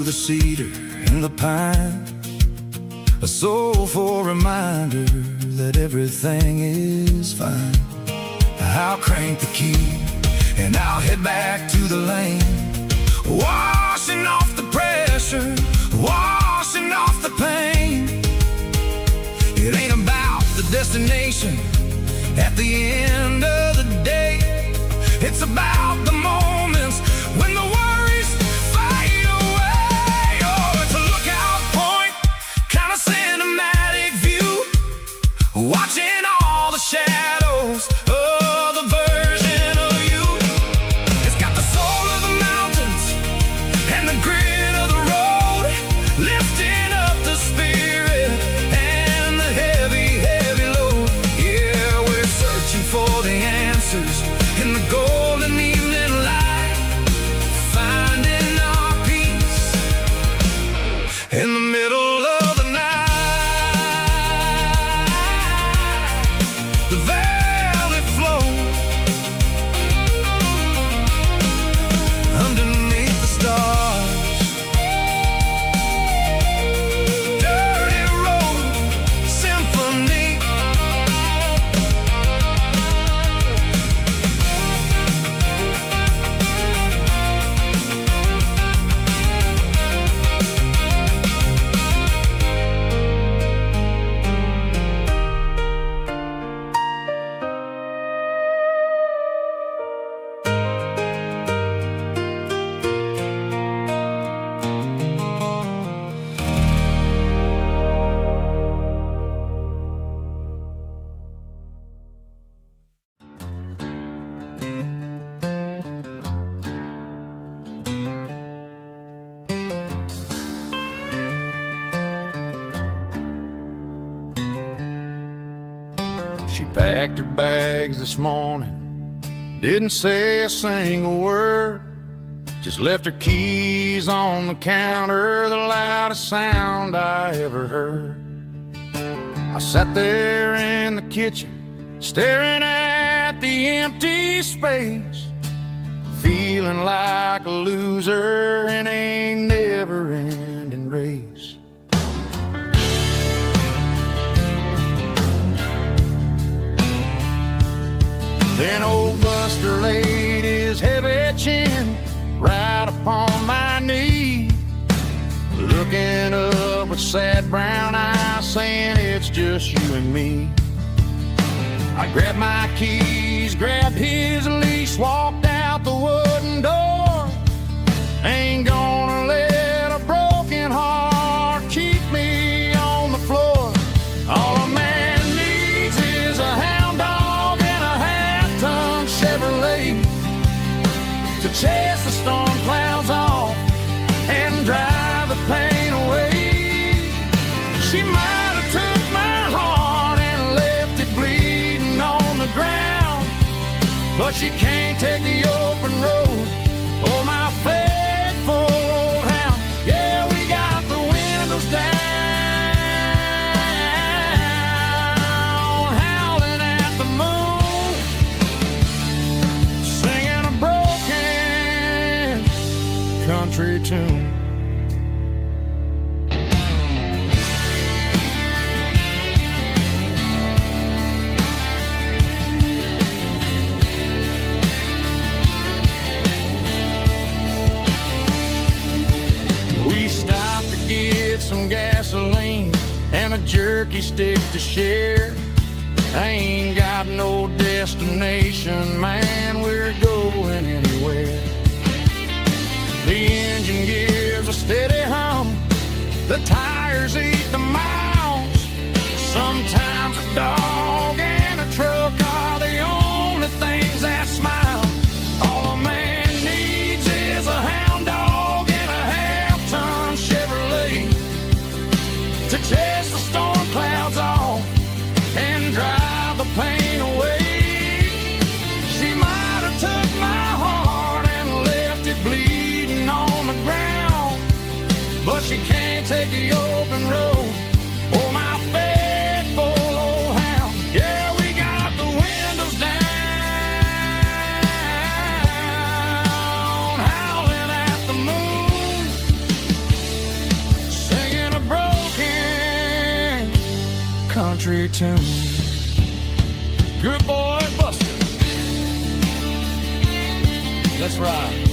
the cedar and the pine, a soulful reminder that everything is fine. I'll crank the key and I'll head back to the lane, washing off the pressure, washing off the pain. It ain't about the destination at the end of the day. It's about the moments when the worries fade away. Oh, it's a lookout point, kind of cinematic view, watching all the shadows of the version of you. It's got the soul of the mountains and the grit of the road, lifting up the spirit and the heavy, heavy load. Yeah, we're searching for the answers in the golden evening light, finding our peace in the middle of the night. The valley flows underneath the stars. Dirty road symphony. She packed her bags this morning, didn't say a single word, just left her keys on the counter, the loudest sound I ever heard. I sat there in the kitchen, staring at the empty space, feeling like a loser in a never-ending race. Then old Buster laid his heavy chin right upon my knee, looking up with sad brown eyes, saying it's just you and me. I grabbed my keys, grabbed his leash, walked out the wooden door. Ain't gonna let a broken heart keep me on the floor. All a man needs is a hound dog and a half-ton Chevrolet to chase the storm clouds off and drive the pain away. She might have took my heart and left it bleeding on the ground, but she can't take the open road or my faithful old hound. Yeah, we got the windows down, howling at the moon, singing a broken country tune. We stopped to get some gasoline and a jerky stick to share. I ain't got no destination, man, we're going anywhere. The engine gives a steady hum, the tires eat the miles. Sometimes a dog and a truck are the only things that smile. All a man needs is a hound dog and a half-ton Chevrolet to chase the storm clouds off and drive the pain away. She might have took my heart and left it bleeding on the ground, but she can't take the open road or my faithful old hound. Yeah, we got the windows down, howling at the moon, country tune. Good boy, Buster. Let's ride.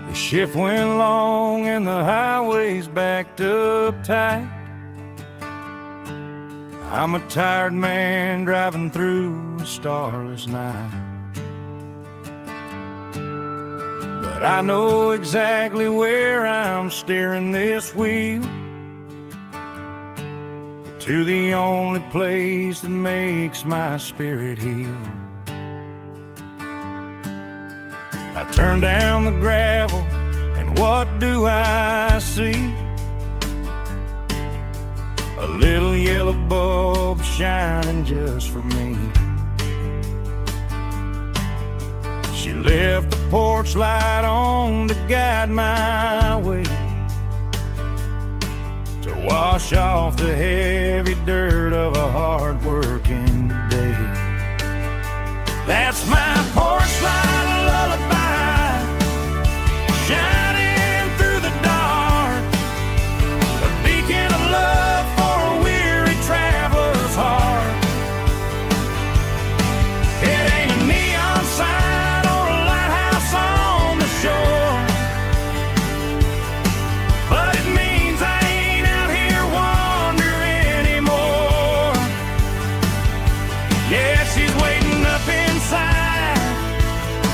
The shift went long and the highway's backed up tight. I'm a tired man driving through a starless night. But I know exactly where I'm steering this wheel, to the only place that makes my spirit heal. I turn down the gravel, and what do I see? A little yellow bulb shining just for me. She left the porch light on to guide my way, to wash off the heavy dirt of a hard-working day. That's my porch light lullaby, shining through the dark, a beacon of love for a weary traveler's heart. It ain't a neon sign or a lighthouse on the shore, but it means I ain't out here wandering anymore. Yeah, she's waiting up inside,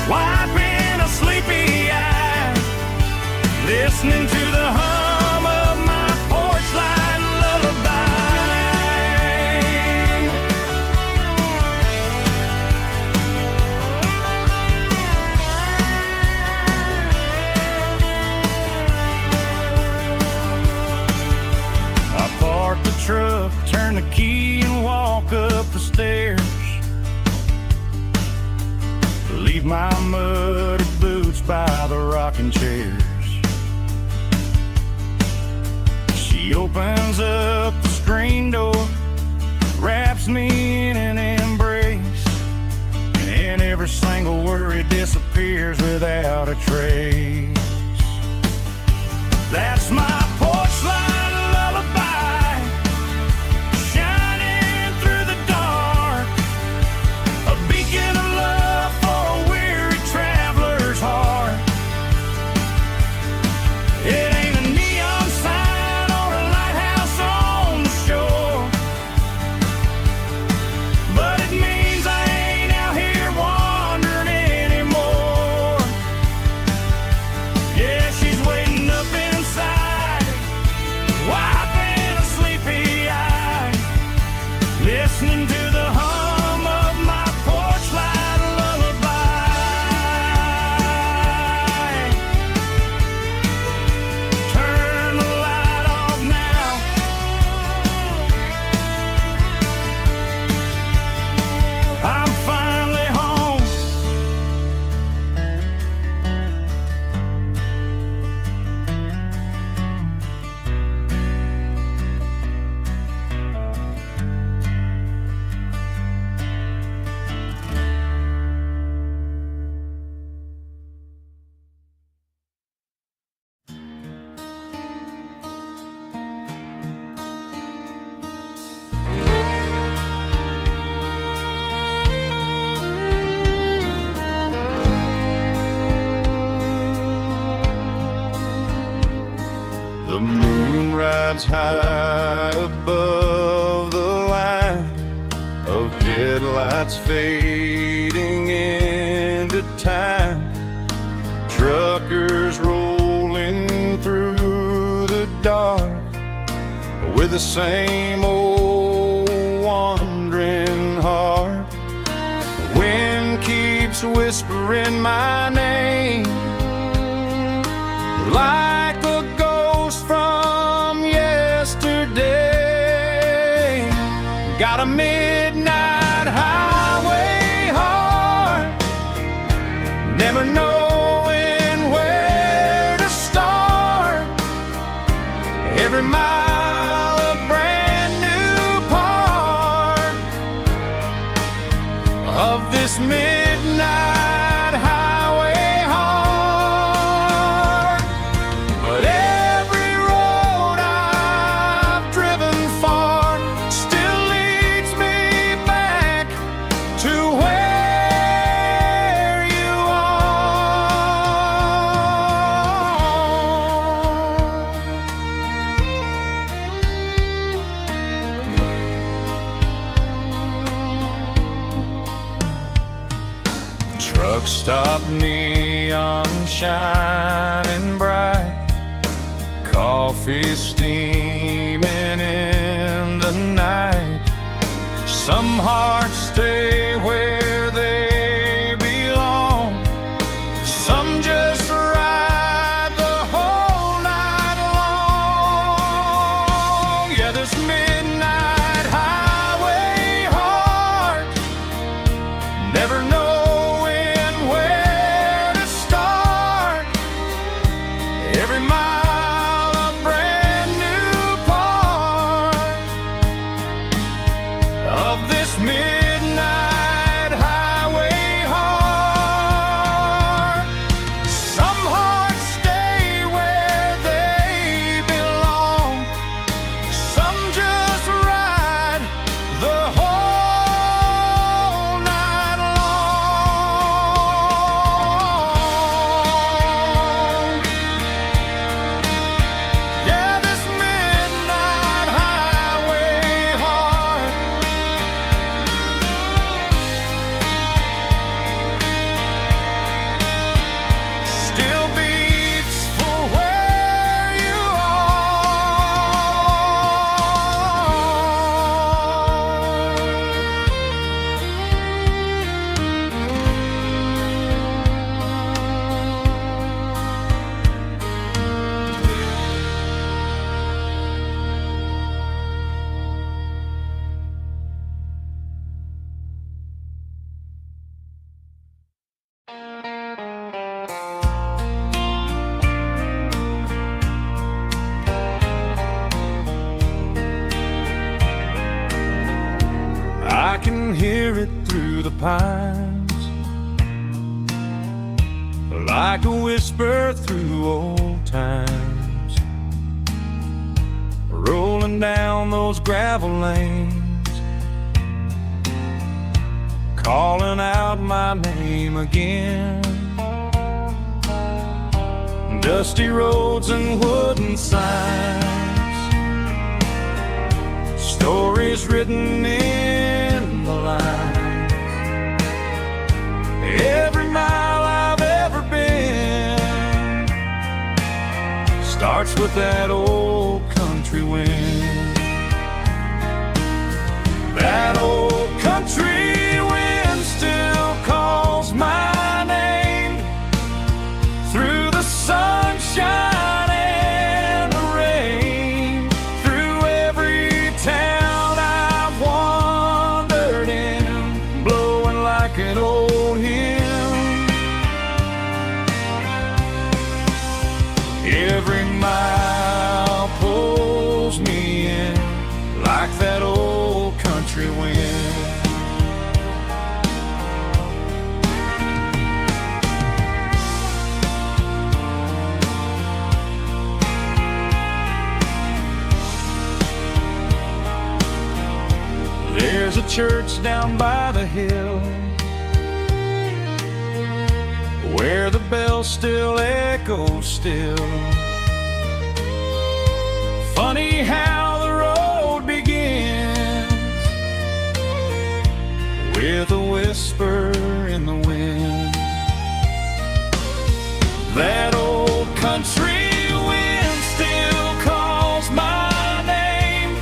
wiping a sleepy eye, listening to the hum of my porch light lullaby. I park the truck, turn the key and walk up the stairs, leave my muddy boots by the rocking chairs. She opens up the screen door, wraps me in an embrace, and every single worry disappears without a trace. That's my porch light lullaby, shining through the dark, a beacon of love for a weary traveler's heart. It ain't a neon sign or a lighthouse on the shore, but it means I ain't out here wandering anymore. Yeah, she's waiting up inside, wiping a sleepy eye, listening to the hum of my porch light lullaby. Turn the light off now, I'm finally home. The moon rides high above the line of headlights fading into time. Truckers rolling through the dark with the same old wandering heart. The wind keeps whispering my name like a ghost from yesterday. midnight highway hard. But every road I've driven far still leads me back to where you are. Truck stop, neon shining bright, coffee steaming in the night. Some hearts stay where they belong, some just ride the whole night long. Yeah, this midnight highway heart, never knowing where to start. Every mile a brand new part of this midnight highway heart. Some hearts stay where they belong, some just ride the whole night long. Yeah, this midnight highway heart still beats for where you I can hear it through the pines, like a whisper through old times, rolling down those gravel lanes, calling out my name again. Dusty roads and wooden signs, stories written in the lines. Every mile I've ever been starts with that old country wind. That old country wind still calls my name through the sunshine and the rain, through every town I've wandered in, blowing like an old hymn. Every mile pulls me in like that old country wind. There's a church down by the hill where the bells still echo still. Funny how the road begins with a whisper in the wind. That old country wind still calls my name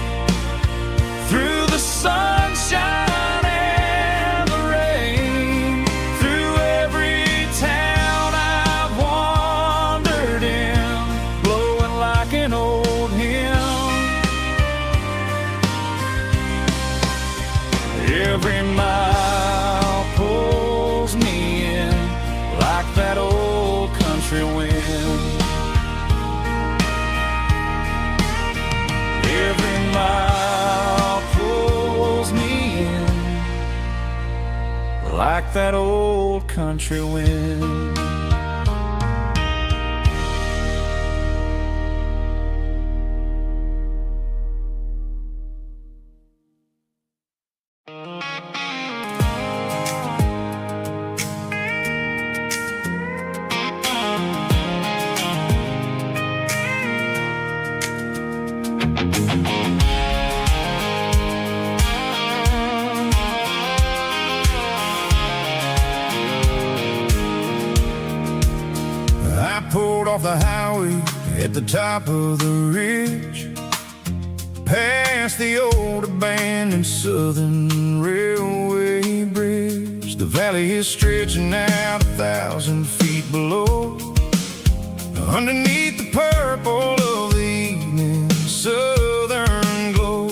through the sunshine and the rain, through every town I've wandered in, blowing like an old hymn. Every mile pulls me in like that old country wind. Every mile pulls me in like like that old country wind. I pulled off the highway at the top of the ridge, past the old abandoned Southern Railway bridge. The valley is stretching out 1,000 feet below, underneath the purple of the evening southern glow.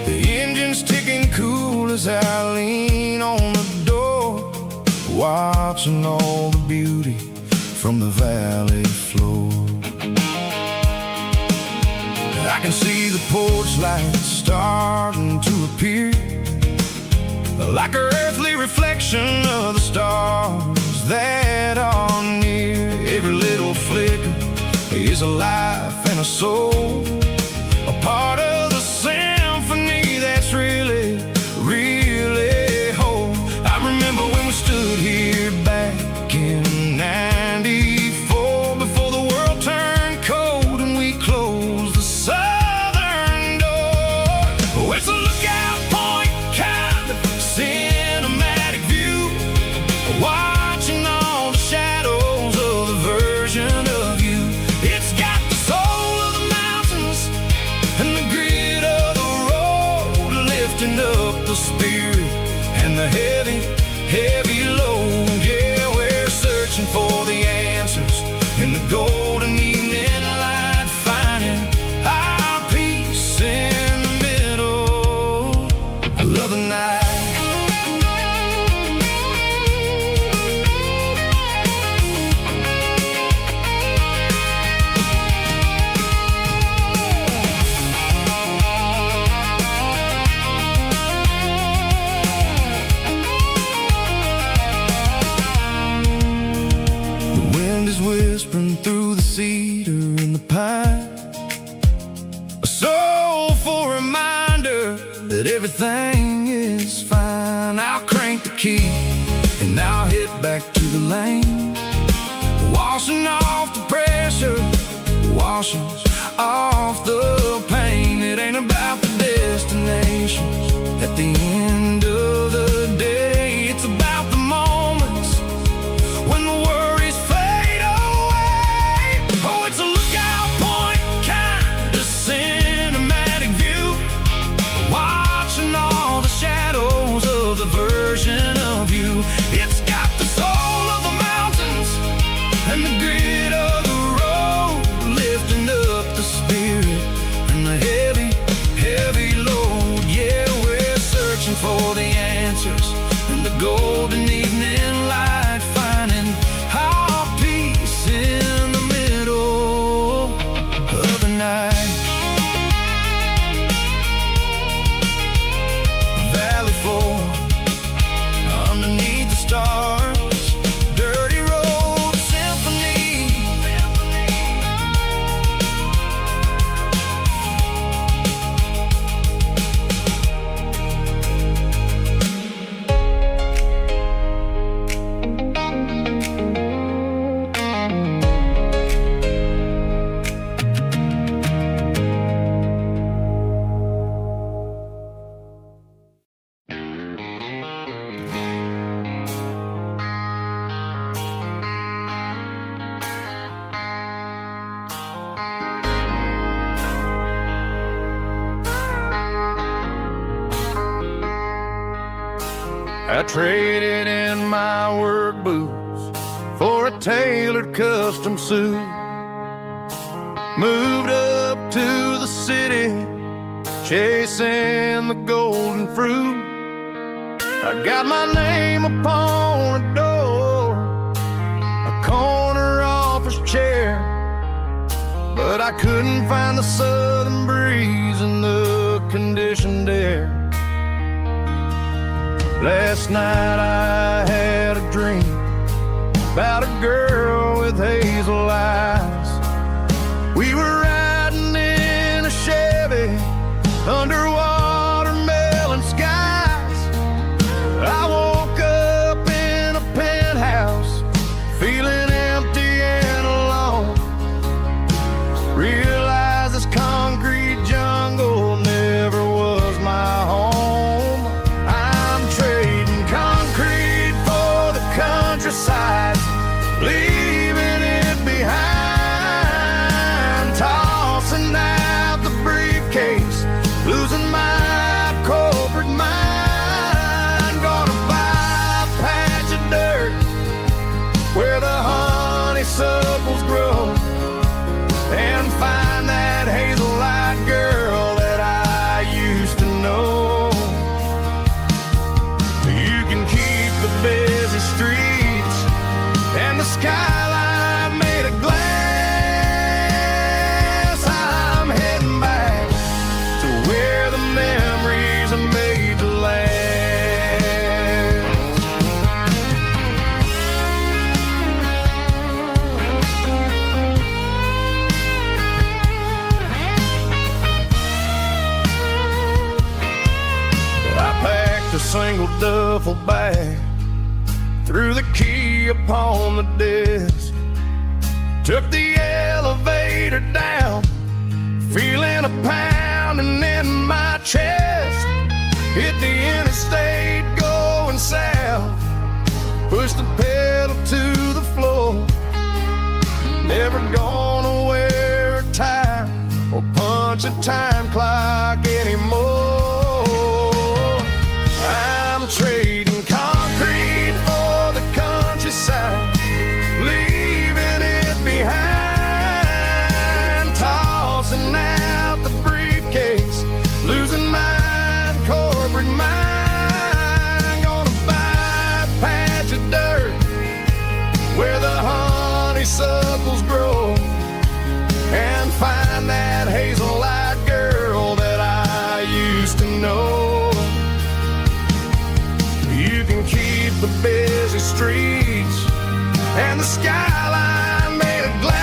The engine's ticking cool as I lean on the door, watching all the beauty from the valley floor. I can see the porch lights starting to appear, like an earthly reflection of the stars that are near. Every little flicker is a life and a soul, a part of the symphony that's really, really whole. I remember when we stood here back in '94, before the world turned cold and we closed the southern door. Oh, it's a lookout point, kind of cinematic view, watching all the shadows of the version of you. It's got the soul of the mountains and the grit of the road, lifting up the spirit and the heavy, heavy load. Yeah, we're searching for the answers in the golden evening light, finding our peace in the middle of the night. The wind is whispering through the cedar and the pine, a soulful reminder that everything is fine. I'll crank the key and I'll hit back to the lane, washing off the pressure, washing off the pain. It ain't about the destinations at the end of the day, it's about the moments when the worries fade away. Oh, it's a lookout point, kind of cinematic view, watching all the shadows of the version of you. It's got the soul of the mountains and the grit of the road, lifting up the spirit and the heavy, heavy load. Yeah, we're searching for the answers in the golden evening light, finding our peace in the middle of the night. Valley floor, underneath the stars, dirty road symphony. I traded in my work boots for a tailored custom suit, moved up to the city, chasing the golden fruit. I got my name upon a door, a corner office chair, but I couldn't find the southern breeze in the conditioned air. Last night I had a dream about a girl with hazel eyes. We were riding in a Chevy under watermelon skies. I woke up in a penthouse feeling empty and alone. Realized this concrete jungle never was my home. I'm trading concrete for the countryside, leaving it behind, tossing out the briefcase, losing my corporate mind. Gonna buy a patch of dirt where the honeysuckles grow, and find that hazel-eyed girl that I used to know. You can keep the busy streets and the skyline made of glass. I'm heading back to where the memories are made to last. I packed a single duffel bag, threw the key upon the desk, took the elevator down, feeling a pounding in my chest. Hit the interstate going south, pushed the pedal to the floor. Never gonna wear a tie or punch a time clock anymore. I'm trading concrete for the countryside, leaving it behind, tossing out the briefcase, losing my corporate mind. Gonna buy a patch of dirt where the honeysuckles grow, and find that hazel-eyed girl that I used to know. You can keep the busy streets and the skyline made of glass.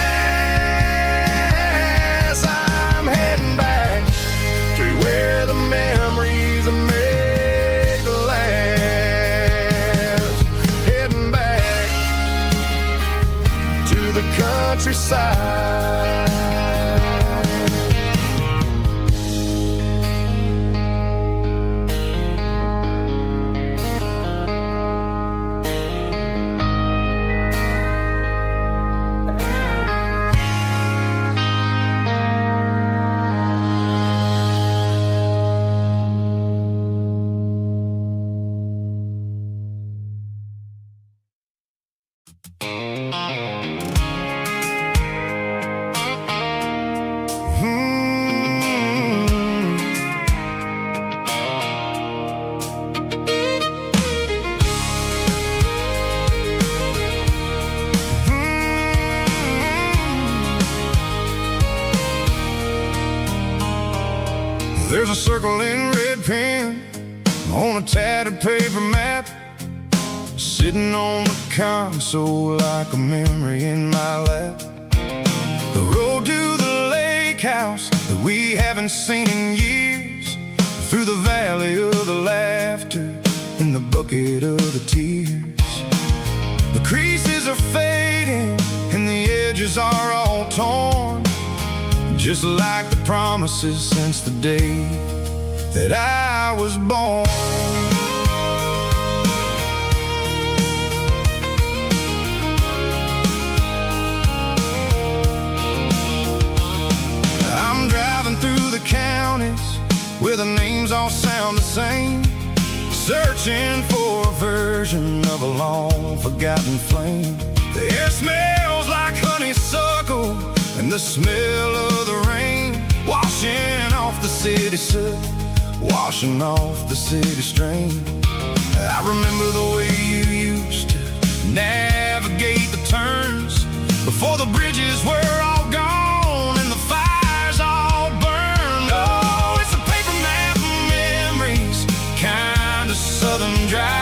I'm heading back to where the memories are made to last. Heading back to the countryside. There's a circle in red pen on a tattered paper map, sitting on the console like a memory in my lap. The road to the lake house that we haven't seen in years, through the valley of the laughter and the bucket of the tears. The creases are fading and the edges are all torn, just like the promises since the day that I was born. I'm driving through the counties where the names all sound the same, searching for a version of a long forgotten flame. The air smells like honeysuckle and the smell of the rain, washing off the city soot, washing off the city strain. I remember the way you used to navigate the turns before the bridges were all gone and the fires all burned. Oh, it's a paper map of memories, kind of southern dry.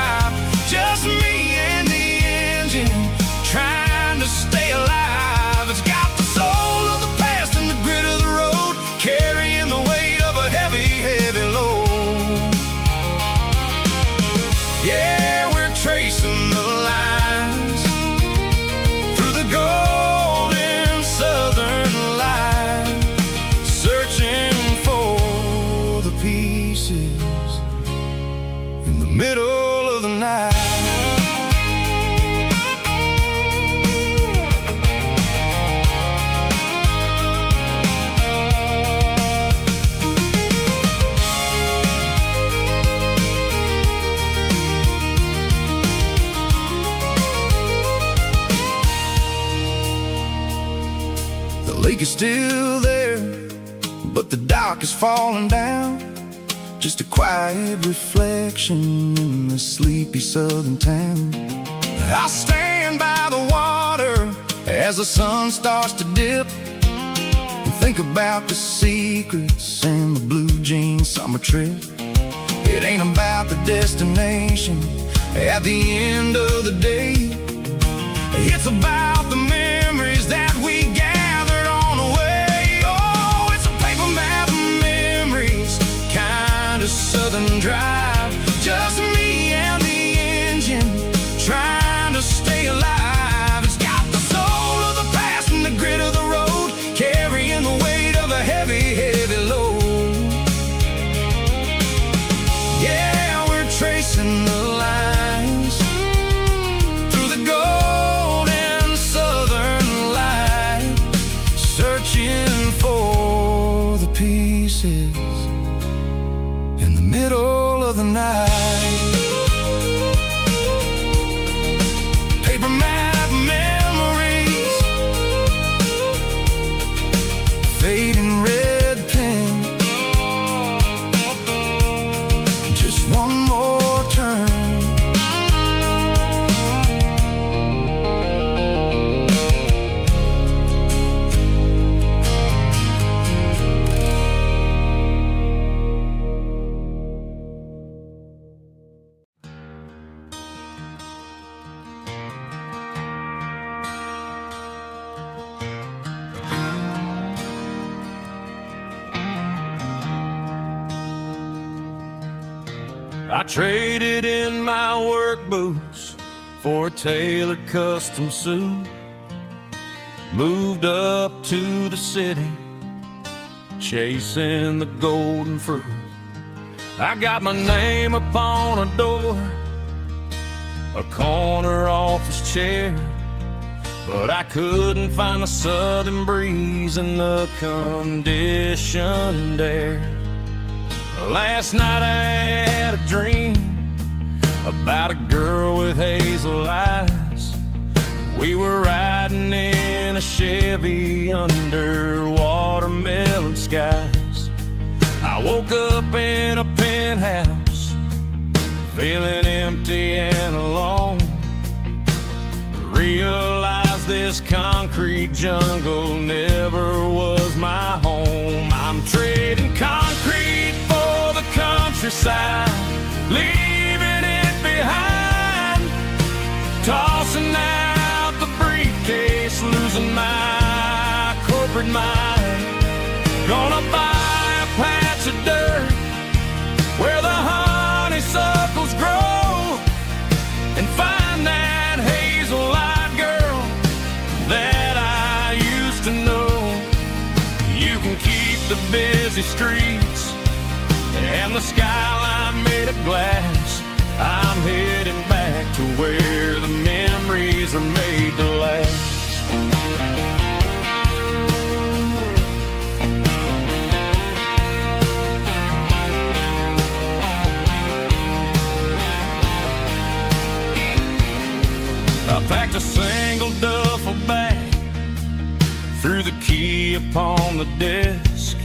lake is still there, but the dock is falling down. Just a quiet reflection in the sleepy southern town. I stand by the water as the sun starts to dip, and think about the secrets and the blue jean summer trip. It ain't about the destination at the end of the day. It's about the memories that we gathered on the way. Oh, it's a paper map of memories, kind of southern drive. Just me and the engine, trying to stay alive. It's got the soul of the past and the grit of the road, carrying the weight of a heavy, heavy load. Yeah, we're tracing the lines through the golden southern light, searching for the pieces in the middle of the night. Paper map memories, fading red pen, just one more turn. I traded in my work boots for a tailored custom suit. Moved up to the city, chasing the golden fruit. I got my name upon a door, a corner office chair, but I couldn't find the southern breeze in the conditioned air. Last night I had a dream about a girl with hazel eyes. We were riding in a Chevy under watermelon skies. I woke up in a penthouse, feeling empty and alone. Realized this concrete jungle never was my home. I'm trading concrete for the countryside, leaving it behind. Tossing out the briefcase, losing my corporate mind. Gonna buy a patch of dirt where the honeysuckles grow, and find that hazel-eyed girl that I used to know. You can keep the busy streets and the skyline made of glass. I'm heading back to where the memories are made to last. I packed a single duffel bag, threw the key upon the desk,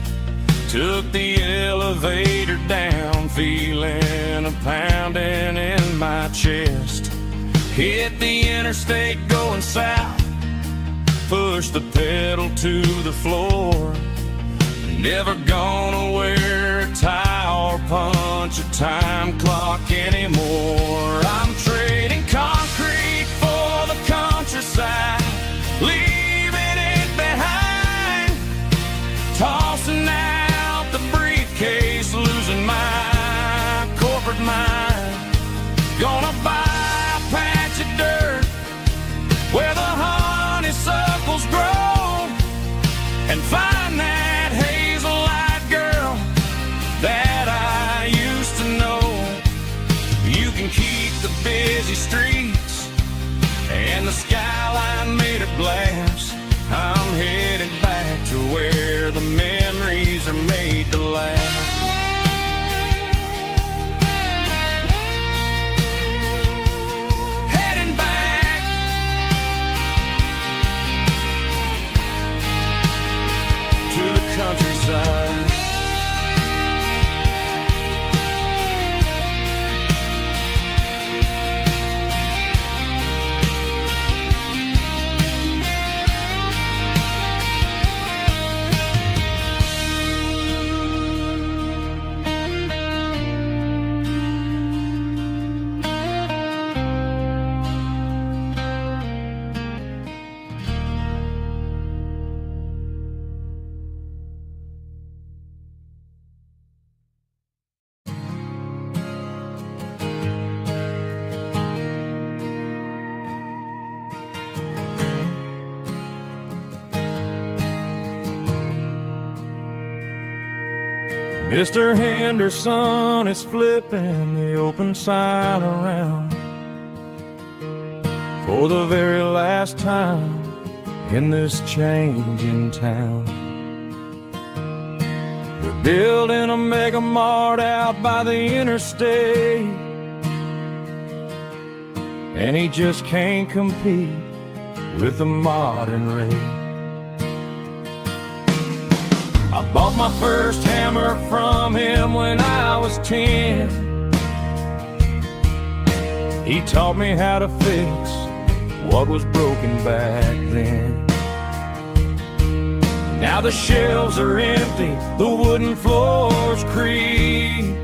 took the elevator down, feeling a pounding in my chest. Hit the interstate going south, pushed the pedal to the floor. Never gonna wear a tie or punch a time clock anymore. I'm trading concrete for the countryside, leaving it behind. Tossing out the briefcase, losing my corporate mind. Gonna buy a patch of dirt where the honeysuckles grow, and find that hazel-eyed girl that I used to know. You can keep the busy streets and the skyline made of glass. I'm headed back to where the memories are made to last. countryside. Mr. Henderson is flipping the open sign around for the very last time in this changing town. They're building a mega mart out by the interstate, and he just can't compete with the modern rate. I bought my first hammer from him when I was 10. He taught me how to fix what was broken back then. Now the shelves are empty, the wooden floors creak,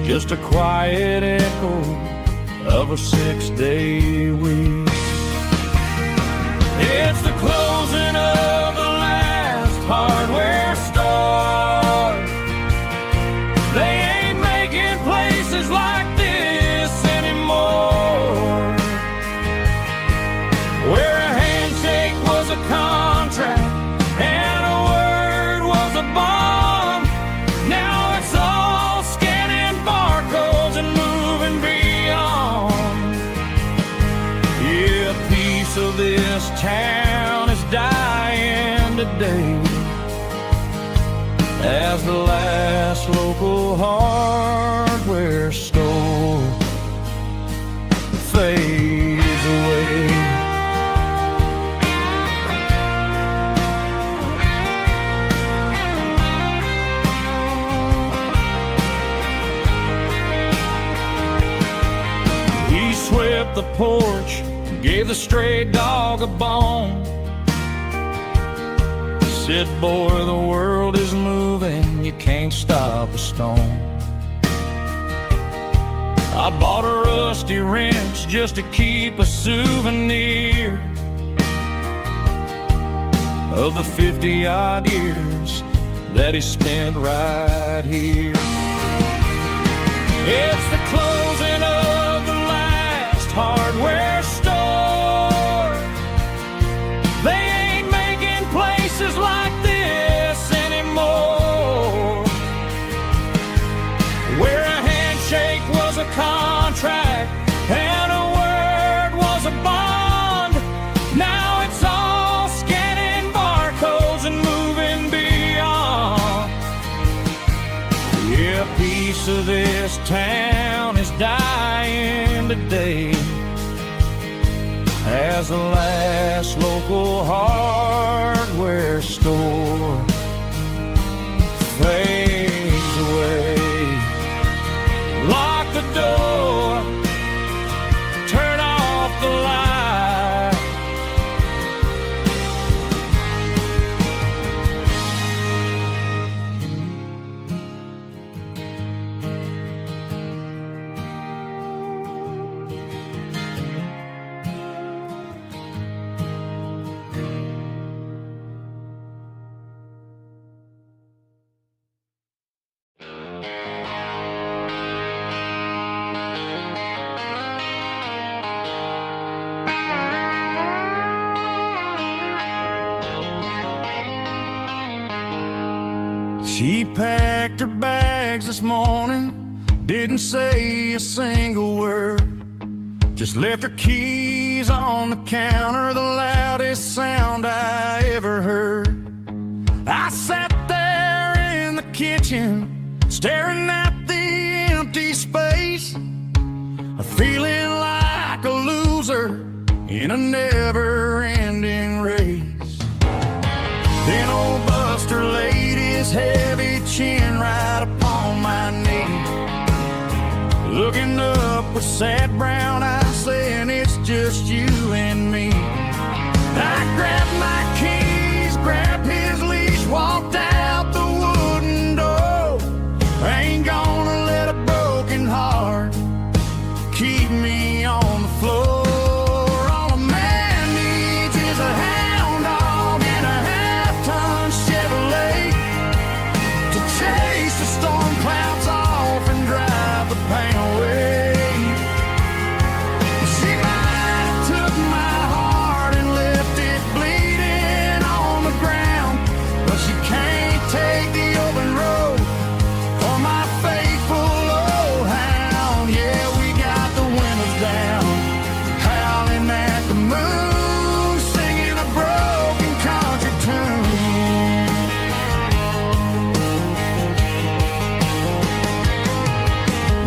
just a quiet echo of a 6-day week. It's the closing of the last hardware store. They ain't making places like this anymore, where a handshake was a contract and a word was a bond. Now it's all scanning barcodes and moving beyond. Yeah, a piece of this town is dying today as the last local hardware store fades away. He swept the porch, gave the stray dog a bone, said, boy, the world is moving, you can't stop a stone. I bought a rusty wrench just to keep a souvenir of the 50-odd years that he spent right here. It's the closing of the last hardware store. They ain't making places like this anymore, where a handshake was a contract and a word was a bond. Now it's all scanning barcodes and moving beyond. Yeah, a piece of this town is dying today as the last local hardware store fades away. Lock the door, turn off the light. She packed her bags this morning, didn't say a single word, just left her keys on the counter, the loudest sound I ever heard. I sat there in the kitchen, staring at the empty space, feeling like a loser in a never-ending race. Then with sad brown eyes saying it's just you and me. I grabbed my keys, grabbed his leash, walked out the wooden door. I ain't gonna let a broken heart keep me on the floor. All a man needs is a hound dog and a half-ton Chevrolet to chase the storm clouds off and drive the pain away. She might have took my heart and left it bleeding on the ground, but she can't take the open road or my faithful old hound. Yeah, we got the windows down, howling at the moon, singing a broken country tune.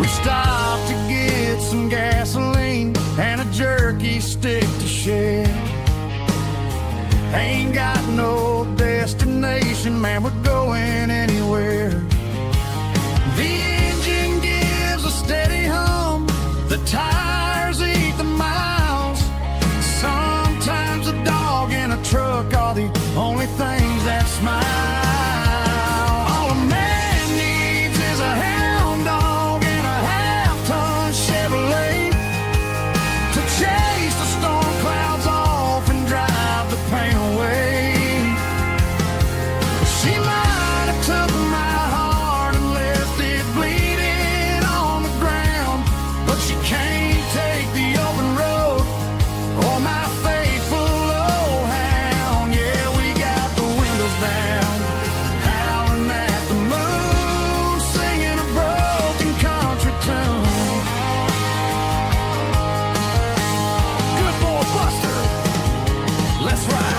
We stopped to get some gasoline and a jerky stick to share. Ain't got no destination, man, we're going anywhere. The engine gives a steady hum, the tires eat the miles. Sometimes a dog and a truck are the only things that smile. All a man needs is a hound dog and a half-ton Chevrolet to chase the storm clouds off and drive the pain away. She might have took my heart and left it bleeding on the ground, but she can't take the open road or my faithful old hound. Yeah, we got the windows down, howling at the moon, singing a broken country tune. Good boy Buster, let's ride.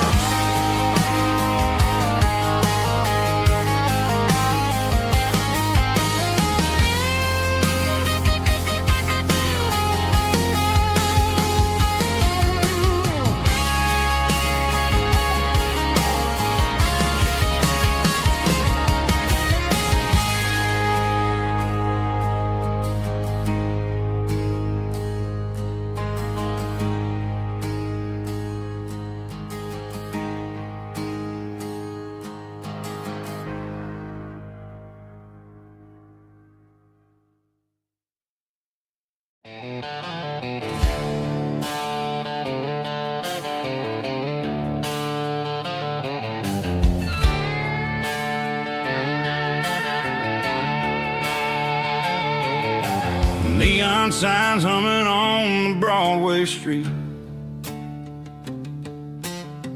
Neon signs humming on the Broadway street,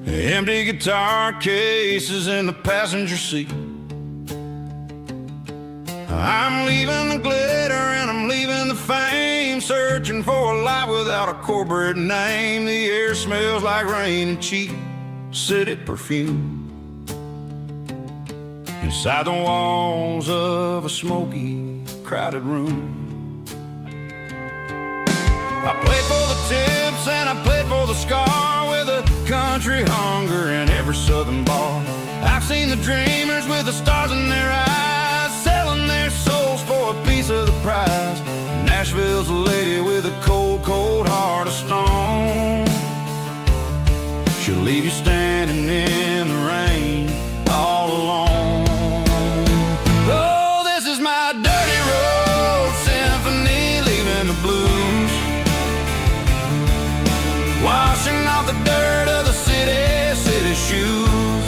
empty guitar cases in the passenger seat. I'm leaving the glitter and I'm leaving the fame, searching for a life without a corporate name. The air smells like rain and cheap city perfume inside the walls of a smoky, crowded room. I played for the tips and I played for the scar, with a country hunger in every southern bar. I've seen the dreamers with the stars in their eyes, selling their souls for a piece of the prize. Nashville's a lady with a cold, cold heart of stone. She'll leave you standing in the rain all alone. Oh, this is my dirty road symphony, leaving the blues, washing off the dirt of the city shoes.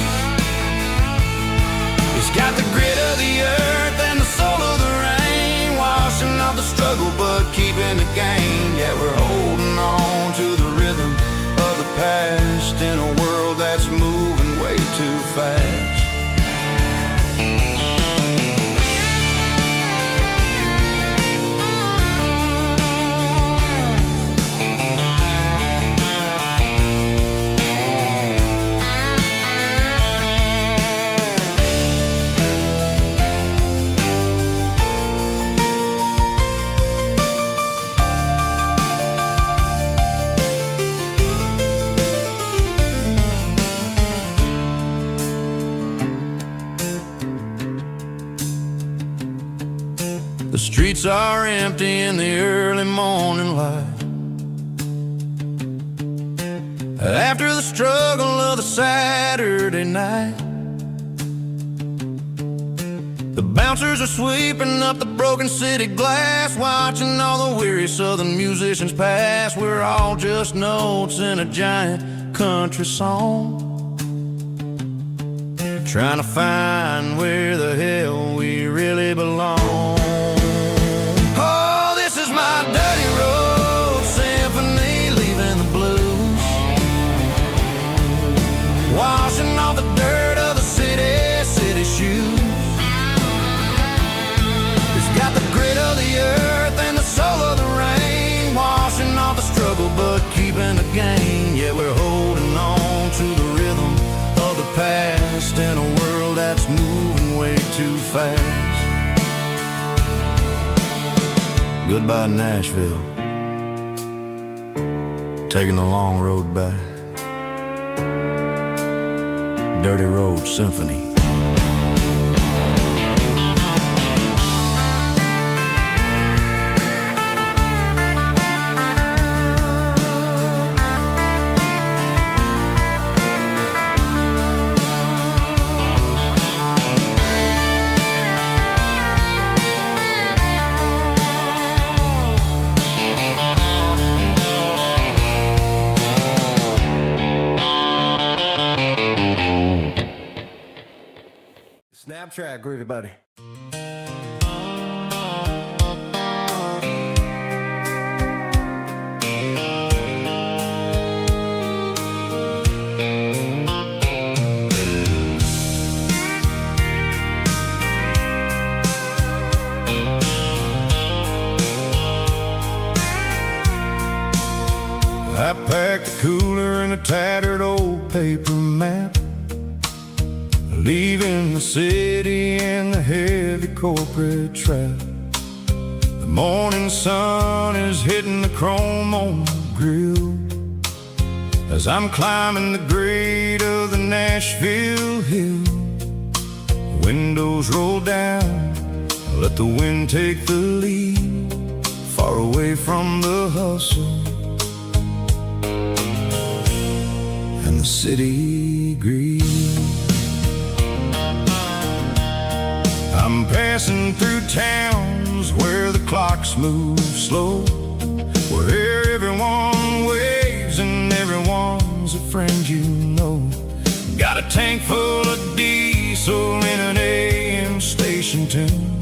It's got the grit of the earth and the soul of the rain, washing off the struggle but keeping the game. Yeah, we're holding on to the rhythm of the past in a world that's moving way too fast. The streets are empty in the early morning light. After the struggle of the Saturday night, the bouncers are sweeping up the broken city glass, watching all the weary southern musicians pass. We're all just notes in a giant country song, trying to find where the hell we really belong. Oh, this is my dirty road symphony, leaving the blues, washing off the dirt of the city shoes. It's got the grit of the earth and the soul of the rain, washing off the struggle but keeping the gain. Yeah, we're holding on to the rhythm of the past in a world that's moving way too fast. Goodbye Nashville, taking the long road back. Dirty Road Symphony. Snap track, groovy buddy. I packed a cooler and a tattered old paper map, leaving the city and the heavy corporate trap. The morning sun is hitting the chrome on the grill as I'm climbing the grade of the Nashville hill. The windows roll down, I let the wind take the lead, far away from the hustle and the city greed. I'm passing through towns where the clocks move slow, where everyone waves and everyone's a friend you know. Got a tank full of diesel in an AM station tune,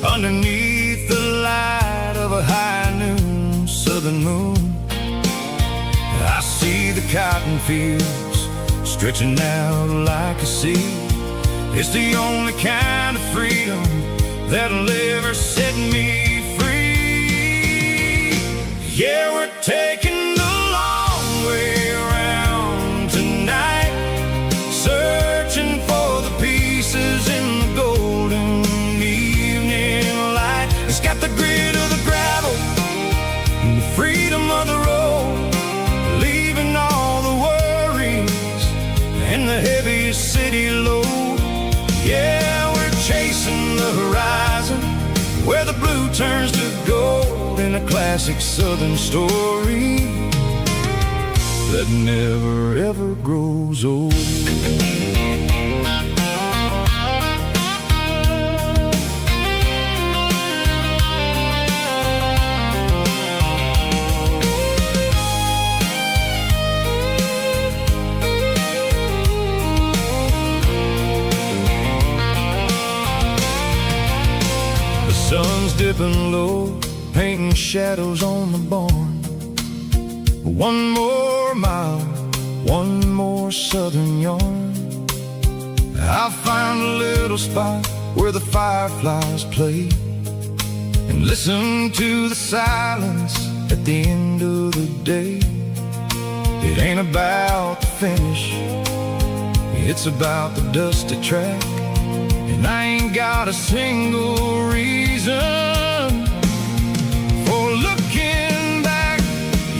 underneath the light of a high noon southern moon. I see the cotton fields stretching out like a sea. It's the only kind of freedom that'll ever set me free. Yeah, we're taking the long way around tonight, searching for the pieces in the golden evening light. It's got the grit of the gravel and the freedom of the road, leaving all the worries and the heavy city load. Yeah, we're chasing the horizon, where the blue turns to gold, in a classic southern story that never ever grows old. Sun's dipping low, painting shadows on the barn. One more mile, one more southern yarn. I'll find a little spot where the fireflies play, and listen to the silence at the end of the day. It ain't about the finish, it's about the dusty track. And I ain't got a single reason for looking back.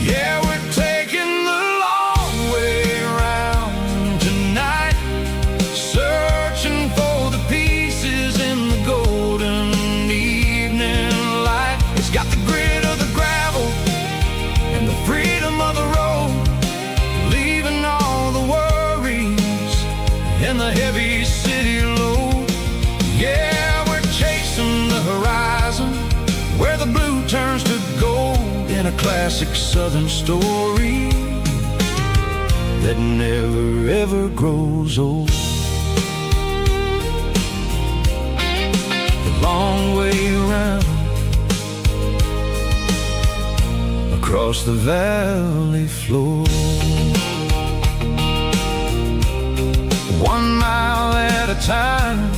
Yeah, we're taking the long way around tonight, searching for the pieces in the golden evening the heavy city load. Yeah, we're chasing the horizon, where the blue turns to gold, in a classic southern story that never ever grows old. The long way around, across the valley floor, 1 mile at a time.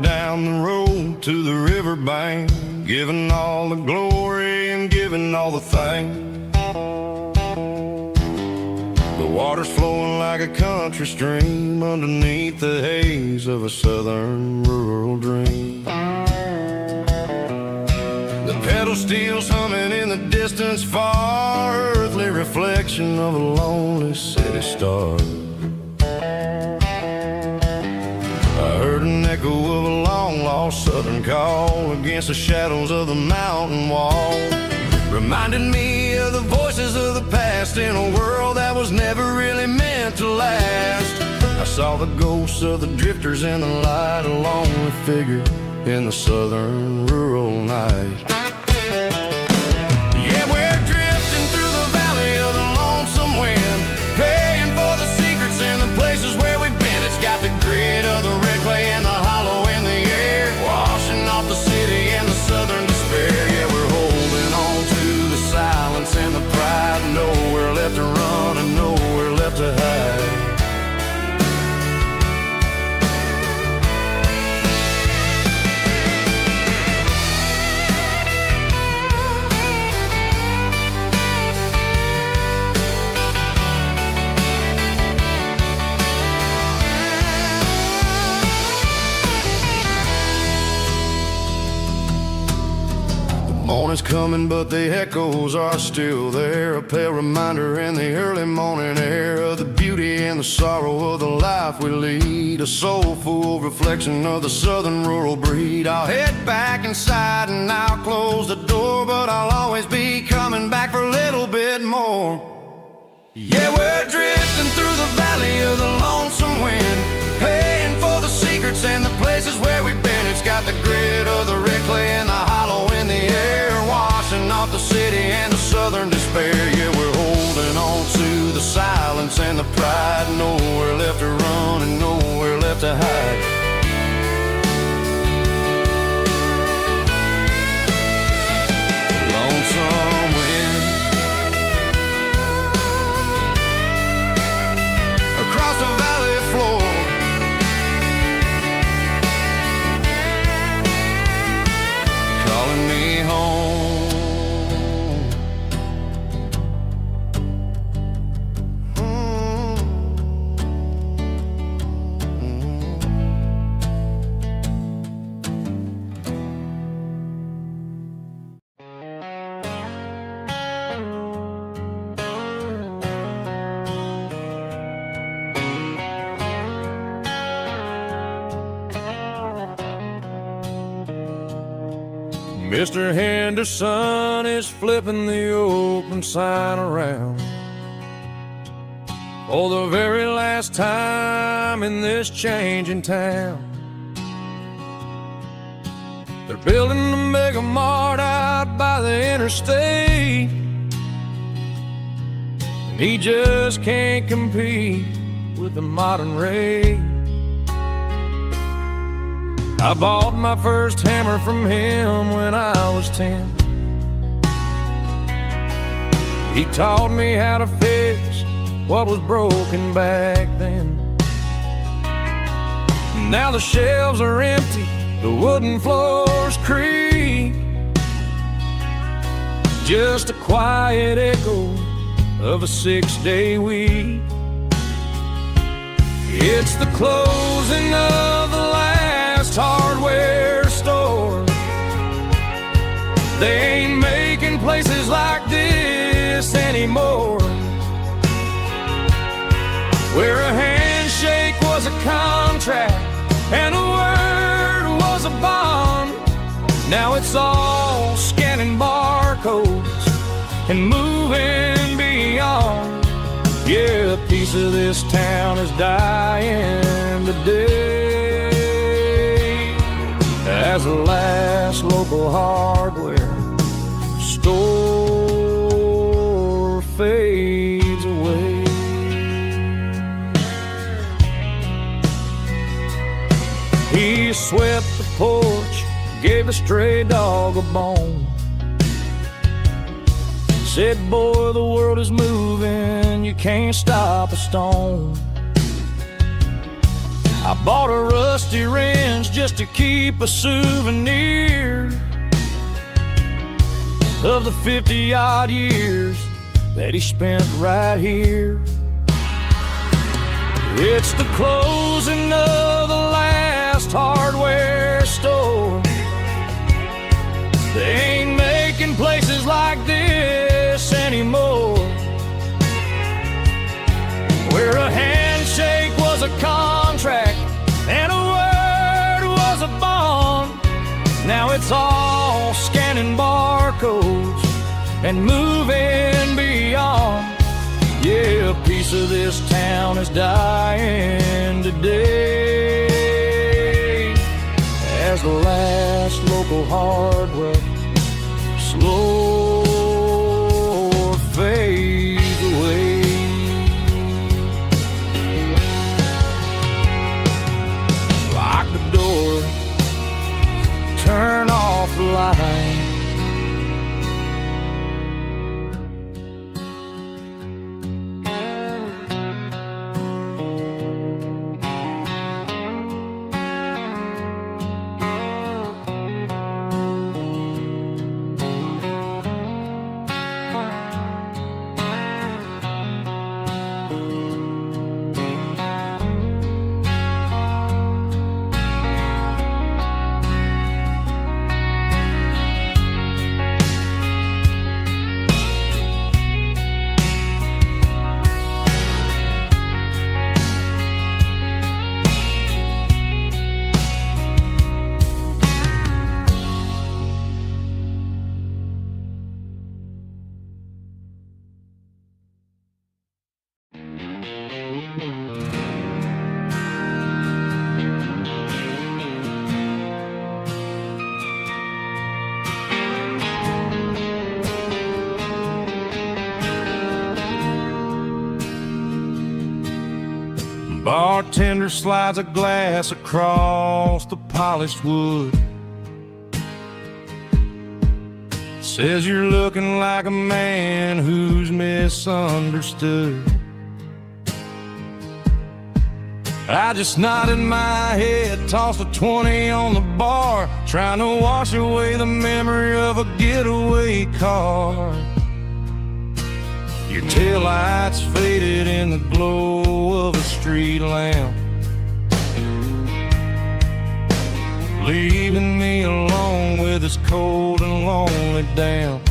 Down the road to the riverbank, giving all the glory and giving all the thanks. The water's flowing like a country stream underneath the haze of a southern rural dream. The pedal steel's humming in the distance far, earthly reflection of a lonely city star. I heard an echo of a long-lost southern call against the shadows of the mountain wall, reminded me of the voices of the past in a world that was never really meant to last. I saw the ghosts of the drifters in the light, a lonely figure in the southern rural night. Yeah, we're drifting through the valley of the lonesome wind, paying for the secrets and the places where we've been. It's got the grit of the red clay and the hollow in the air, washing off the city and the southern despair. Yeah, we're holding on to the silence and the pride, nowhere left to run and nowhere left to hide. Morning's coming, but the echoes are still there, a pale reminder in the early morning air of the beauty and the sorrow of the life we lead, a soulful reflection of the southern rural breed. I'll head back inside and I'll close the door, but I'll always be coming back for a little bit more. Yeah, we're drifting through the valley of the lonesome wind, paying for the secrets and the places where we've been. It's got the grit of the red clay and the hollow in the air, washing off the city and the southern despair. Yeah, we're holding on to the silence and the pride, nowhere left to run and nowhere left to hide. Lonesome wind across the valley floor, calling me home. Mr. Henderson is flipping the open sign around for the very last time in this changing town. They're building a mega mart out by the interstate, and he just can't compete with the modern rate. I bought my first hammer from him when I was 10. He taught me how to fix what was broken back then. Now the shelves are empty, the wooden floors creak, just a quiet echo of a 6-day week. It's the closing of the last hardware store. They ain't making places like this anymore, where a handshake was a contract and a word was a bond. Now it's all scanning barcodes and moving beyond. Yeah, a piece of this town is dying today as the last local hardware store fades away. He swept the porch, gave a stray dog a bone, said, boy, the world is moving, you can't stop a stone. I bought a rusty wrench just to keep a souvenir of the 50-odd years that he spent right here. It's the closing of the last hardware store. They ain't making places like this anymore, where a handshake was a contract and a word was a bond. Now it's all scanning barcodes and moving beyond. Yeah, a piece of this town is dying today as the last local hardware slow fades away. Lock the door, turn off the light. Bartender slides a glass across the polished wood, says you're looking like a man who's misunderstood. I just nodded my head, tossed a 20 on the bar, trying to wash away the memory of a getaway car. Your taillights faded in the glow of a street lamp, leaving me alone with this cold and lonely damp.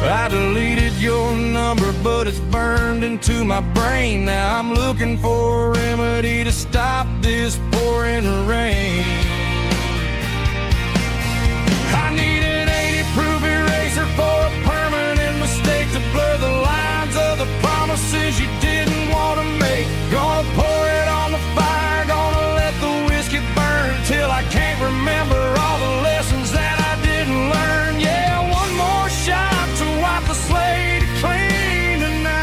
I deleted your number, but it's burned into my brain. Now I'm looking for a remedy to stop this pouring rain. I need an 80-proof eraser for a permanent mistake to blur the lines of the promises you didn't want to make. Gonna pour it on the fire, gonna let the whiskey burn till I can't remember all the lessons that I didn't learn. Yeah, one more shot to wipe the slate clean tonight.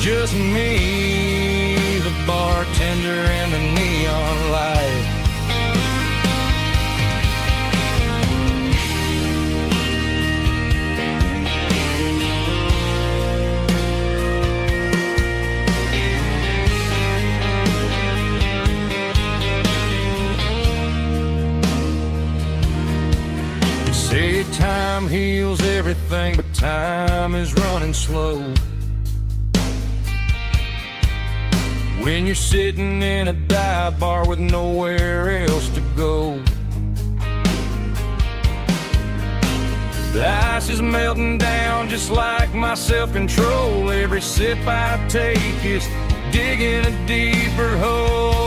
Just me, the bartender, and Say time heals everything, but time is running slow. When you're sitting in a dive bar with nowhere else to go. The ice is melting down just like my self-control. Every sip I take is digging a deeper hole.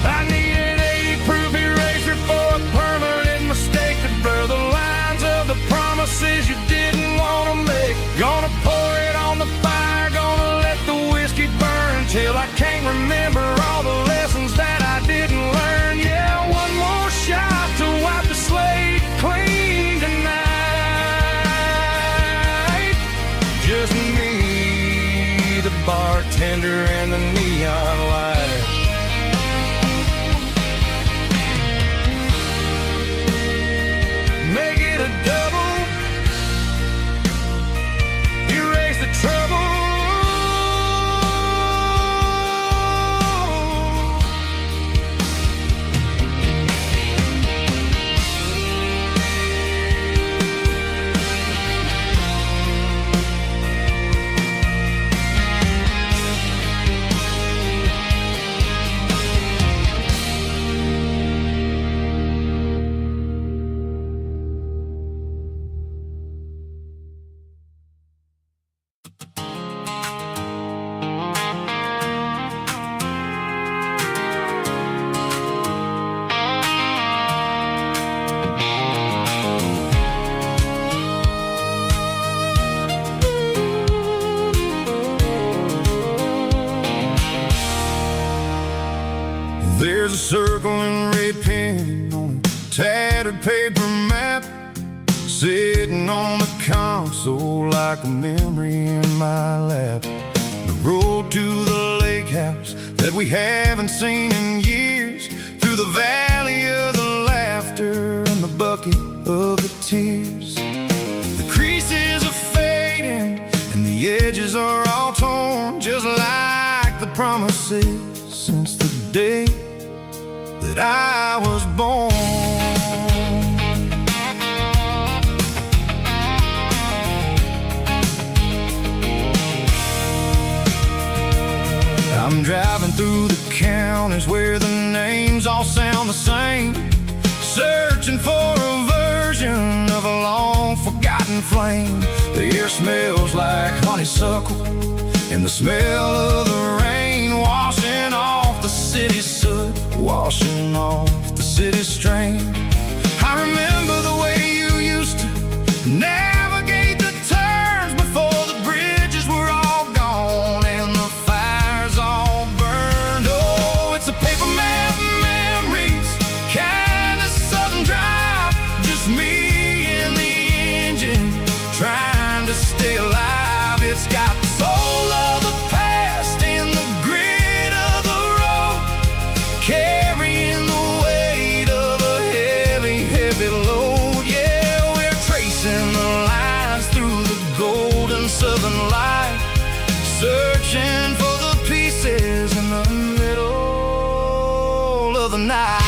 I need an 80-proof eraser for a permanent mistake to blur the lines of the promises you didn't want to make. Gonna pour it on the fire, gonna let the whiskey burn till I can't remember all the lessons that I didn't learn. Yeah, one more shot to wipe the slate clean tonight. Just me, the bartender, and the neon light. Make it a double, erase the trouble. There's a circle and red pen on a tattered paper map, sitting on the console like a memory in my lap. The road to the lake house that we haven't seen in years, through the valley of the laughter and the bucket of the tears. The creases are fading and the edges are all torn, just like the promises since the day that I was born. I'm driving through the counties where the names all sound the same, searching for a version of a long forgotten flame. The air smells like honeysuckle and the smell of the rain washing off the city's soot, washing off the city's strain. I remember the way you used to navigate the turns before the bridges were all gone and the fires all burned. Oh, it's a paper map memories, kind of southern drive, just me and the engine trying to stay alive. It's got the soul of the past and the grit of the road, carrying the weight of a heavy, heavy load. Yeah, we're tracing the lines through the golden southern light, searching for the pieces in the middle of the night.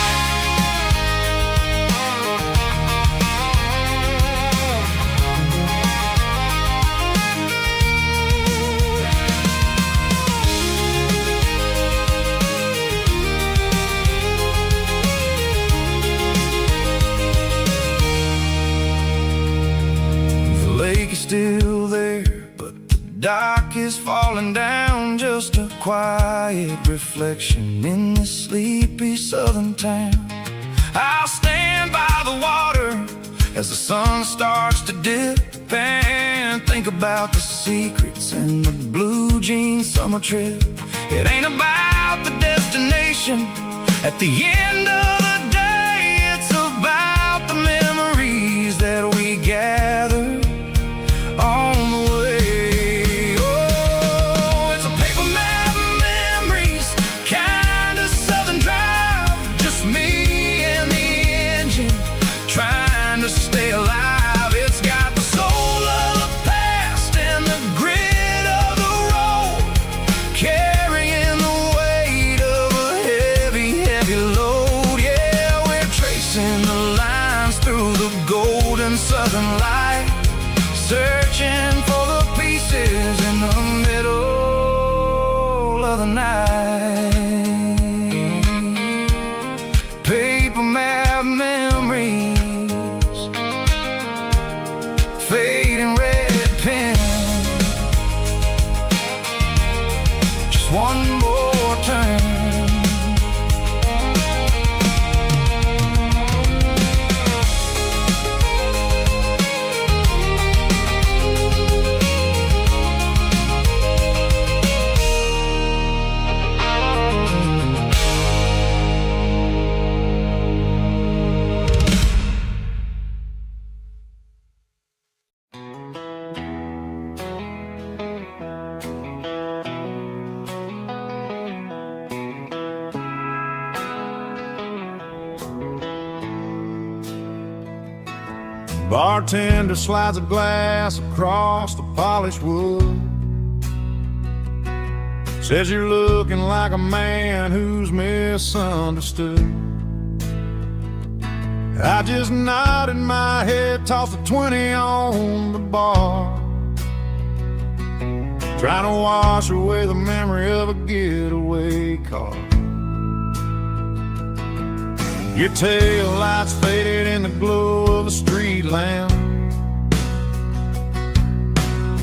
The lake is still there, but the dock is falling down, just a quiet reflection in this sleepy southern town. I'll stand by the water as the sun starts to dip and think about the secrets and the blue jean summer trip. It ain't about the destination at the end of the day, it's about the memories that we gather on the way. Oh, it's a paper map memories, kind of southern drive, just me and the engine trying to stay alive. It's got the soul of the past and the grit of the road, carrying the weight of a heavy, heavy load. and light, searching for the pieces in the middle of the night. Paper map memories, fading red pen, just one more turn. Bartender slides a glass across the polished wood. Says you're looking like a man who's misunderstood. I just nodded my head, tossed a 20 on the bar, trying to wash away the memory of a getaway car. Your tail lights faded in the glow of a street lamp,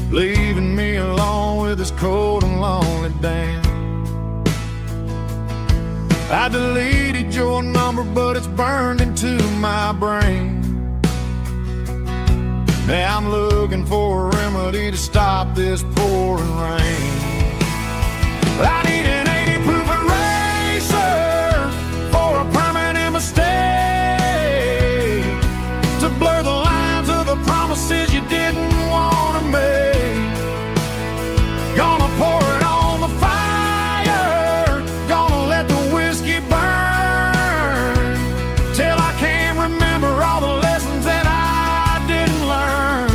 leaving me alone with this cold and lonely damn. I deleted your number, but it's burned into my brain. Now I'm looking for a remedy to stop this pouring rain. I need an 80 proof eraser for a permanent mistake, to blur the lines of the promises you didn't want to make. Gonna pour it on the fire, gonna let the whiskey burn, till I can't remember all the lessons that I didn't learn.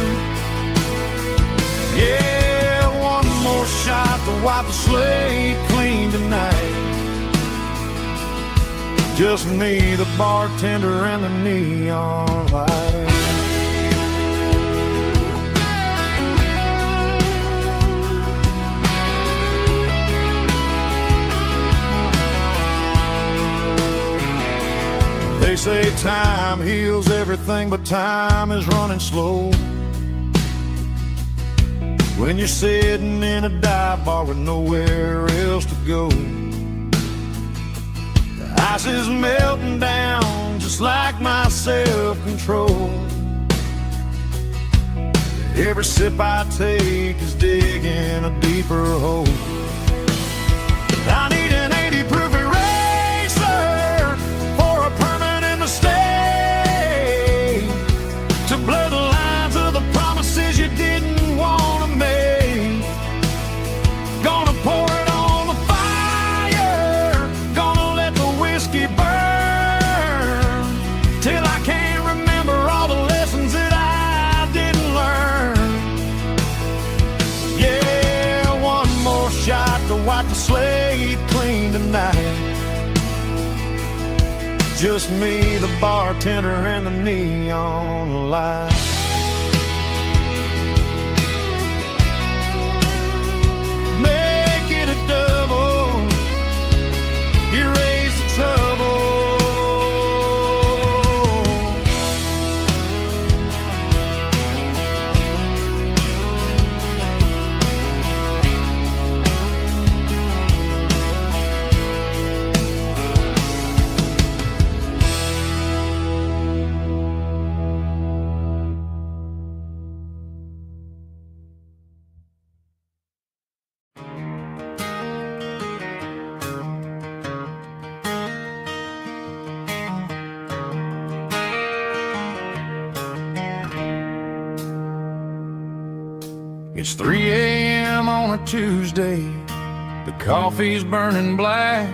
Yeah, one more shot to wipe the slate clean tonight. Just me, the bartender, and the neon light. They say time heals everything, but time is running slow when you're sitting in a dive bar with nowhere else to go. The ice is melting down just like my self-control. Every sip I take is digging a deeper hole. I need an 80 proof eraser for a permanent mistake, to blur the lines of the promises you didn't want to make. Gonna pour it on the fire, gonna let the whiskey burn, till I can't remember all the lessons that I didn't learn. Yeah, one more shot to wipe the slate clean tonight. Just me, the bartender, and the neon light. Make it a double, erase the trouble. It's 3 a.m. on a Tuesday. The coffee's burning black.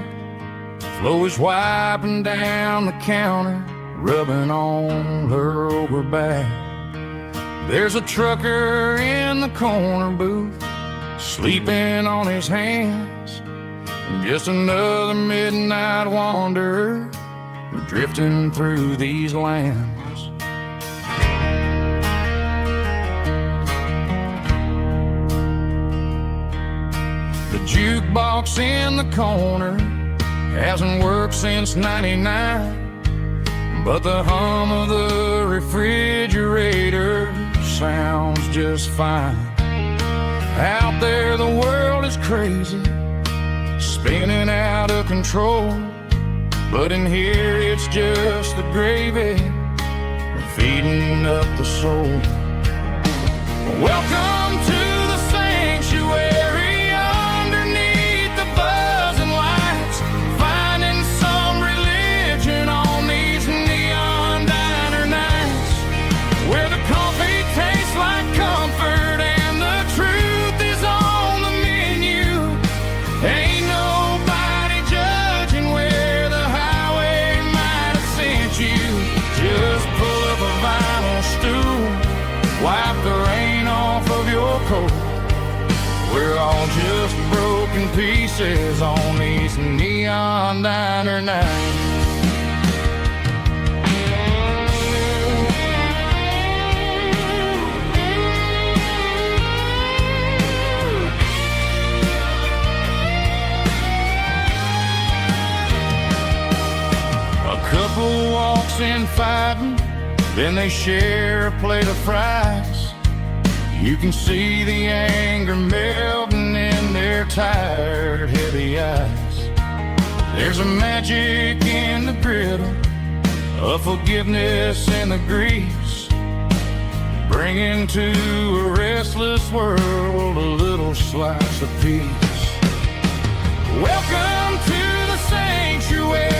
Flo is wiping down the counter, rubbing on her over back. There's a trucker in the corner booth, sleeping on his hands. And just another midnight wanderer, drifting through these lands. The jukebox in the corner hasn't worked since '99, but the hum of the refrigerator sounds just fine. Out there the world is crazy, spinning out of control, but in here it's just the gravy feeding up the soul. Welcome to the sanctuary underneath the buzzing lights, finding some religion on these neon diner nights, where the coffee tastes like comfort and the truth is on the menu. Ain't nobody judging where the highway might have sent you. Just pull up a vinyl stool, wipe the rain off of your coat. We're all just broken pieces on these neon diner nights. A couple walks in fighting, then they share a plate of fries. You can see the anger melting in their tired, heavy eyes. There's a magic in the griddle, a forgiveness in the grease, bringing to a restless world a little slice of peace. Welcome to the sanctuary.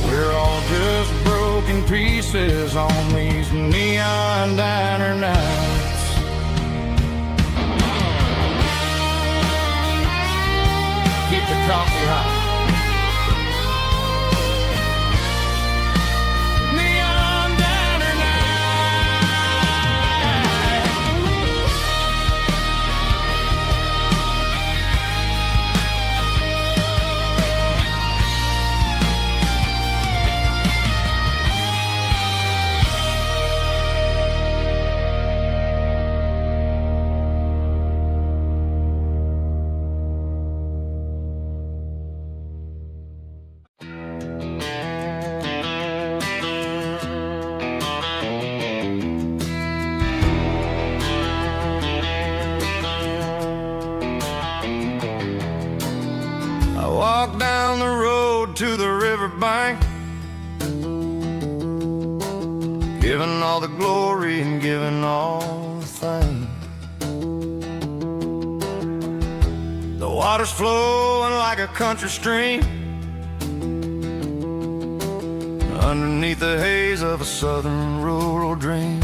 We're all just broken pieces on these neon diner nights. Keep the coffee hot. Walk down the road to the riverbank, giving all the glory and giving all the thanks. The water's flowing like a country stream underneath the haze of a southern rural dream.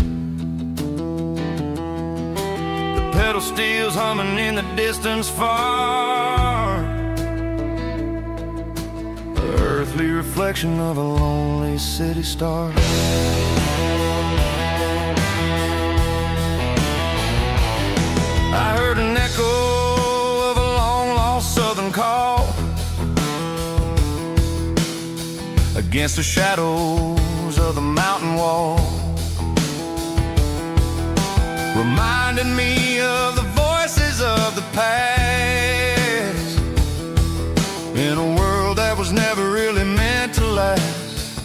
The pedal steel's humming in the distance far, earthly reflection of a lonely city star. I heard an echo of a long-lost southern call against the shadows of the mountain wall, reminding me of the voices of the past in a world that was never really meant to last.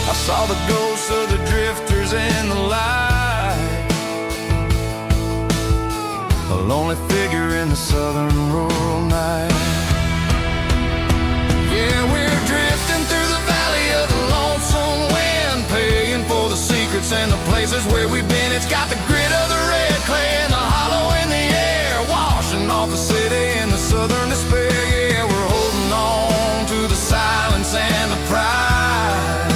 I saw the ghosts of the drifters in the light, a lonely figure in the southern rural night. Yeah, we're drifting through the valley of the lonesome wind, paying for the secrets and the places where we've been. It's got the grit of the red clay and the hollow in the air, washing off the city and the southern despair. Yeah, we're holding on to the silence and the pride.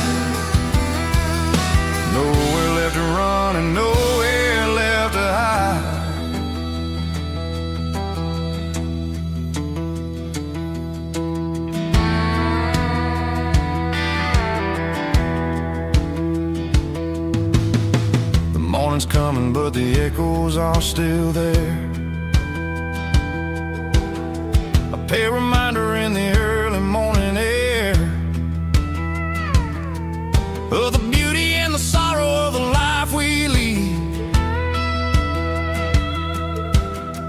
Nowhere left to run and nowhere left to hide. coming, but the echoes are still there. A pale reminder in the early morning air of the beauty and the sorrow of the life we lead.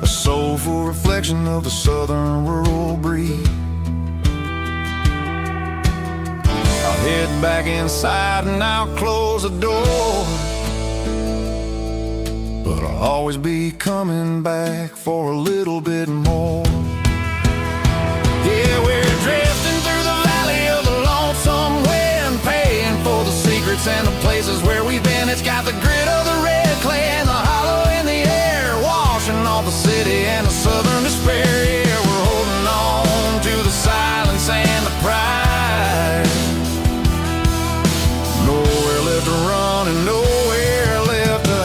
A soulful reflection of the southern rural breed. I'll head back inside and I'll close the door, but I'll always be coming back for a little bit more. Yeah, we're drifting through the valley of the lonesome wind, paying for the secrets and the places where we've been. It's got the grit of the red clay and the hollow in the air, washing off the city and the southern despair. Yeah, we're holding on to the silence and the pride. Nowhere left to run and nowhere left to hide.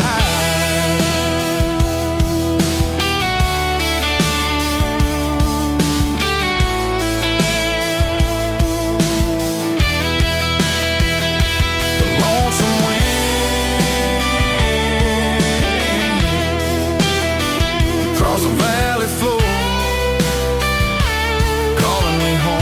The lonesome wind across the valley floor, calling me home.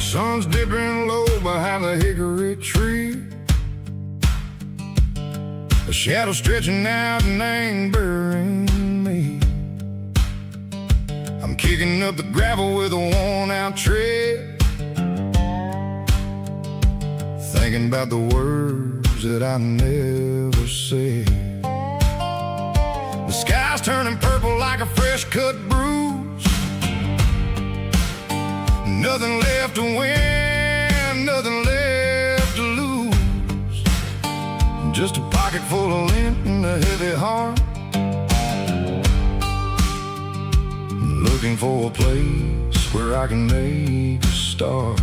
Sun's dipping low behind the hickory tree, a shadow stretching out and angering me. I'm kicking up the gravel with a worn-out tread, thinking about the words that I never said. The sky's turning purple like a fresh-cut bruise. Nothing left to win, nothing left to lose. Just a pocket full of lint and a heavy heart, looking for a place where I can make a start.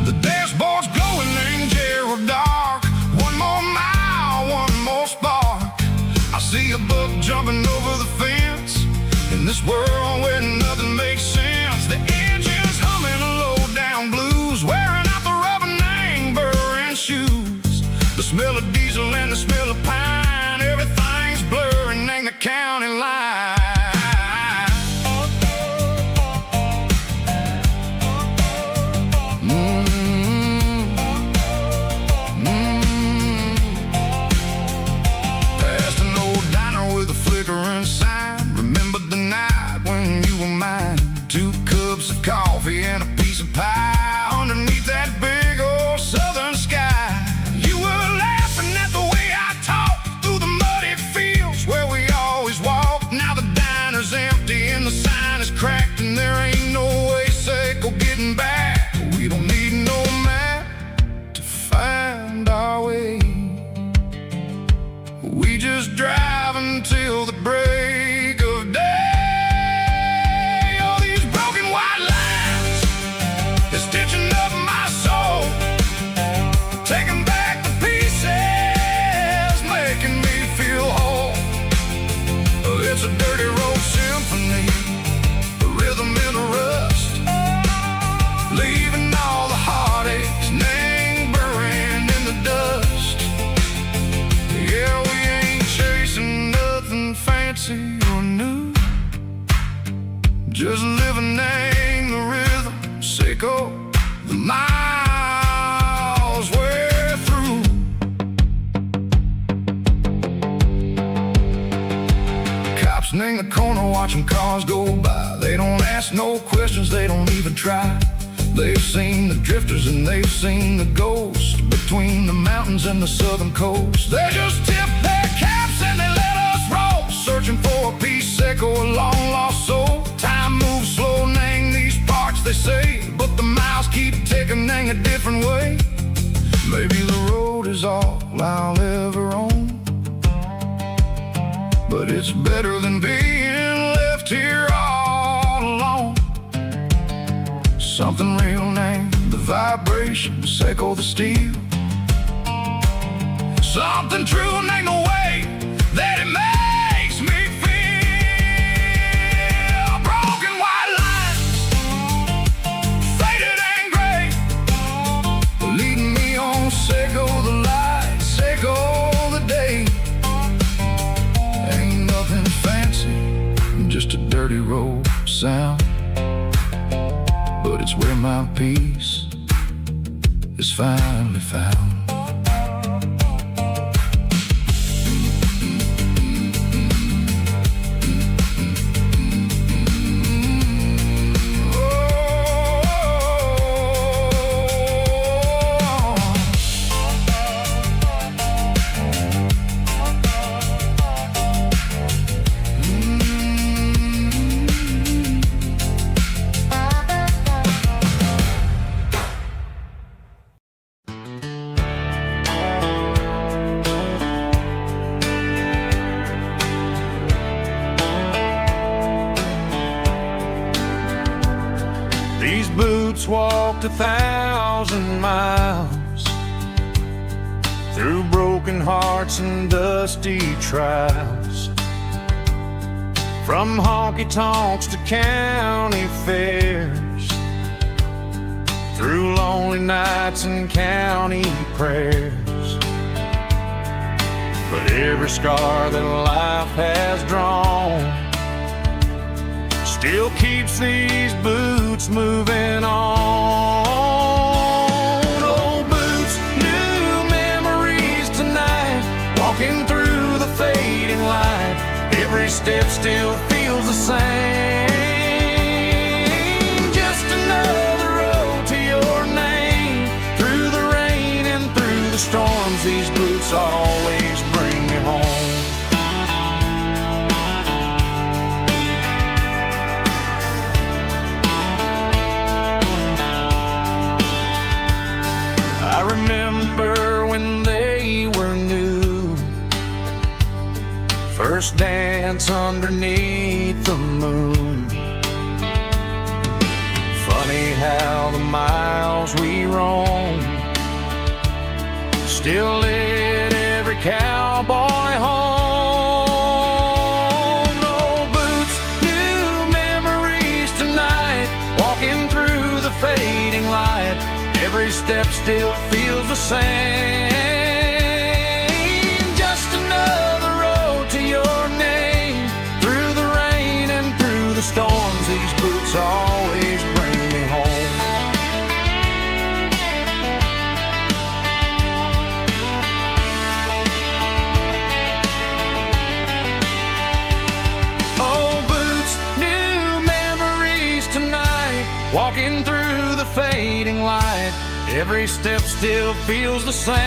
The dashboard's glowing in Gerald dark. One more mile, one more spark. I see a buck jumping over the fence in this world where nothing makes sense. The engine's humming a low-down blues, wearing out the rubber name burring shoes. The smell of diesel and the smell of pine, everything's blurring in the county line. Past an old diner with a flickering sign. Remember the night when you were mine. 2 cups of coffee and a piece of pie underneath that big old southern sky. You were laughing at the way I talked through the muddy fields where we always walked. Now the diner's empty and the sign is cracked, and there ain't no way safe or getting back. We don't need no map to find our way. We just drive until the break of day. Stitching up my soul, taking back the pieces, making me feel whole. It's a dirty road symphony, a rhythm in the rust, leaving all the heartaches, name buried in the dust. Yeah, we ain't chasing nothing fancy or new, just living in the rhythm, sicko. The miles we're through. Cops in the corner watching cars go by. They don't ask no questions, they don't even try. They've seen the drifters and they've seen the ghosts between the mountains and the southern coast. They just tip their caps and they let us roll, searching for a piece Seco, a long lost soul. Time moves slow, nang these parts they say, but the miles keep ticking, nang a different way. Maybe the road is all I'll ever own, but it's better than being left here all alone. Something real, nang the vibration, Seco the steel. Something true, nang the way that it makes me feel. Broken white lines, faded and gray, leading me on. Seco the light, Seco the day. Ain't nothing fancy, just a dirty road sound, but it's where my peace is finally found. These boots walked 1,000 miles through broken hearts and dusty trials, from honky-tonks to county fairs, through lonely nights and county prayers. But every scar that life has drawn still keeps these boots moving on. Old boots, new memories tonight, walking through the fading light. Every step still feels the same. Just another road to your name. Through the rain and through the storms, these boots always bring me home. I remember when they were new, first dance underneath the moon. Funny how the miles we roam still lit every cowboy home. Old boots, new memories tonight, walking through the fading light. Every step still feels the same. Just another road to your name. Through the rain and through the storms, these boots always bring me home. Old boots, new memories tonight, walking through the fading light. Every step still feels the same.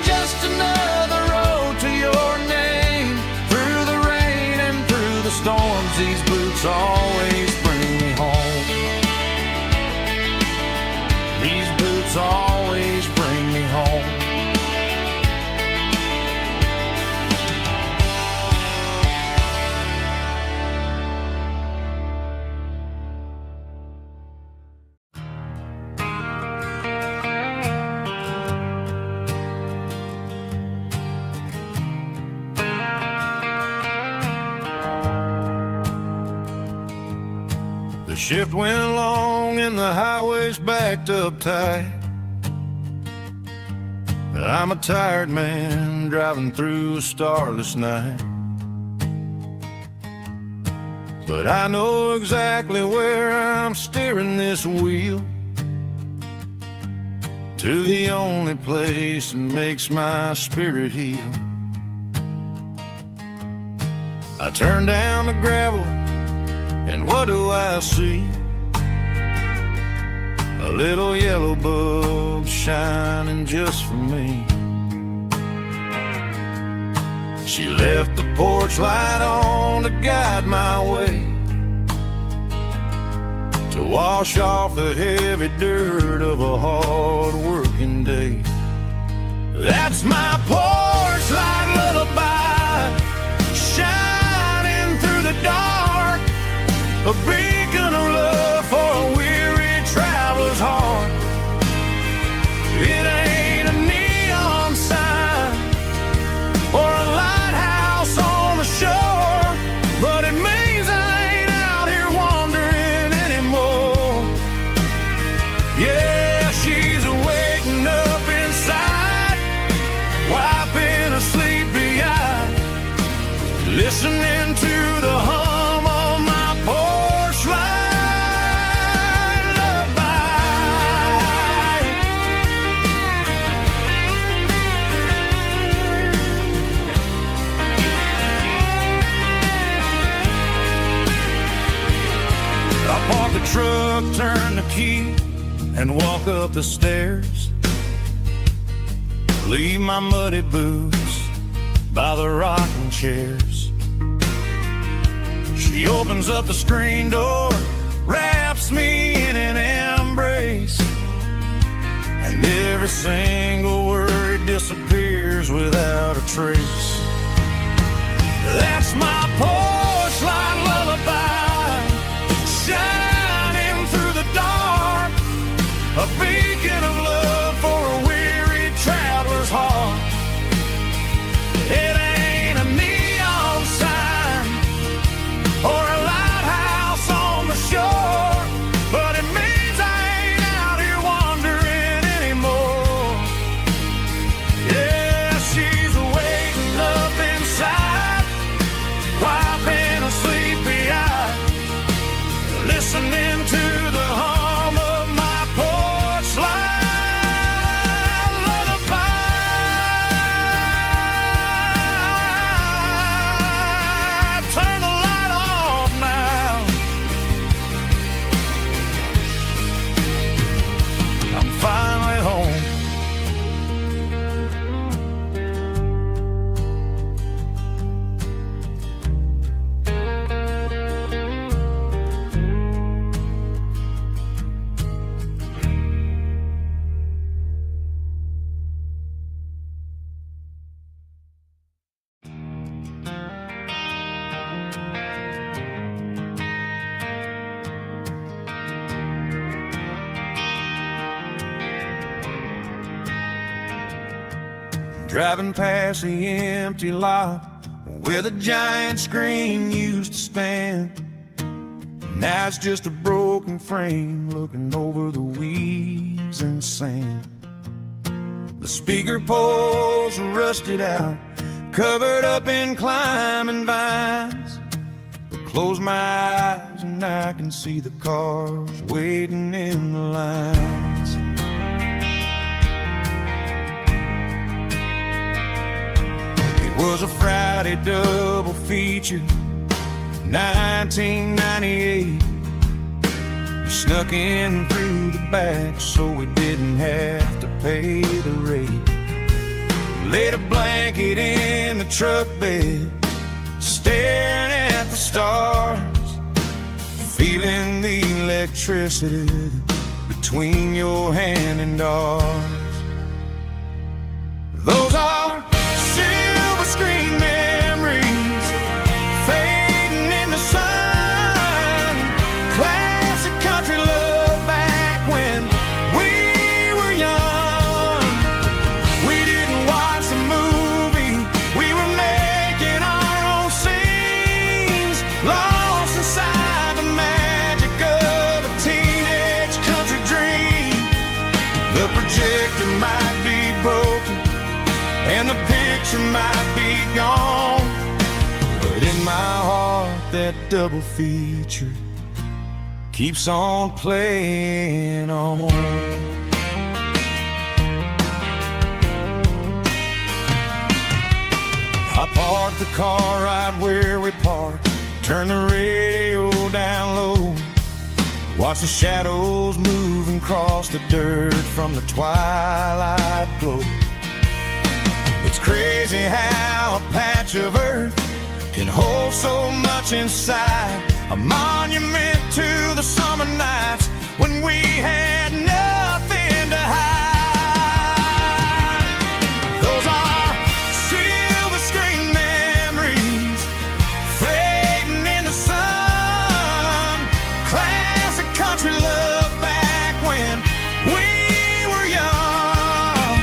Just another road to your name. Through the rain and through the storms, these boots always bring me home. These boots always bring me home. The shift went long and the highway's backed up tight. I'm a tired man driving through a starless night, but I know exactly where I'm steering this wheel, to the only place that makes my spirit heal. I turn down the gravel, and what do I see? A little yellow bulb shining just for me. She left the porch light on to guide my way, to wash off the heavy dirt of a hard-working day. That's my porch light lullaby, shining through the dark, a beacon of love for a weary traveler's heart. It ain't a neon sign or a lighthouse on the shore, but it means I ain't out here wandering anymore. Yeah, she's waking up inside, wiping a sleepy eye, listening to the hum of my porch light lullaby. I park the truck, turn the key, and walk up the stairs. Leave my muddy boots by the rocking chairs. She opens up the screen door, wraps me in an embrace, and every single worry disappears without a trace. That's my porch light lullaby, shining through the dark, a beacon of love for a weary traveler's heart. It ain't a neon sign or a lighthouse on the shore, but it means I ain't out here wandering anymore. Yeah, she's waking up inside, wiping a sleepy eye, listening to the hum of my porch light lullaby. Turn the light off now, I'm finally home. Driving past the empty lot where the giant screen used to stand. Now it's just a broken frame looking over the weeds and sand. The speaker poles are rusted out, covered up in climbing vines. But close my eyes and I can see the cars waiting in the lines. It was a Friday double feature, 1998. We snuck in through the back so we didn't have to pay the rate. Laid a blanket in the truck bed, staring at the stars, feeling the electricity between your hand and ours. Those are silver screen memories fading in the sun. Classic country love back when we were young. We didn't watch the movie, we were making our own scenes, lost inside the magic of a teenage country dream. The projector might be broken and the picture might be gone, but in my heart that double feature keeps on playing on. I parked the car right where we parked, turned the radio down low, watched the shadows moving across the dirt from the twilight glow. It's crazy how a patch of earth can hold so much inside. A monument to the summer nights when we had nothing to hide. Those are silver screen memories fading in the sun. Classic country love back when we were young.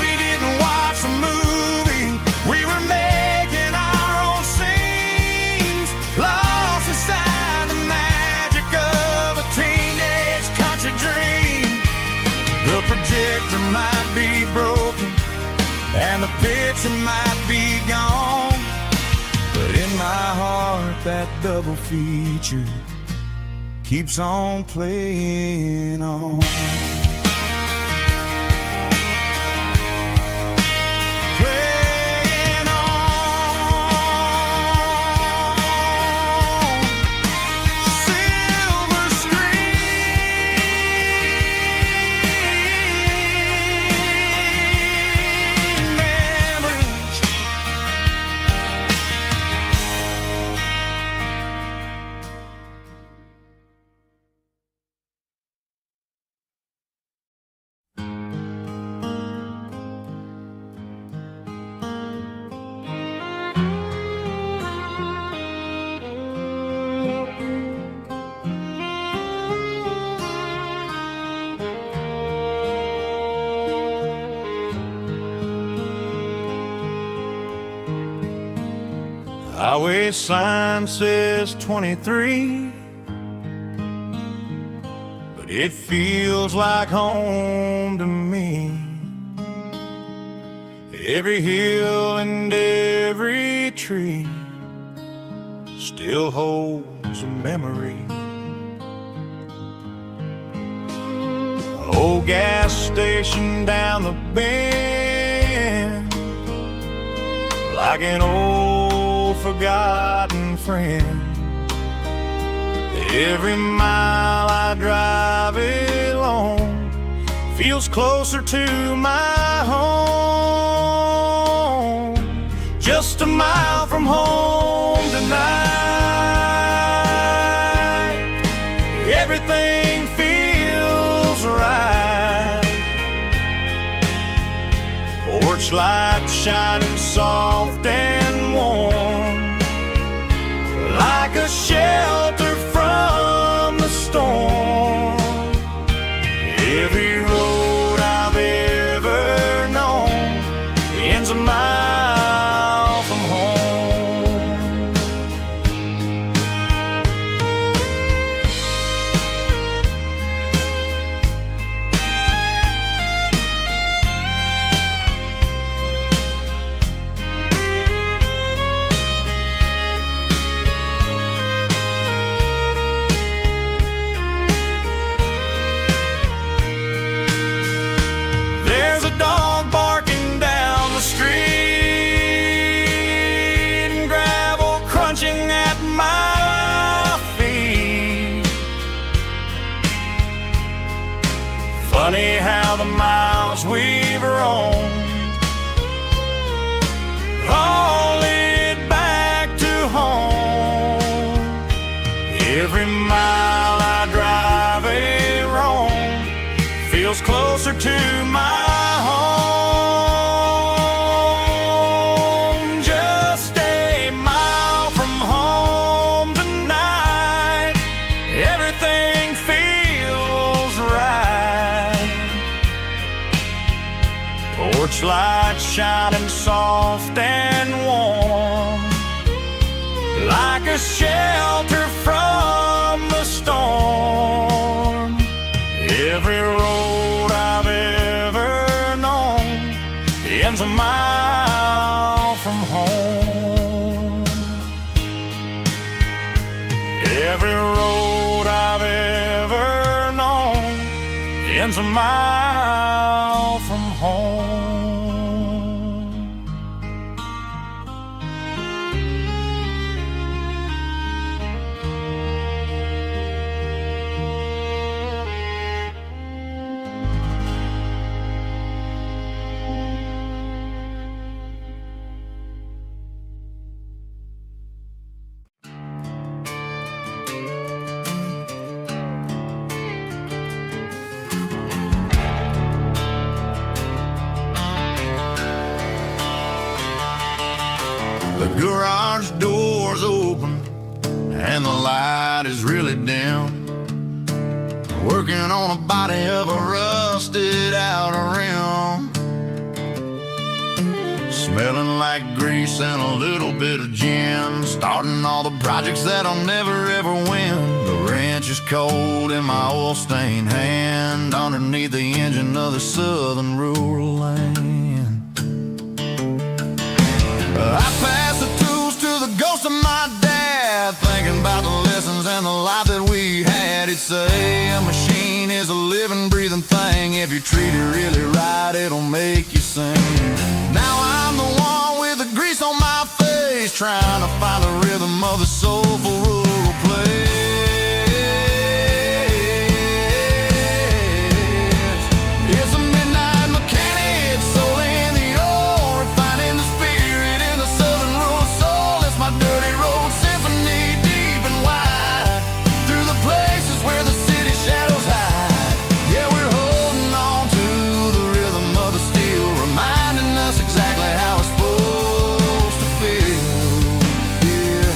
We didn't watch a movie, we were making our own scenes, lost inside the magic of a teenage country dream. The projector might be broken and the picture might be gone, but in my heart that double feature keeps on playing on. Playing on. Silver screen memories. Highway sign says 23, but it feels like home to me. Every hill and every tree still holds a memory. An old gas station down the bend, like an old forgotten friend. Every mile I drive it along feels closer to my home. Just a mile from home tonight, everything feels right. Porch light shining soft and warm, like a shelter from the storm. Every road I've ever known ends a mile from home. There's a dog barking down the street and gravel crunching at my feet. Funny how the miles we've roamed all lead back to home. Every mile I drive a roam feels closer to my home. Just a mile from home tonight, everything feels right. Porch light shining soft and warm, like a shelter from the storm. Every road I've ever known ends a mile from home. Every road I've ever known ends a mile from home. The garage door's open and the light is really dim. Working on a body of a rusted out rim. Smelling like grease and a little bit of gin. Starting all the projects that I'll never ever win. The wrench is cold in my oil-stained hand, underneath the engine of the southern rural land. I pass the tools to the ghost of my dad, thinking about the lessons and the life that we had. He'd say a machine is a living, breathing thing. If you treat it really right, it'll make you sing. Now I'm the one with the grease on my face, trying to find the rhythm of the soulful rural place. It's a midnight mechanic, soul in the ore, refining the spirit in the southern rural soul. It's my dirty road symphony, deep and wide, through the places where the city shadows hide. Yeah, we're holding on to the rhythm of the steel, reminding us exactly how it's supposed to feel. Yeah.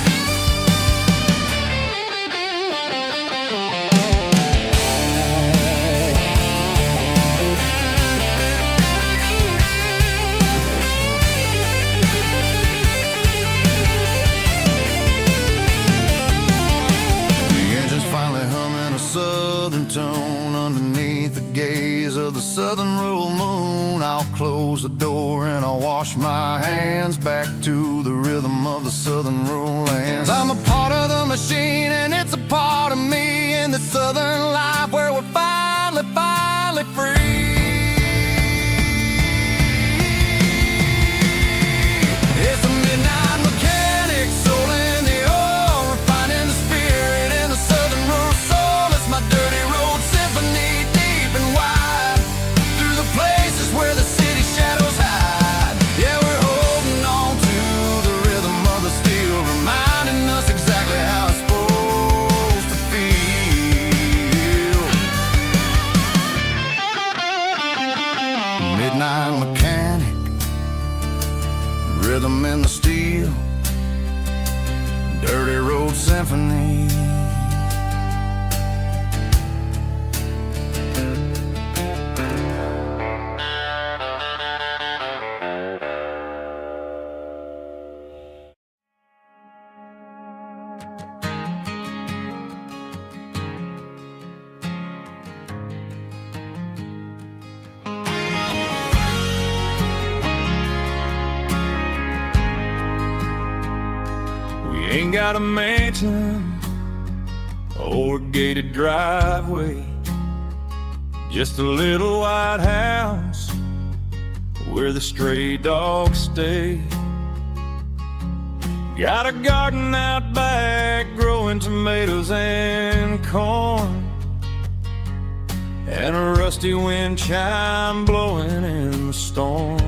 The engine's finally humming a southern tone underneath the gaze of the southern rural moon. I'll close the door and I'll wash my hands, back to the rhythm of the southern rural lands. I'm a part of the machine and it's a part of me, in the southern life where we're finally free. It's a midnight mechanic, soul in the ore, refining the spirit in the southern rural soul. It's my dirty road symphony, deep and wide, through the places where the city shadows hide. Yeah, we're holding on to the rhythm of the steel, reminding us exactly how it's supposed to feel. Midnight mechanic, rhythm in the steel, dirty road symphony. Ain't got a mansion or a gated driveway, just a little white house where the stray dogs stay. Got a garden out back growing tomatoes and corn, and a rusty wind chime blowing in the storm.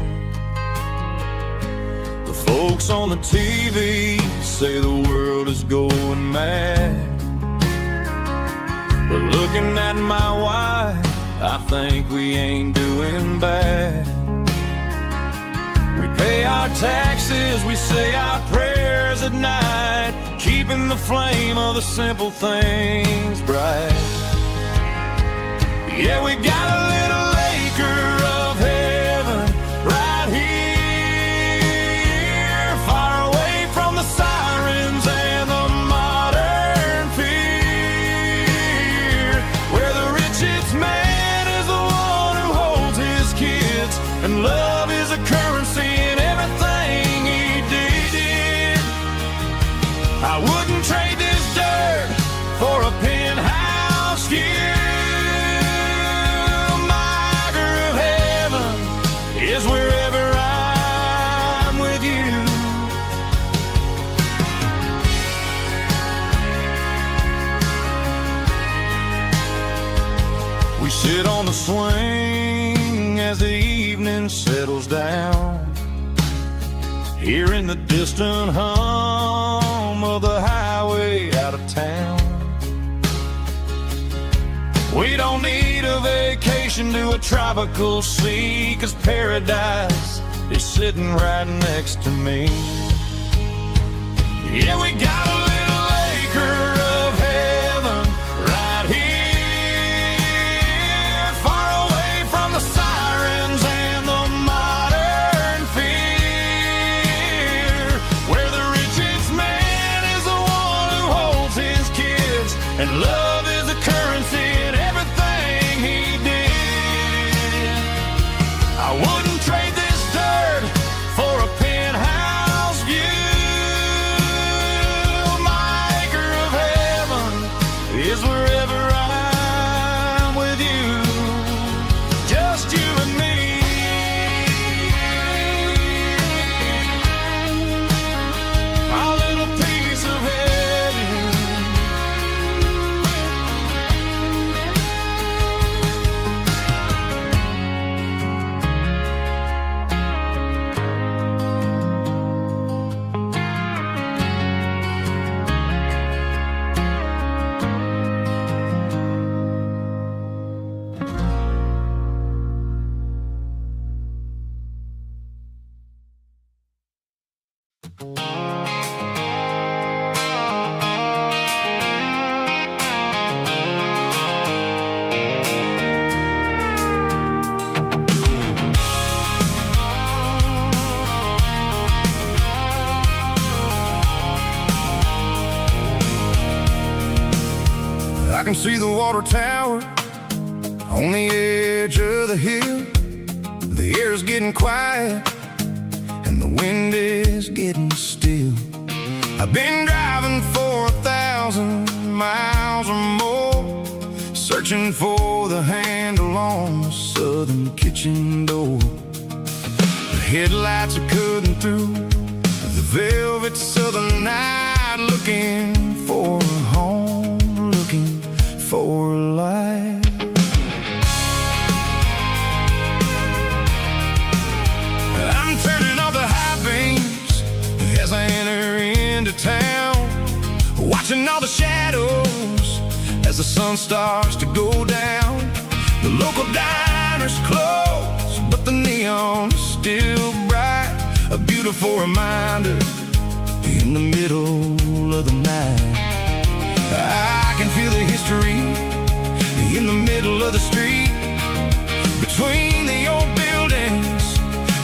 The folks on the TV say the world is going mad, but looking at my wife, I think we ain't doing bad. We pay our taxes, we say our prayers at night, keeping the flame of the simple things bright. Yeah, we got a little acre of heaven right here, far away from the sirens and the modern fear, where the richest man is the one who holds his kids, and love is a currency in everything he did. I wouldn't trade this dirt for a penthouse here. Is wherever I'm with you. We sit on the swing as the evening settles down, hearing the distant hum of the highway out of town. We don't need a vacation to a tropical sea, 'cause paradise is sitting right next to me. Yeah, we got a little acre of heaven right here, far away from the sirens and the modern fear, where the richest man is the one who holds his kids, and love is a currency in everything he did. I wouldn't trade this dirt for a penthouse view. My acre of heaven is wherever I'm with you, just you and me. Our little piece of heaven. I can see the water tower on the edge of the hill. The air's getting quiet and the wind is getting still. I've been driving for 1,000 miles or more, searching for the handle on the southern kitchen door. The headlights are cutting through the velvet southern night, looking for a home, looking for life. I'm turning off the high beams as I enter into town, watching all the shadows as the sun starts to go down. The local diner's closed, but the neon is still bright, a beautiful reminder in the middle of the night. I can feel the history in the middle of the street, between the old buildings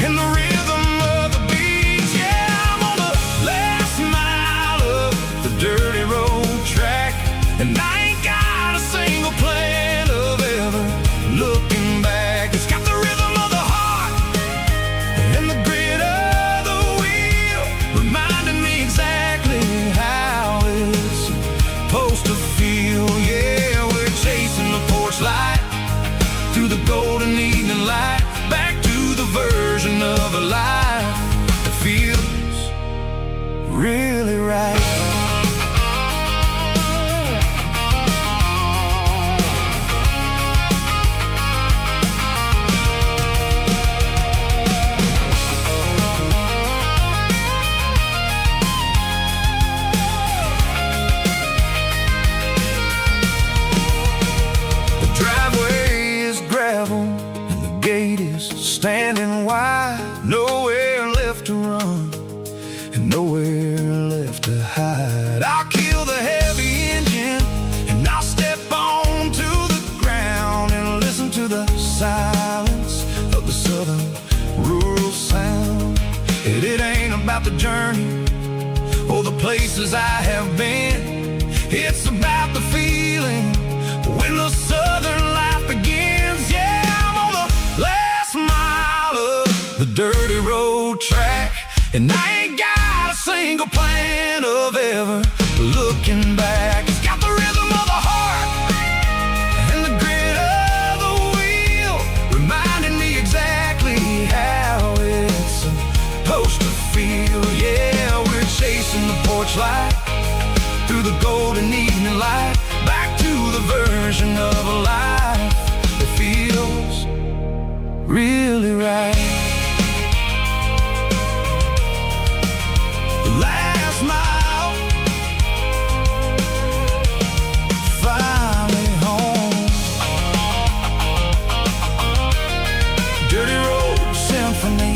and the rhythm of the beats. Yeah, I'm on the last mile of the dirty road track, and I ain't got a single plan of ever looking back. It's got the rhythm of the heart and the grit of the wheel, reminding me exactly how it's supposed to feel. Yeah, we're chasing the porch light through the golden evening light, back to the version of a life that feels really right. The driveway is gravel and the gate is standing wide, nowhere left to run and nowhere left to hide. I'll kill the heavy engine and I'll step onto the ground and listen to the silence of the southern rural sound. It ain't about the journey or the places I have been, it's about the feeling when the southern life begins. Yeah, I'm on the last mile of the dirty road track, and I ain't got a single plan of ever looking back. It's got the rhythm of the heart and the grit of the wheel, reminding me exactly how it's supposed to feel. Yeah, we're chasing the porch light through the golden evening light, back to the version of a life that feels really right. The last mile, finally home. Dirty road symphony.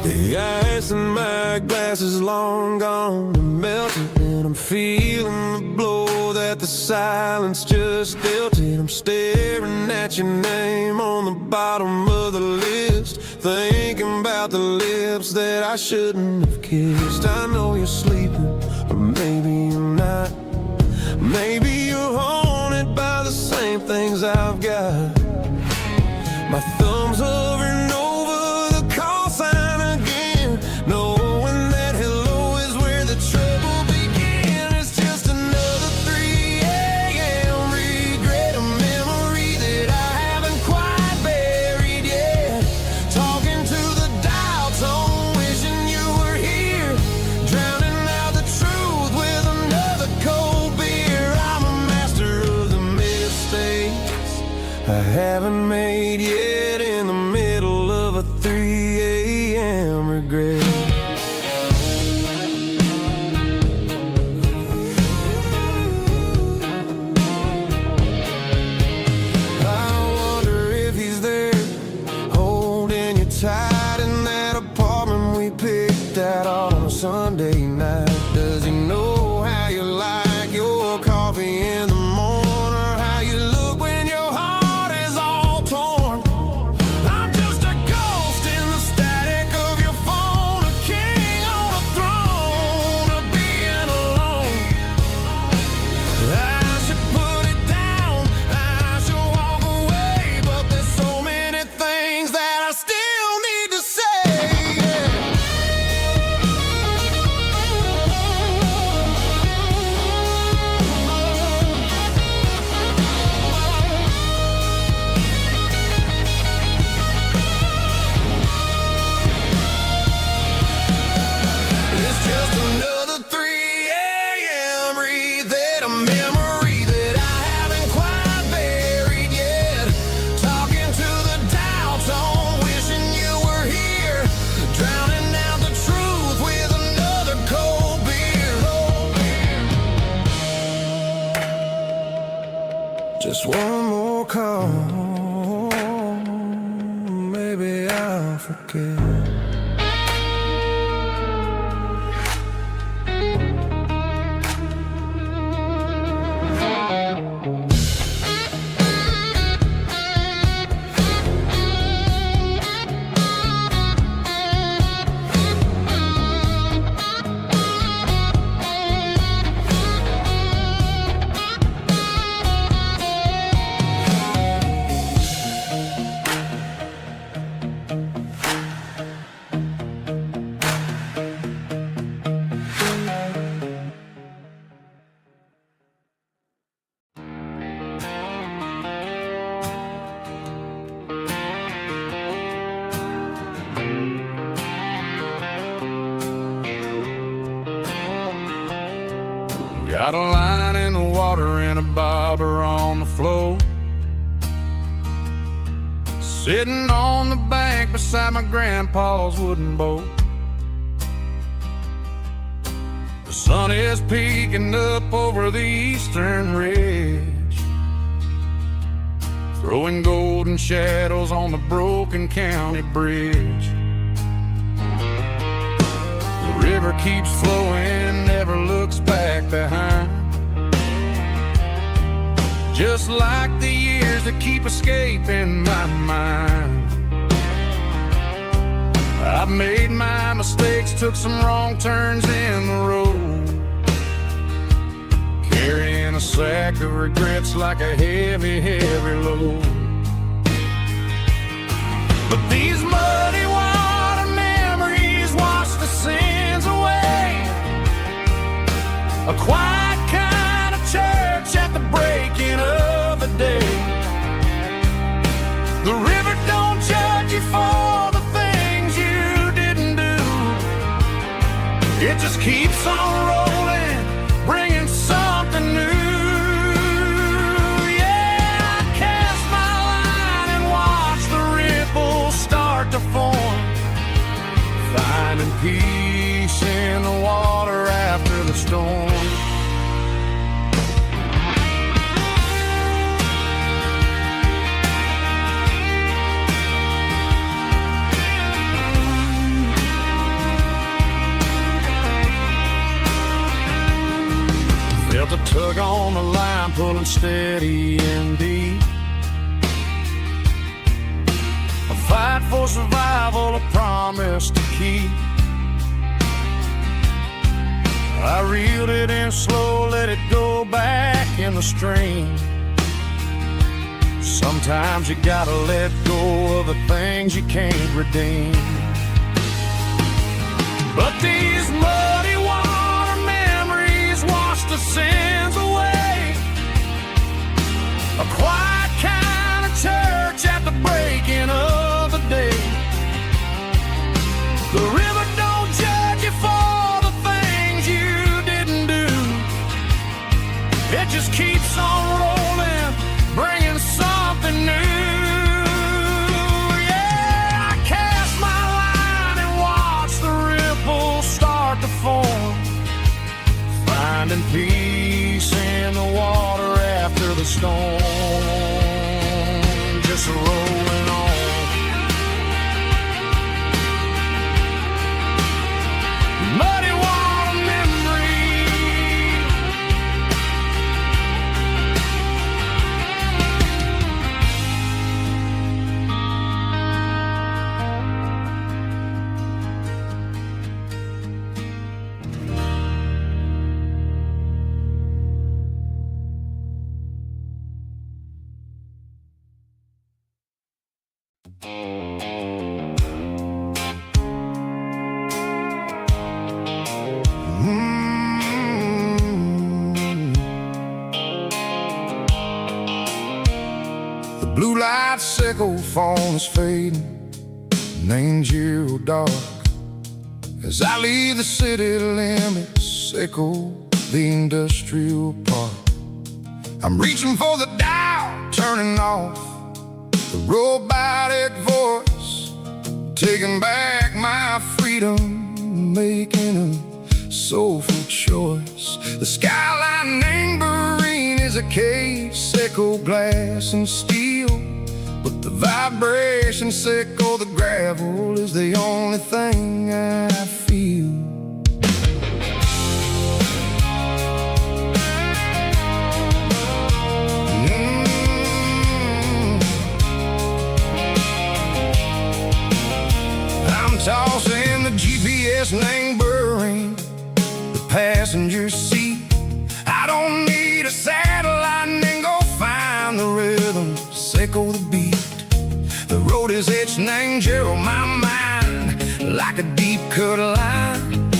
The ice in my glass is long gone and melted, and I'm feeling the blow that the silence just dealt it. I'm staring at your name on the bottom of the list, thinking about the lips that I shouldn't have kissed. I know you're sleeping, or maybe you're not. Maybe you're haunted by the same things I've got. My thumb's hovering over the call sign again, knowing that hello is where the trouble began. It's just another 3 a.m. regret, a memory that I haven't quite buried yet. Talking to the dial tone, wishing you were here, drowning out the truth with another cold beer. I'm a master of the mistakes I haven't made yet, in the middle of a 3 a.m. regret. I wonder if he's there, holding you tight in that apartment we picked out on a Sunday night. Does he know how you like your coffee in the morning, or how you look when your heart is all torn? I'm just a ghost in the static of your phone, a king on a throne of being alone. I should put it down, I should walk away, but there's so many things that I still need to say. It's just another 3 a.m. read, a memory that I haven't quite buried yet. Talking to the dial tone, wishing you were here, drowning out the truth with another cold beer. Just one more call, maybe I'll forget. Got a line in the water and a bobber on the floor, sitting on the bank beside my grandpa's wooden boat. The sun is peeking up over the eastern ridge, throwing golden shadows on the broken county bridge. The river keeps flowing, never looks back behind, just like the years that keep escaping my mind. I've made my mistakes, took some wrong turns in the road, carrying a sack of regrets like a heavy, heavy load. But these muddy water memories wash the sins away. A quiet kind of church at the breaking of the day. The river don't judge you for the things you didn't do. It just keeps on rolling, bringing something new. Yeah, I cast my line and watch the ripples start to form, finding peace in the water after the storm. Tug on the line, pulling steady and deep. A fight for survival, a promise to keep. I reeled it in slow, let it go back in the stream. Sometimes you gotta let go of the things you can't redeem. But these muddy water memories wash the sins away. A quiet kind of church at the breaking of the day. The river don't judge you for the things you didn't do. It just keeps on rolling, bringing something new. Yeah, I cast my line and watch the ripples start to form, finding peace in the water after the storm. Just rolling on. Muddy water memory. The blue light sickle phone is fading, names you dark. As I leave the city limits, sickle the industrial park. I'm reaching for the dial, turning off the robotic voice, taking back my freedom, making a soulful choice. The skyline named Bryan is a cave, sickle glass and steel, but the vibration sickle, the gravel is the only thing I feel. I'm tossing the GPS named Bryan, the passenger seat. I don't need a satellite and go find the rhythm, sickle the beat. The road is etched named Gerald, my mind, like a deep cut line.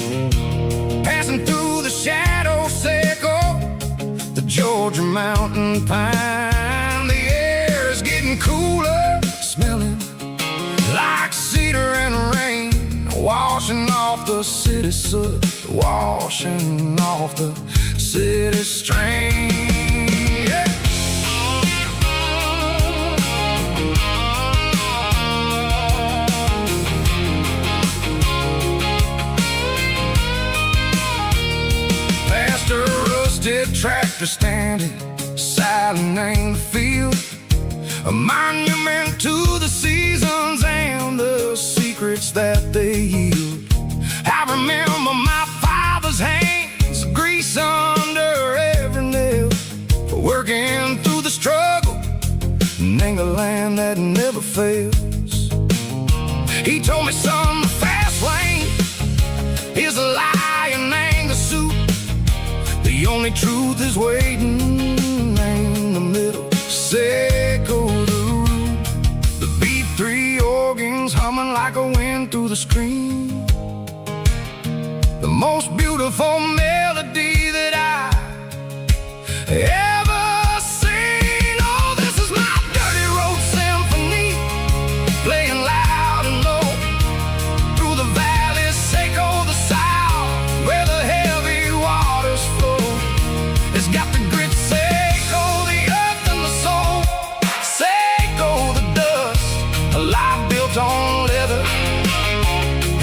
Passing through the shadow sickle, the Georgia mountain pine. The air is getting cooler, smelling like cedar and rain, washing off the city soot, washing off the city strain. Yeah. Past a rusted tractor standing silent in the field, a monument to the seasons and the secrets that they yield. I remember my father's hands, grease under every nail, for working through the struggle, and a land that never fails. He told me, son, the fast lane is a lie and ain't the suit. The only truth is waiting in the middle, sickle the root. The B3 organs humming like a wind through the screen, the most beautiful melody that I ever seen. Oh, this is my dirty road symphony, playing loud and low through the valleys, sickle the south, where the heavy waters flow. It's got the grit, sickle the earth and the soul, sickle the dust, a life built on leather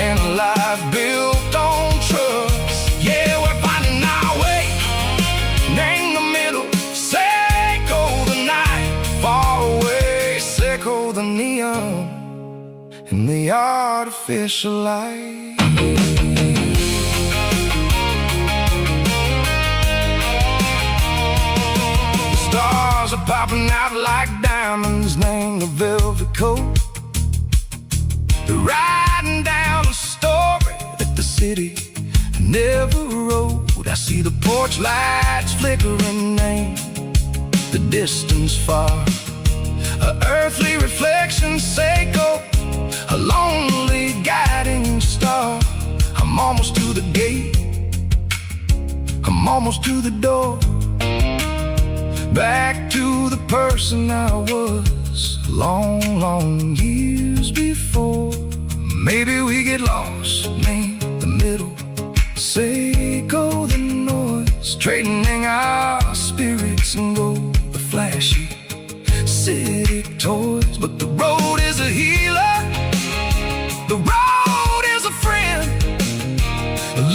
and a life built on trust. Yeah, we're finding our way, name the middle, sickle the night, far away, sickle the neon and the artificial light. popping out like diamonds, named the velvet coat. Riding down a story that the city never wrote. I see the porch lights flickering, ain't the distance far. A earthly reflection, Seiko, a lonely guiding star. I'm almost to the gate, I'm almost to the door. Back to the person I was long, long years before. Maybe we get lost, name the middle, Seiko the noise, trading our spirits and go the flashy city toys. But the road is a healer, the road is a friend,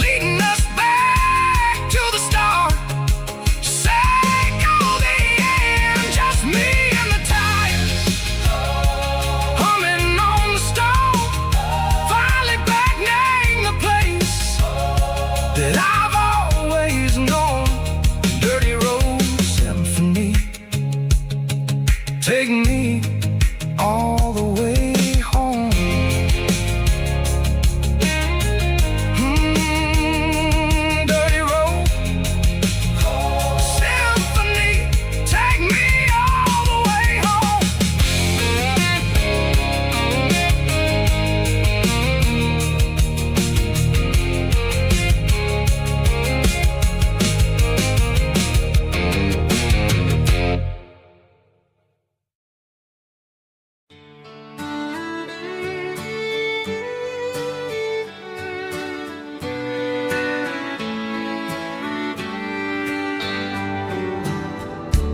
leading us back to the start. Seiko the end, just me and the tires, humming on the stove. Finally back, name the place that I've always known. Dirty Road Symphony, take me all the way home. Dirty Road Symphony, take me all the way home.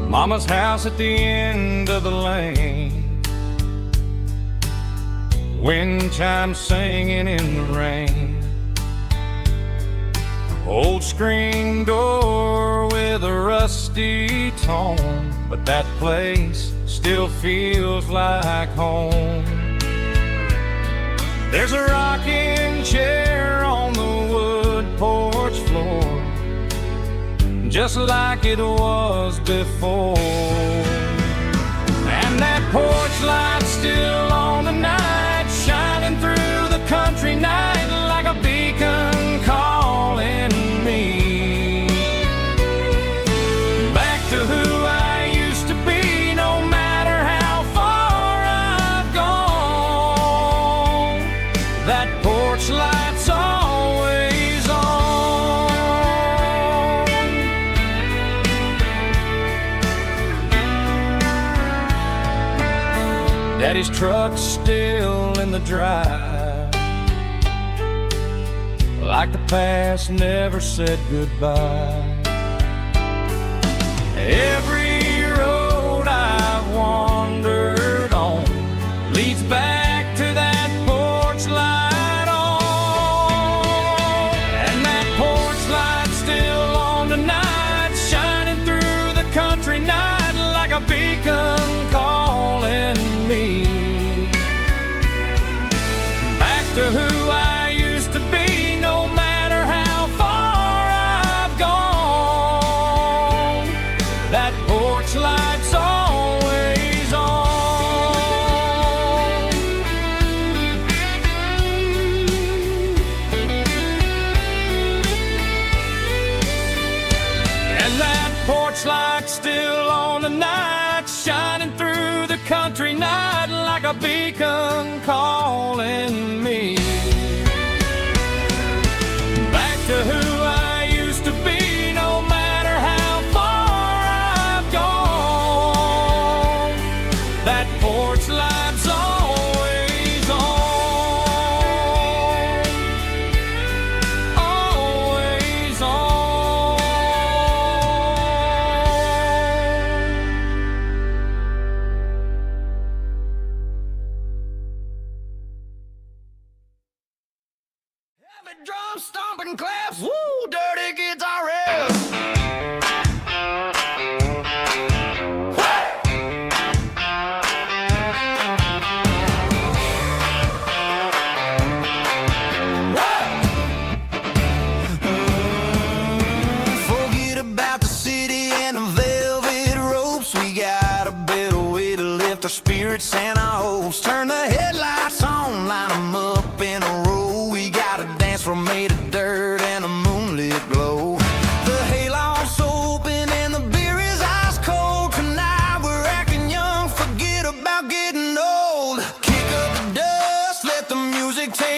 Mama's house at the end of the lane, wind chimes singing in the rain. Old screen door with a rusty tone, but that place still feels like home. There's a rocking chair on the wood porch floor, just like it was before. And that porch light's still on tonight, shining through the country night like a beacon calling me back to who I used to be. No matter how far I've gone, that porch light's always on. Daddy's truck's still in the drive, like the past never said goodbye. Every road I've wandered on leads back to that porch light on. And that porch light's still on tonight, shining through the country night like a beacon calling me back to who I used to be. No matter how far I've gone, that porch light's always on. And that porch light's still on tonight, shining through the country night like a beacon calling me back to who I used to be. No matter how far I've gone, that porch light's always on, always on. Heavy drum stomping claps, woo, dirty guitar riffs. Forget about the city and the velvet ropes we got.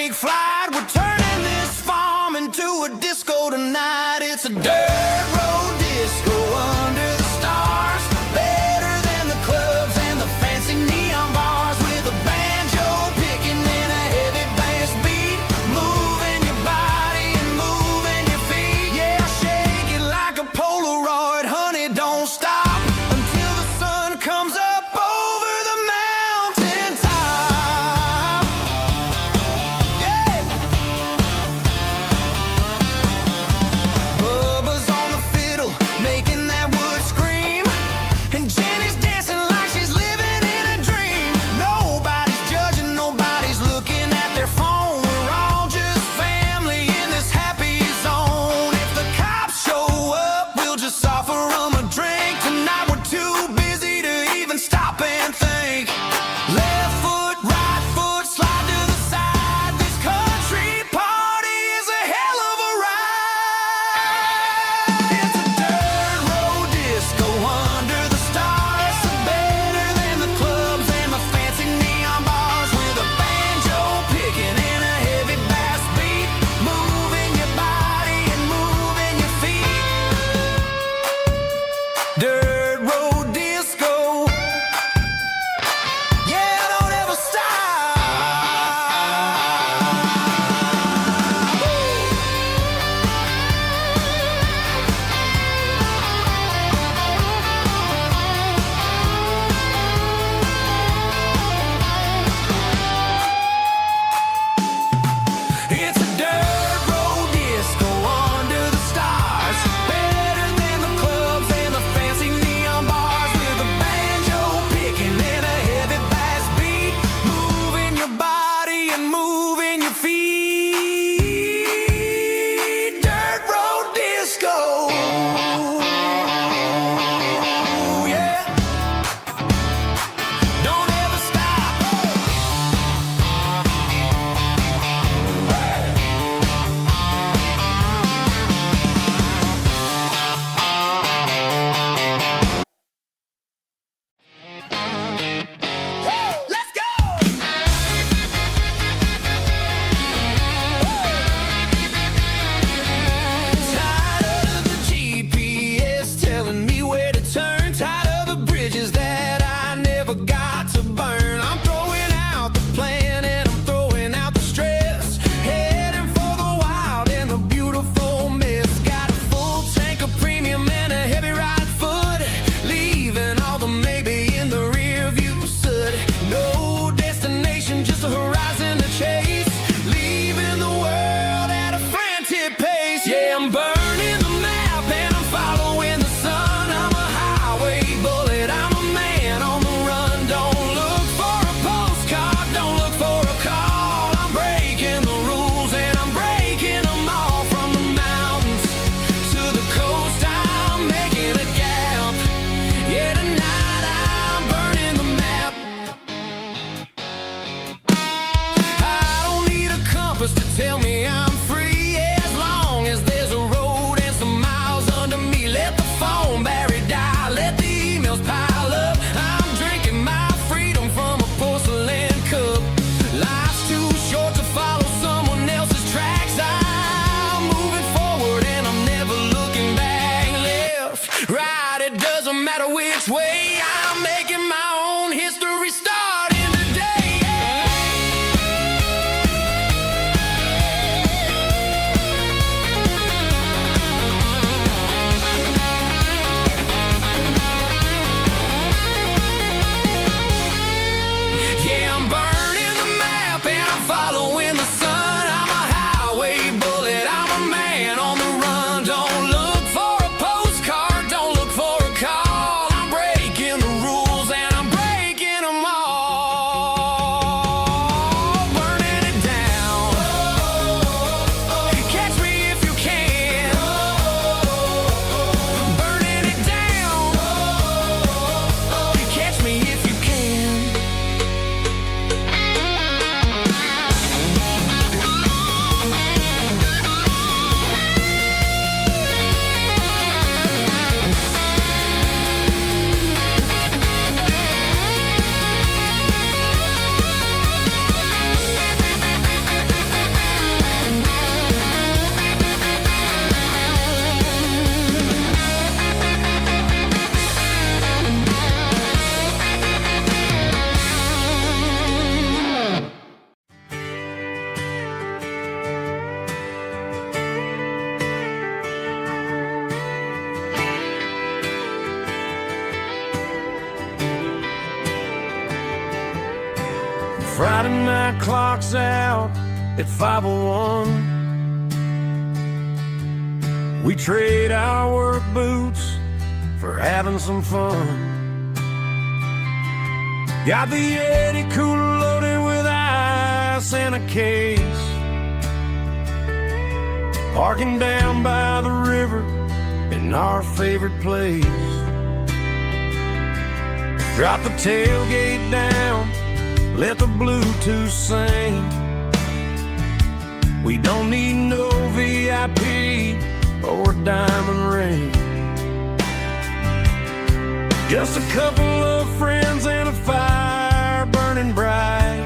take flight. We're turning this farm into a disco tonight. It's a dirt road disco under the stars. Better than the clubs and the fancy neon bars. With a banjo picking and a heavy bass beat. Moving your body and moving your feet. Yeah, shake it like a Polaroid, honey, don't stop until the sun comes up over the mountain top. Yeah. Friday night clock's out at 5:01. We trade our work boots for having some fun. Got the Yeti cooler loaded with ice and a case, parking down by the river in our favorite place. Drop the tailgate down, let the Bluetooth sing. We don't need no VIP or a diamond ring. Just a couple of friends and a fire burning bright,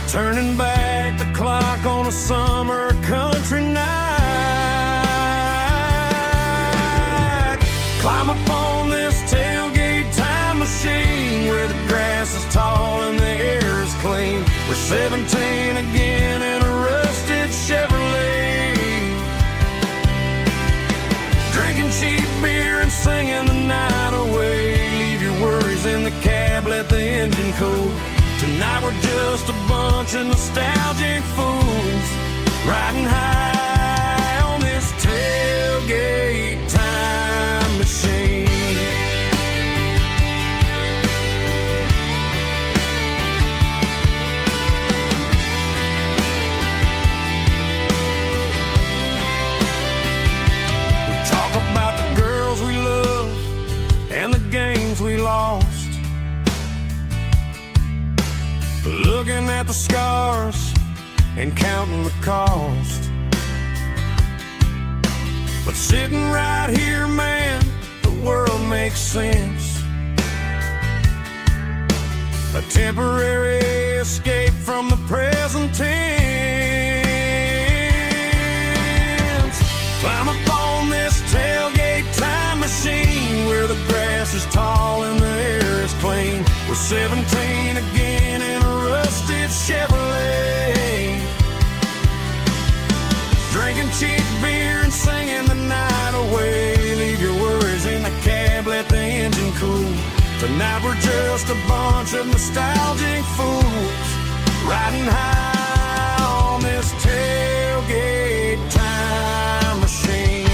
turning back the clock on a summer country night. Climb up on this tailgate time machine where the grass is tall and the air is clean. We're 17 again in a rusted Chevrolet, drinking cheap beer and singing the night away. Leave your worries in the cab, let the engine cool. Tonight we're just a bunch of nostalgic fools, riding high on this tailgate time machine. We talk about the girls we love and the games we lost, looking at the scars and counting the cost. But sitting right here, man, the world makes sense. A temporary escape from the present tense. Climb up on this tailgate time machine where the grass is tall and the air is clean. We're 17 again in a rusted Chevrolet, drinking cheap beer and singing the night away. Leave your worries in the cab, let the engine cool. Tonight we're just a bunch of nostalgic fools, riding high on this tailgate time machine.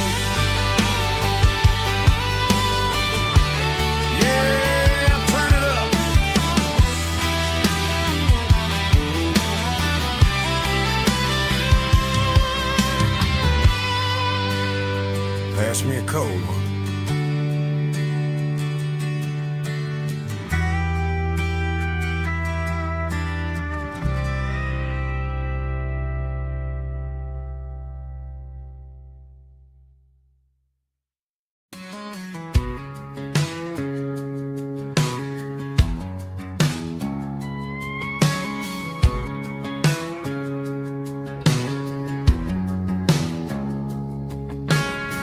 Pass me a cold one.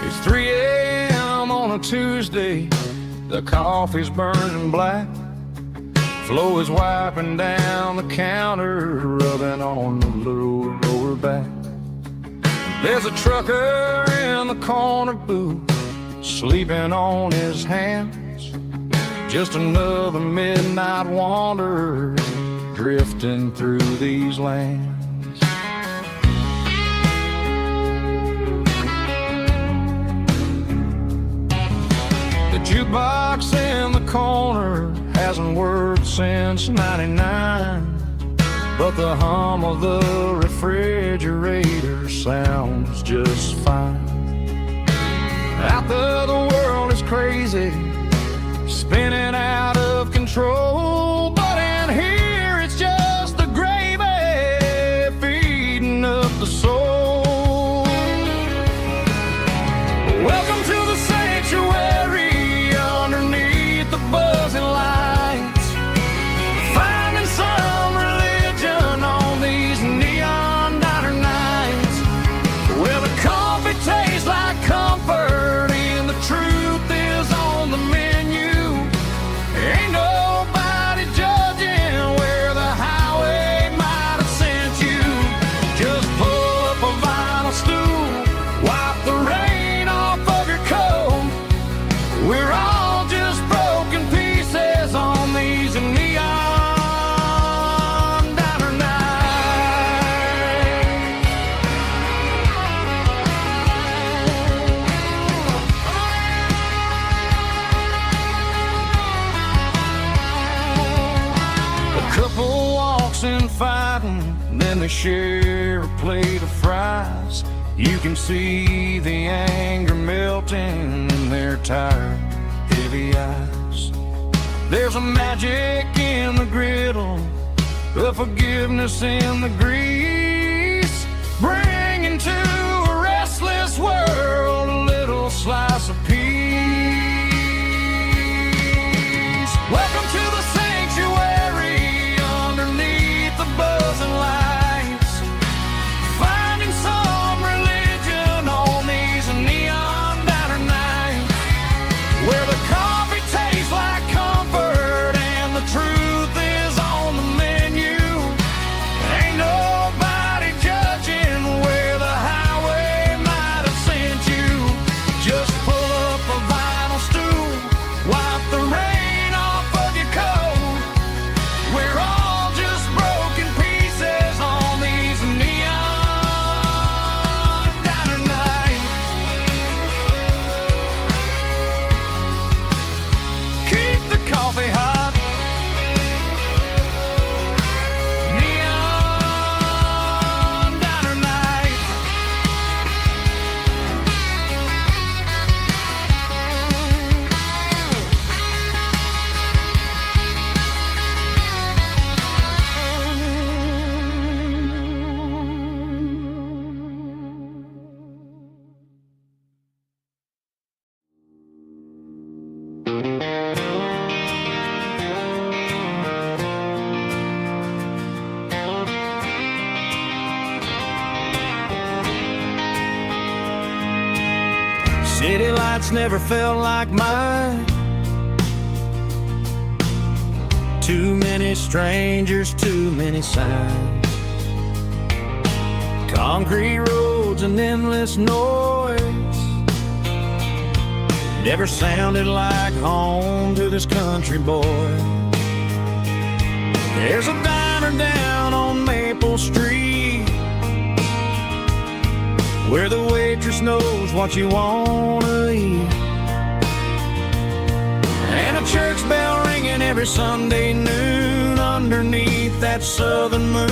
It's 3 a.m. on a Tuesday, the coffee's burning black. Flo is wiping down the counter, rubbing on the lower back. There's a trucker in the corner booth, sleeping on his hands. Just another midnight wanderer, drifting through these lands. The jukebox in the corner hasn't worked since '99, but the hum of the refrigerator sounds just fine. Out there the world is crazy, spinning out of control, but in here it's just the gravy feeding up the soul. Welcome to the sanctuary underneath the buzzing lights, finding some religion on these neon diner nights, where the coffee tastes like comfort and the truth is on the menu. Ain't nobody fighting, then they share a plate of fries. You can see the anger melting in their tired, heavy eyes. There's a magic in the griddle, a forgiveness in the grease, bringing to a restless world a little slice of peace. Welcome to the sanctuary underneath the buzzing lights, finding some religion on these neon diner nights, where the coffee tastes like comfort and the truth is on the menu. Ain't nobody judging where the highway might have sent you. Just pull up a vinyl stool, wipe the rain off of your coat. We're all just broken pieces on these neon diner nights. Keep the coffee hot. Neon diner nights. City lights never felt like mine. Too many strangers, too many signs. Concrete roads and endless noise never sounded like home to this country boy. There's a diner down on Maple Street where the waitress knows what you wanna eat, and a church bell ringing every Sunday noon underneath that southern moon.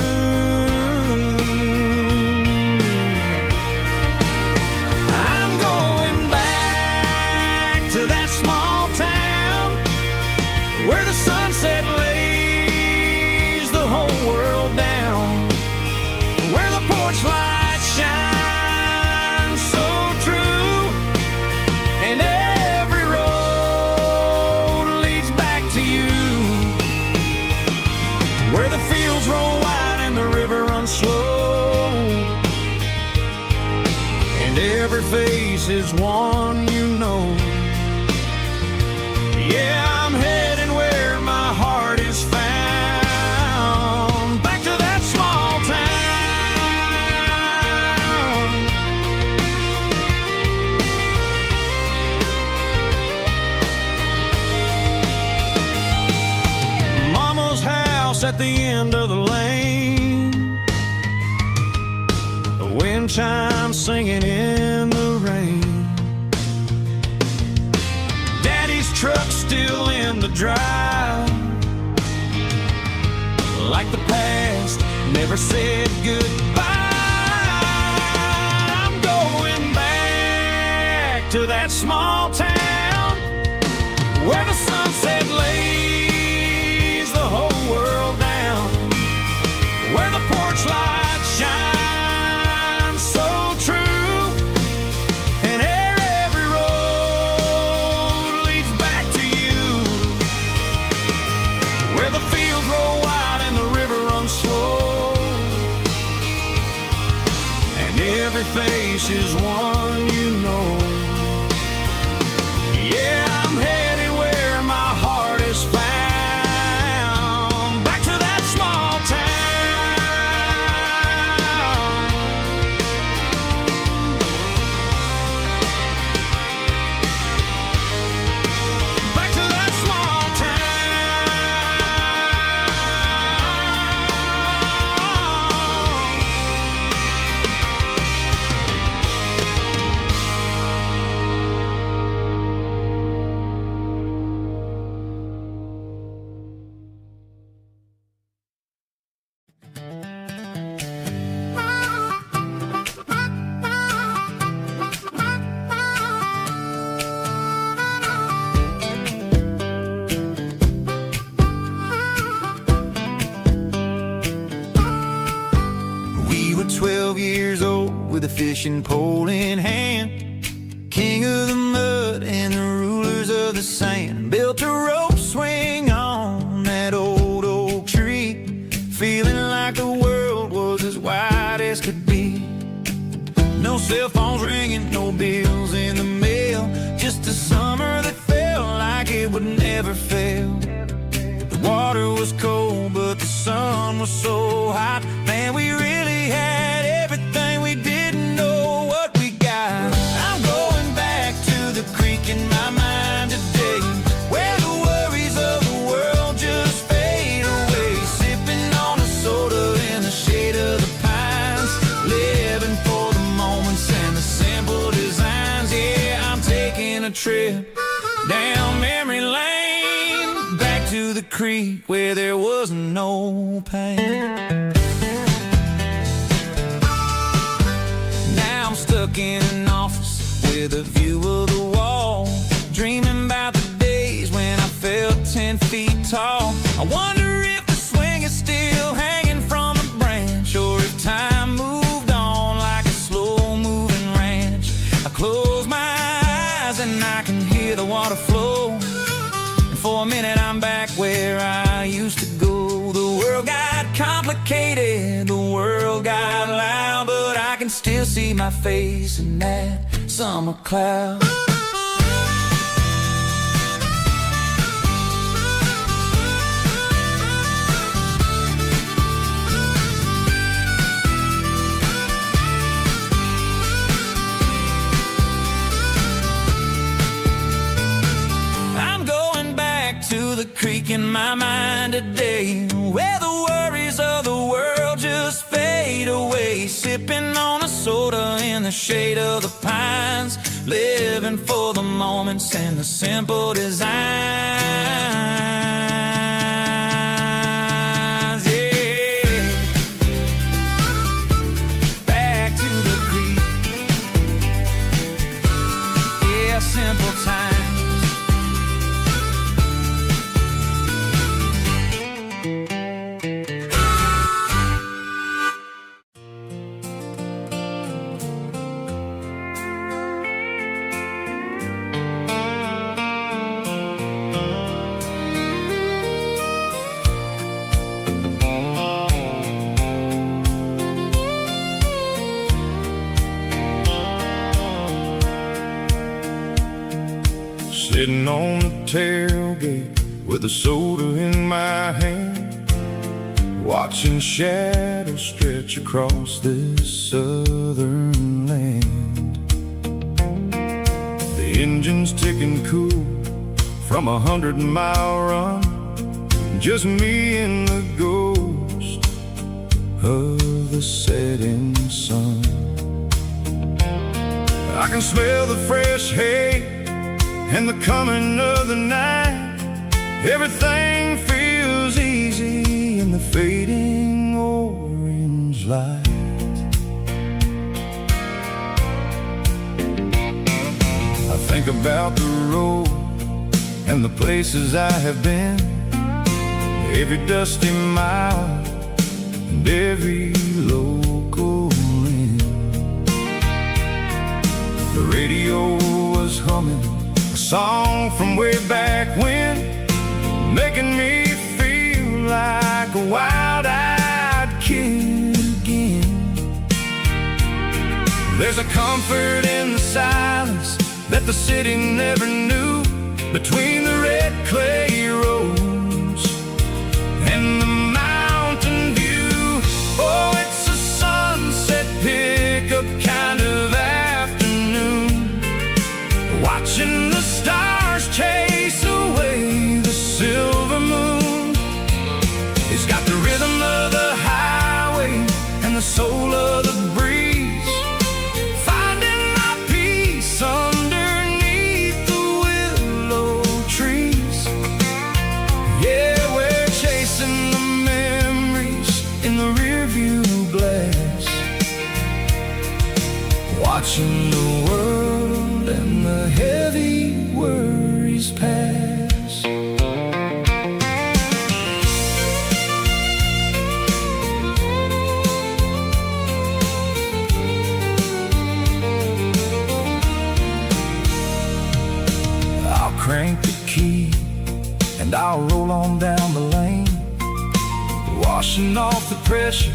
I'm going back to that small town where the sunset lays the whole world down, where the porch lights shine so true, and every road leads back to you, where the fields roll wide and the river runs slow, and every face is one you know. Yeah, I'm heading where my heart is found, back to that small town. Mama's house at the end of the lane, the wind chimes singing in the rain. Daddy's truck still in the drive, like the past never said goodbye. I'm going back to that small town where the sunset lays the whole world down, where the porch lights shine so true, and every road leads back to you, where the fields roll wide and the river runs slow, and every face is one you know. Yeah, I'm headed where my heart is found, back to that small town. Back to that small town. were 12 years old with a fishing pole in hand. King of the mud and the rulers of the sand. Built a rope swing on that old oak tree, feeling like the world was as wide as could be. No cell phones ringing, no bills in the mail, just a summer that felt like it would never fail. The water was cold, but the sun was so hot. Man, we really had everything, we didn't know what we got. I'm going back to the creek in my mind today, where the worries of the world just fade away. Sipping on a soda in the shade of the pines, living for the moments and the simple designs. Yeah, I'm taking a trip down memory lane, back to the creek where there was no pain. Now I'm stuck in an office with a view of the wall, dreaming about the days when I felt 10 feet tall. I wonder if the swing is still hanging from a branch, or if time moved on like a slow-moving ranch. I close my eyes and I can hear the water flow, and for a minute I'm back where I used to go. The world got complicated, the world got loud, but I can still see my face in that summer cloud. I'm going back to the creek in my mind today, where the worries of the world just fade away. Sipping on a soda in the shade of the pines, living for the moments and the simple designs. Yeah, back to the creek. Yeah, simple times. Sitting on the tailgate with a soda in my hand, watching shadows stretch across this southern land. The engine's ticking cool from 100-mile run, just me and the ghost of the setting sun. I can smell the fresh hay and the coming of the night. Everything feels easy in the fading orange light. I think about the road and the places I have been, every dusty mile and every local inn. The radio was humming a song from way back when, making me feel like a wild-eyed kid again. There's a comfort in the silence that the city never knew, between the red clay roads and the mountain view. Oh, it's a sunset pickup kind of afternoon, watching the stars chase away the silver moon. It's got the rhythm of the highway and the soul of the breeze, finding my peace underneath the willow trees. Yeah, we're chasing the memories in the rearview glass, watching the world and the heavy worries pass. I'll roll on down the lane, washing off the pressure,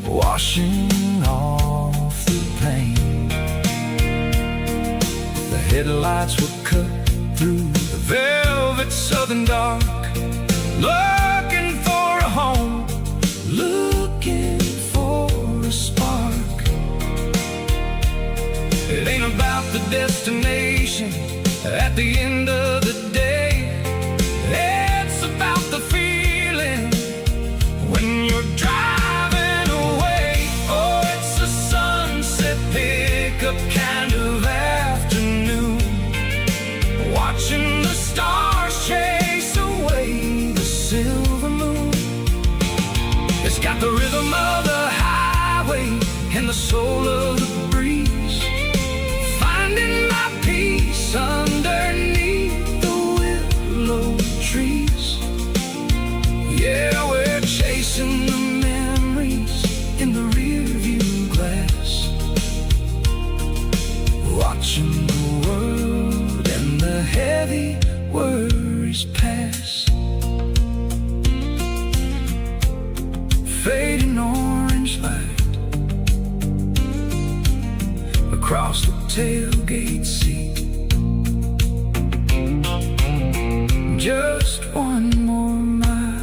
washing off the pain. The headlights will cut through the velvet southern dark, looking for a home, looking for a spark. It ain't about the destination at the end of the day, it's about the feeling when you're driving away. Oh, it's a sunset pickup kind of afternoon, watching the stars chase away the silver moon. It's got the rhythm of the highway and the soul of the breeze, finding my peace underneath the willow trees. Yeah, we're chasing the memories in the rearview glass, watching the world and the heavy worries pass. Fading orange light across the tailgate seat. Just one more mile.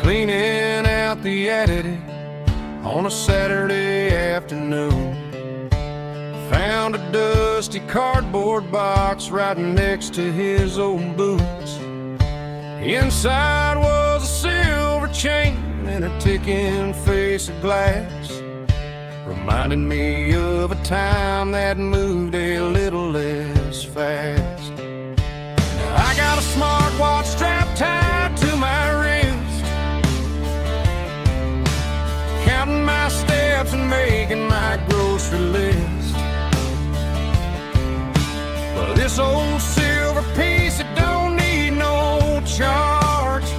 Cleaning out the attic on a Saturday afternoon, found a dusty cardboard box right next to his old boots. Inside was a silver chain and a ticking face of glass, reminding me of a time that moved a little less fast. Now I got a smartwatch strapped tied to my wrist, counting my steps and making my grocery list. But this old silver piece, it don't need no charge,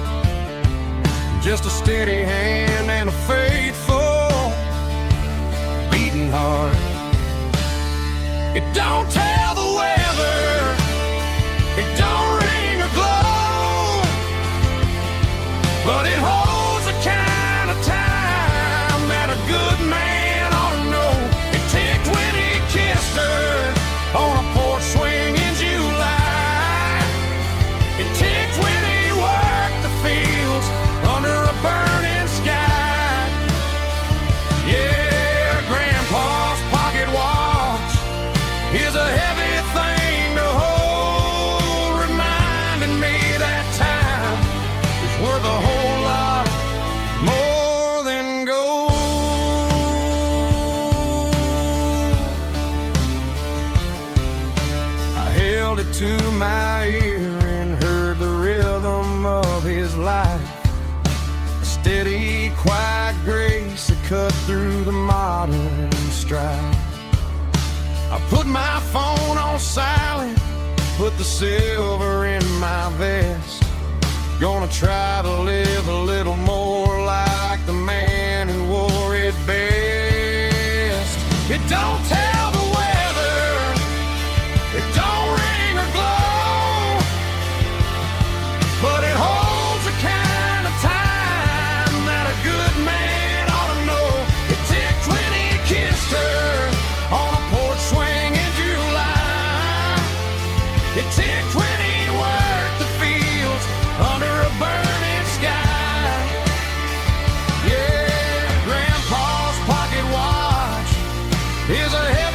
just a steady hand and a faithful beating heart. It don't tell the weather, it don't ring or glow, but it holds the kind of time that a good man ought to know. It ticked when he kissed her on a porch swing in July. It ticked when he worked the fields under a burning sky. Yeah, Grandpa's pocket watch is a heavy thing to hold, reminding me that time is worth a whole lot more than gold. I held it to my ear and heard the rhythm of his life, a steady, quiet grace that cut through the modern strife. I put my phone on silent, put the silver in my vest, gonna try to live a little more like the man who wore it best. It don't tell the weather, it don't ring or glow, but it holds the kind of time that a good man ought to know. It ticked when he kissed her on a porch swing in July. It ticked when he worked the fields under a burning sky. Yeah, Grandpa's pocket watch is a heavy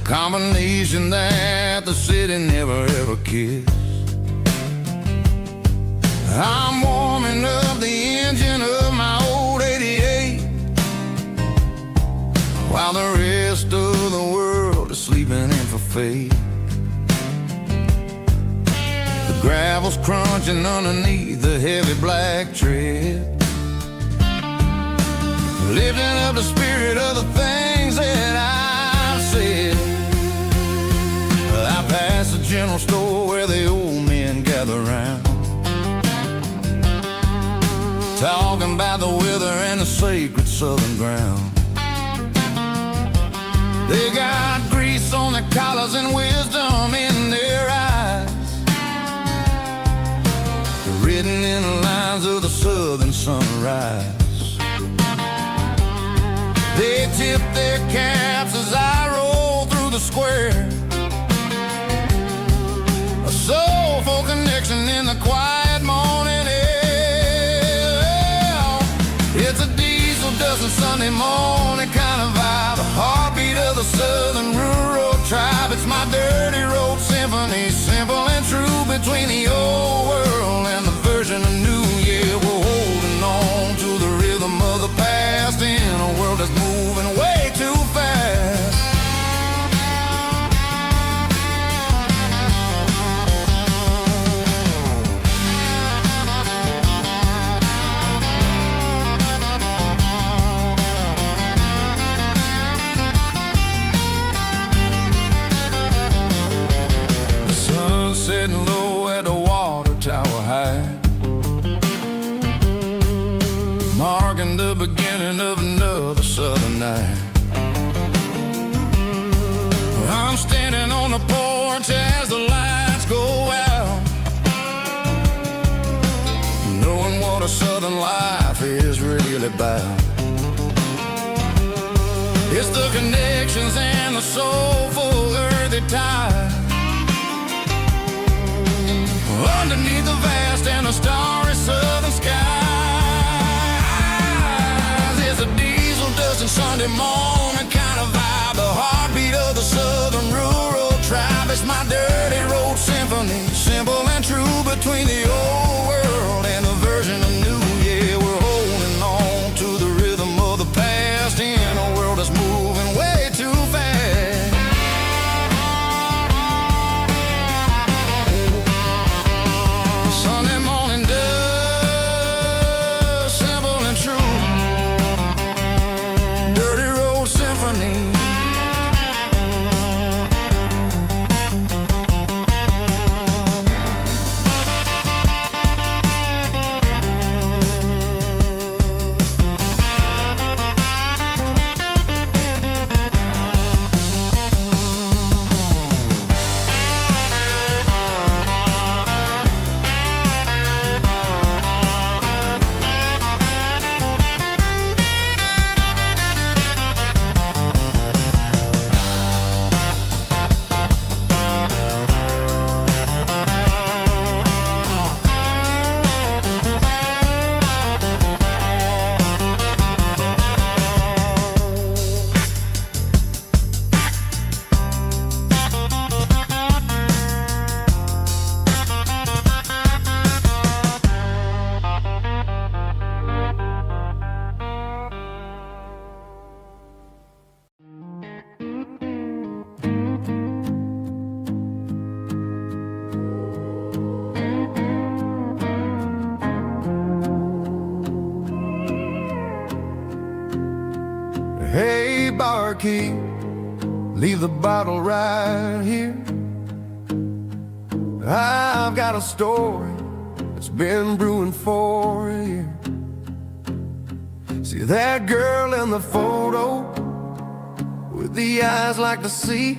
combination that the city never ever kissed. I'm warming up the engine of my old 88 while the rest of the world is sleeping in for fate. The gravel's crunching underneath the heavy black tread, lifting up the spirit of the things that I've said. I pass the general store where the old men gather round, talking about the weather and the sacred southern ground. They got grease on their collars and wisdom in their eyes, written in the lines of the southern sunrise. They tip their caps as I roll through the square, a soulful connection in the quiet morning air. It's a diesel dusting Sunday morning kind of vibe, a heartbeat of the southern rural tribe. It's my dirty road symphony, simple and true, between the old world and the version of new. Yeah, we're holding on to the rhythm of the past in a world that's moving way too fast. Sitting low at the water tower high, marking the beginning of another southern night. I'm standing on the porch as the lights go out, knowing what a southern life is really about. It's the connections and the soulful earthy ties, underneath the vast and the starry southern skies. It's a diesel dusting Sunday morning kind of vibe, the heartbeat of the southern rural tribe. It's my dirty road symphony, simple and true, between the old world and the version of new. Yeah, we're holding on to the rhythm of the past in a world that's moving way too fast. Sunday morning dust, simple and true, dirty road symphony. Hey, barkeep, leave the bottle right here. I've got a story that's been brewing for a year. See that girl in the photo with the eyes like the sea?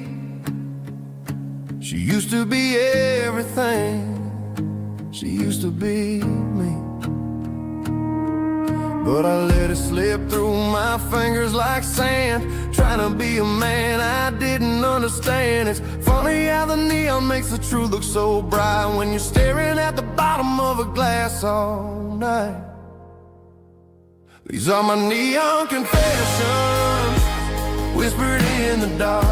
She used to be everything, she used to be me. But I let it slip through my fingers like sand, trying to be a man I didn't understand. It's funny how the neon makes the truth look so bright when you're staring at the bottom of a glass all night. These are my neon confessions, whispered in the dark.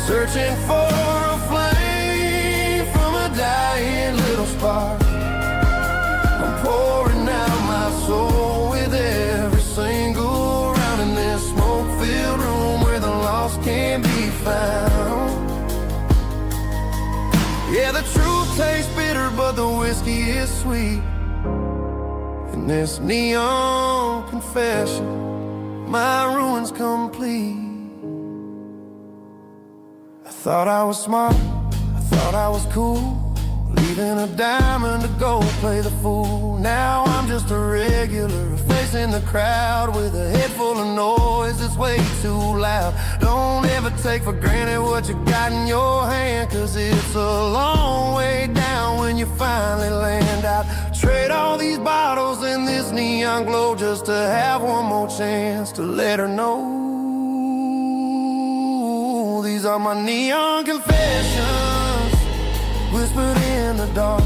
searching for a flame from a dying little spark. I'm pouring out my soul with every single round in this smoke-filled room where the lost can be found. Yeah, the truth tastes bitter, but the whiskey is sweet. In this neon confession, my ruin's complete. I thought I was smart, I thought I was cool, leaving a diamond to go play the fool. Now I'm just a regular, facing the crowd with a head full of noise that's way too loud. Don't ever take for granted what you got in your hand, cause it's a long way down when you finally land out. Trade all these bottles and this neon glow just to have one more chance to let her know. These are my neon confessions, whispered in the dark,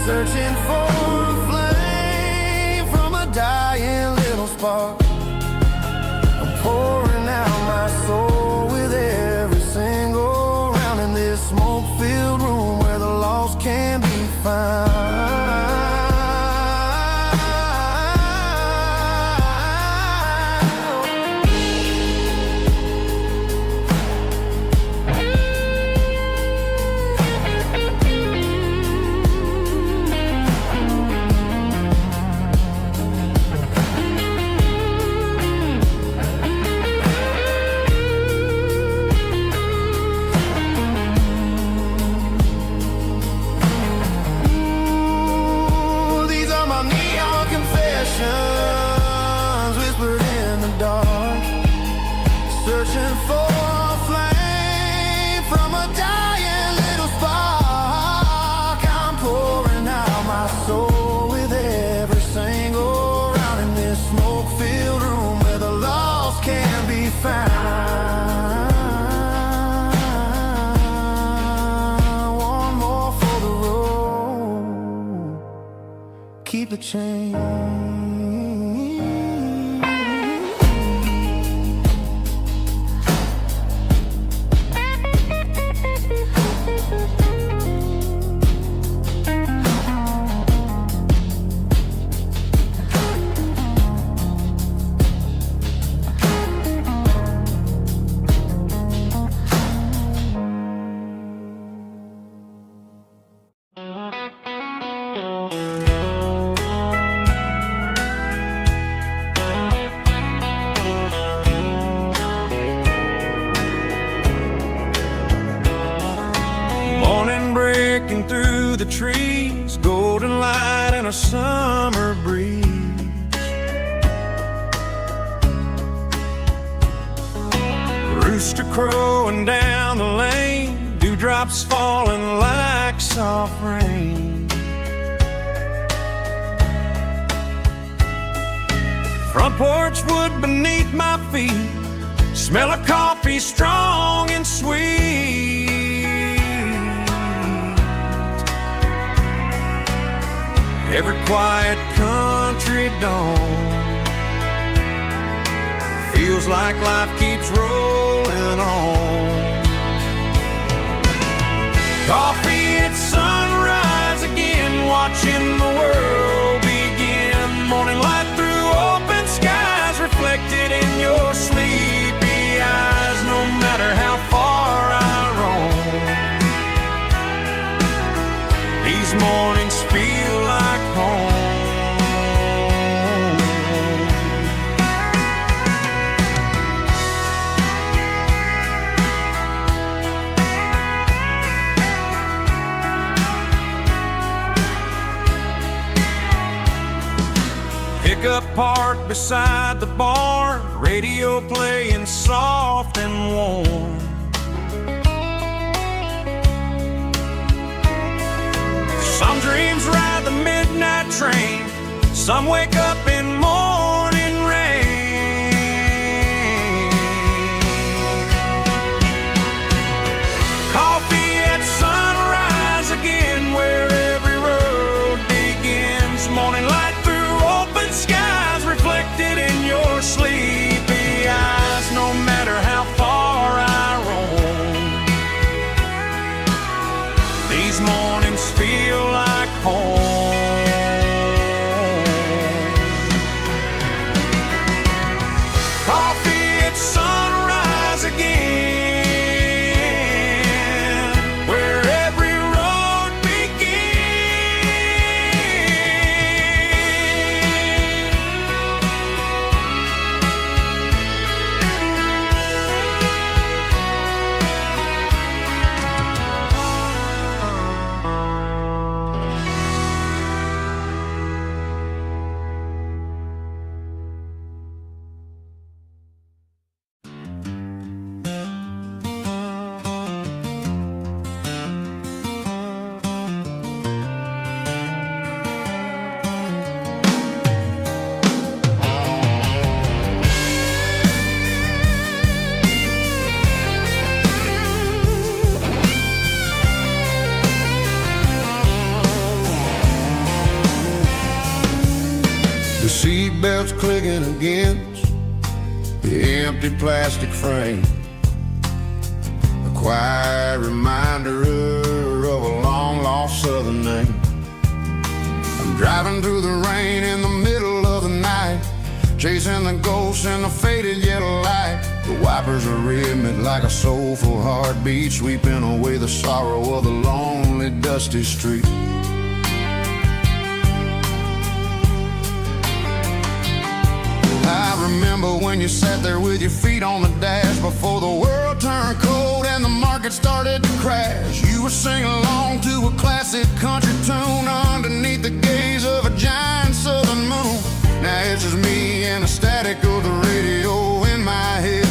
searching for a flame from a dying little spark. I'm pouring out my soul with every single round in this smoke-filled room where the lost can be found. Whispered in the dark, searching for a flame from a dying little spark. I'm pouring out my soul with every single round in this smoke-filled room where the lost can be found. One more for the road, keep the change. Breaking through the trees, golden light and a summer breeze. Rooster crowing down the lane, dewdrops falling like soft rain. Front porch wood beneath my feet, smell of coffee strong and sweet. Every quiet country dawn feels like life keeps rolling on. Coffee at sunrise again, watching the world begin. Morning light through open skies, reflected in your sleepy eyes. No matter how far I roam, these mornings feel like home. Pickup parked beside the barn, radio playing soft and warm. Some dreams ride the midnight train, some wake up in morning rain. Coffee at sunrise again, where every road begins. Morning light through open skies, reflected in your sleepy eyes. No matter how far I roam, feel like home. Coffee at sunrise again, where every road The seatbelt's clicking against the empty plastic frame, a quiet reminder of a long-lost southern name. I'm driving through the rain in the middle of the night, chasing the ghosts in the faded yellow light. The wipers are rhythmic like a soulful heartbeat, sweeping away the sorrow of the lonely, dusty street. I remember when you sat there with your feet on the dash before the world turned cold and the market started to crash. You were singing along to a classic country tune underneath the gaze of a giant southern moon. Now it's just me and the static of the radio in my head,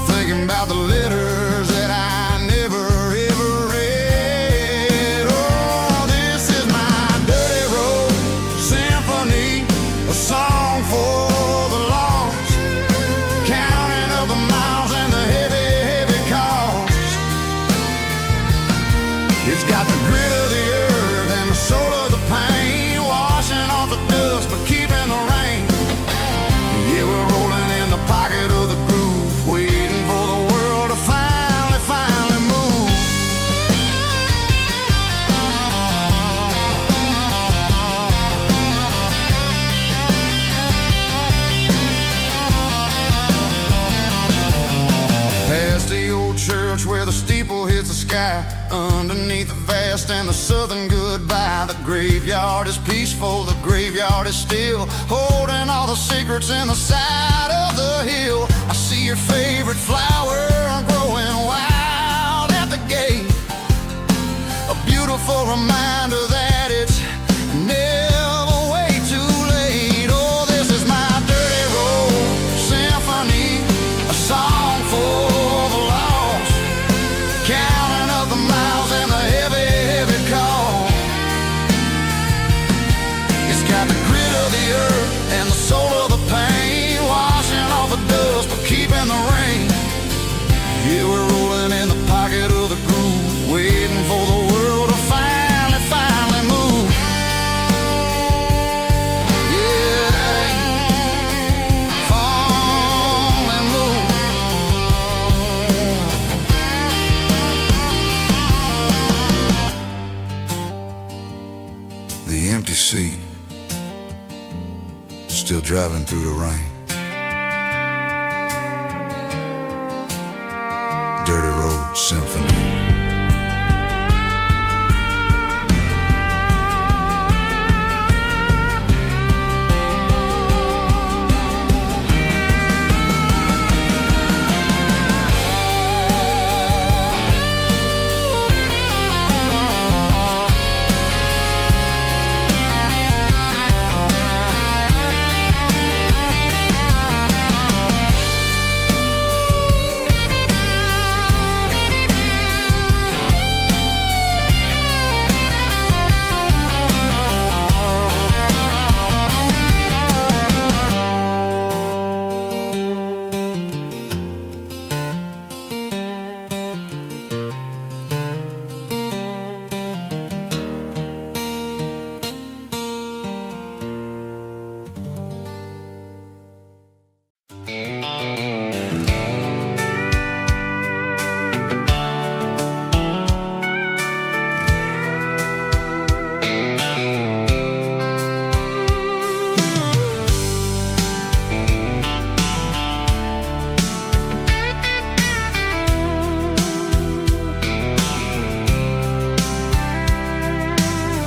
thinking about the letters that I never ever read. Oh, this is my dirty road symphony, a song for the lost, counting up the miles and the heavy, heavy cost. It's got the grit of the earth and the soul of the pain, washing off the dust but keeping the rain. Yeah, we're rolling in the pocket of the groove, waiting for the world to finally move. Past the old church where the steeple hits the sky, underneath the vast and the southern goodbye. The graveyard is peaceful, the graveyard is still, holding all the secrets in the side of the hill. I see your favorite flower growing wild at the gate, a beautiful reminder that it's never way too late. Oh, this is my dirty road symphony, a song for the lost, counting up the miles and the heavy, heavy call. It's got the grit of the earth and the soul of the pain, washing off the dust but keeping the rain. Yeah, we're rolling in the pocket of the groove, waiting for the world to finally move. Yeah, finally move. The empty seat, still driving through the rain. Dirty Road Symphony.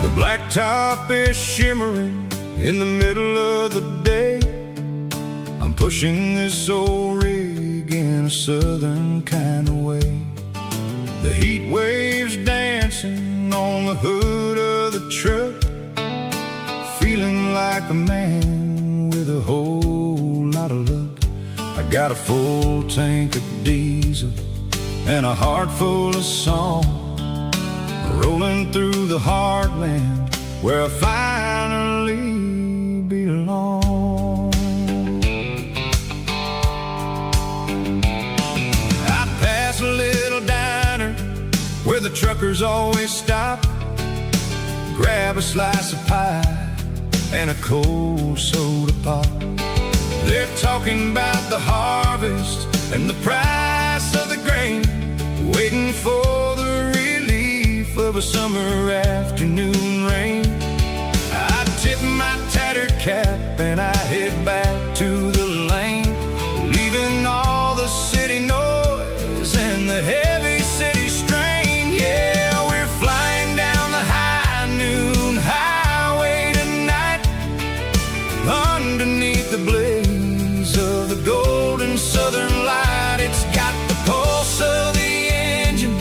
The blacktop is shimmering in the middle of the day. I'm pushing this old rig in a southern kind of way. The heat waves dancing on the hood of the truck, feeling like a man with a whole lot of luck. I got a full tank of diesel and a heart full of song, rolling through the heartland where I finally belong. I pass a little diner where the truckers always stop, grab a slice of pie and a cold soda pop. They're talking about the harvest and the price of the grain, waiting for the relief of a summer afternoon rain. I tip my tattered cap and I head back to the lane, leaving all the city noise and the heavy city strain. Yeah, we're flying down the high noon highway tonight, underneath the blaze of the golden southern light. It's got the pulse of the engine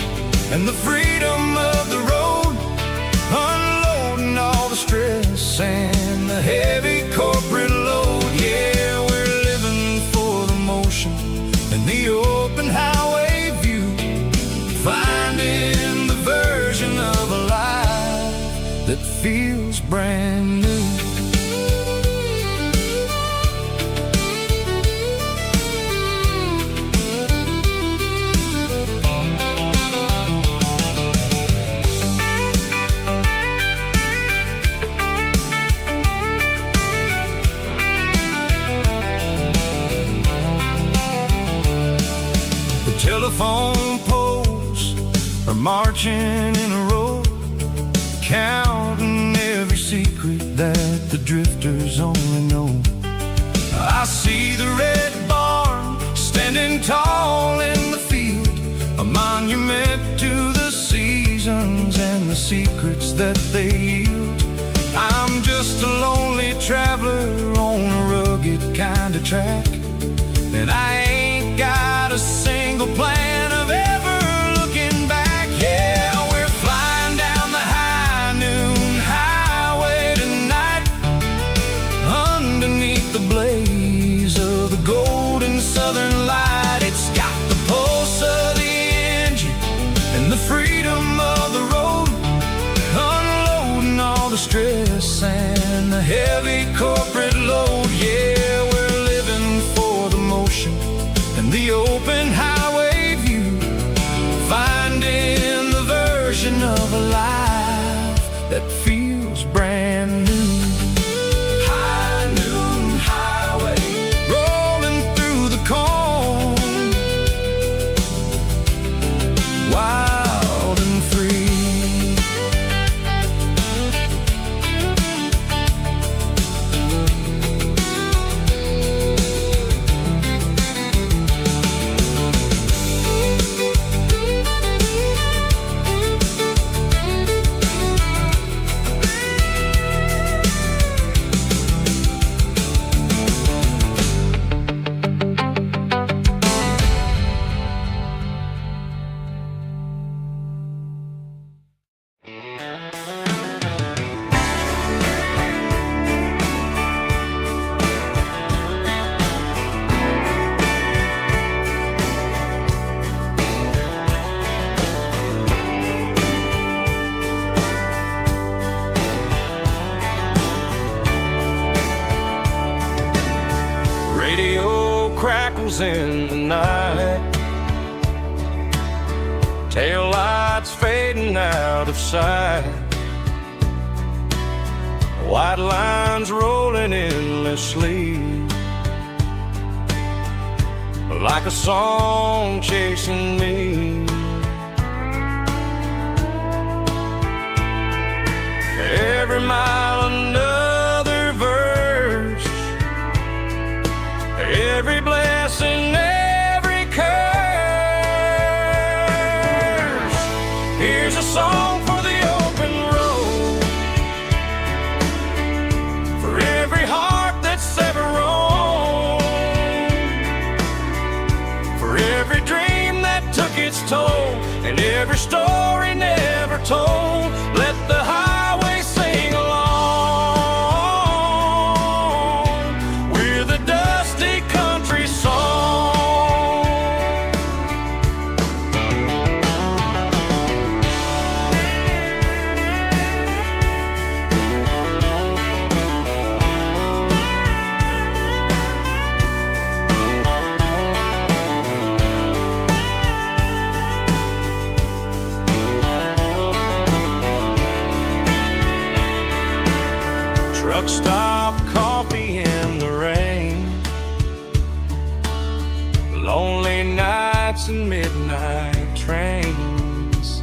and the freedom of the road, unloading all the stress and the heavy corporate load. Yeah, we're living for the motion and the open highway view, finding the version of a life that feels brand new. Telephone poles are marching in a row, counting every secret that the drifters only know. I see the red barn standing tall in the field, a monument to the seasons and the secrets that they yield. I'm just a lonely traveler on a rugged kind of track, and I ain't got a single plan of ever looking back. Yeah, we're flying down the high noon highway tonight, underneath the blaze of the golden southern light. It's got the pulse of the engine and the freedom of the road, unloading all the stress and the heavy corporate load. Yeah, we're living for the motion and the open highway view, finding the version of a life that feels brand new. High noon highway, rolling through the corn, wild and free. Radio crackles in the night, tail lights fading out of sight, white lines rolling endlessly, like a song chasing me. Every mile another verse, every blessing, every curse. Here's a song for the open road, truck stop coffee in the rain, lonely nights and midnight trains.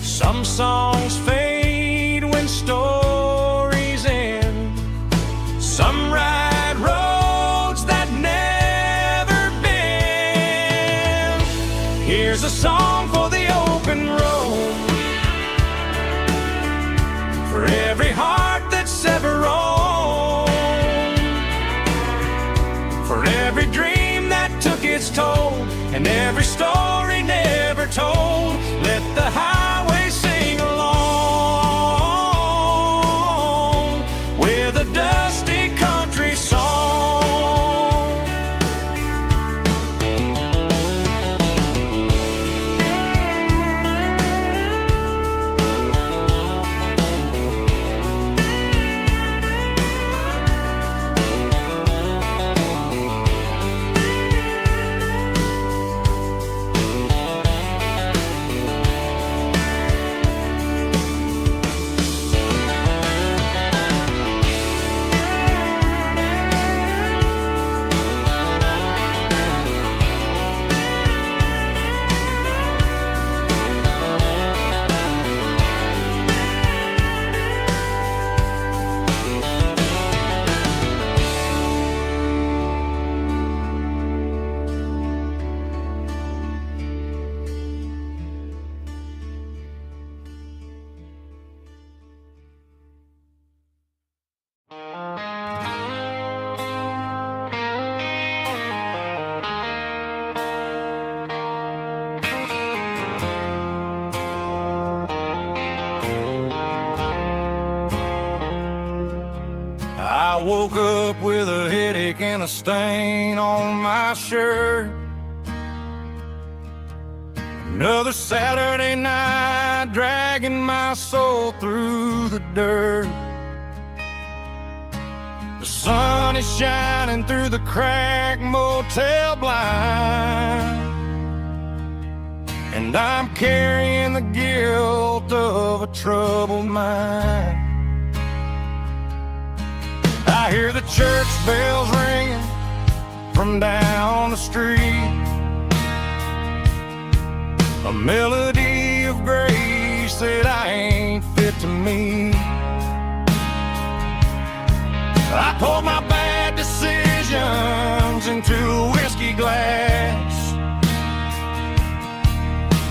Some songs fade when stories end. Some ride roads that never bend. Here's a song for the open road, for every heart that's ever roamed, for every dream that took its toll, and every story never told. Let the highway sing along with a dusty country song. I woke up with a headache and a stain on my shirt. Another Saturday night dragging my soul through the dirt. The sun is shining through the cracked motel blind, and I'm carrying the guilt of a troubled mind. I hear the church bells ringing from down the street, a melody of grace that I ain't fit to meet. I poured my bad decisions into a whiskey glass.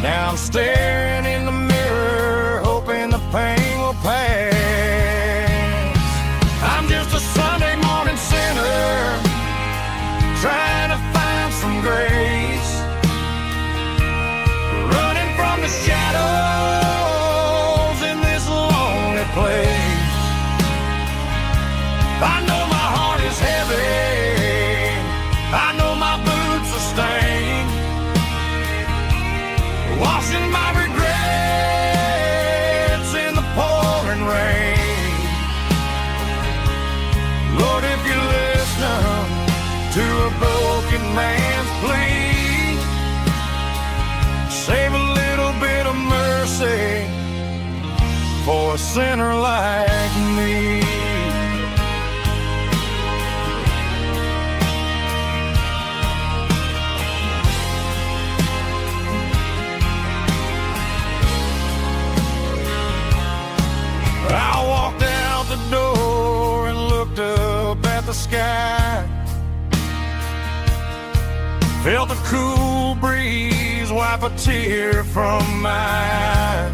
Now I'm staring in the mirror, hoping the pain will pass. I'm just a Sunday morning sinner, trying to find some grace, running from the shadows in this lonely place. I know my heart is heavy, I know my boots are stained, washing my regrets in the pouring rain. Lord, if you listen to a broken man's plea, save a little bit of mercy for a sinner like me. I walked out the door and looked up at the sky, felt the cool breeze wipe a tear from my eye.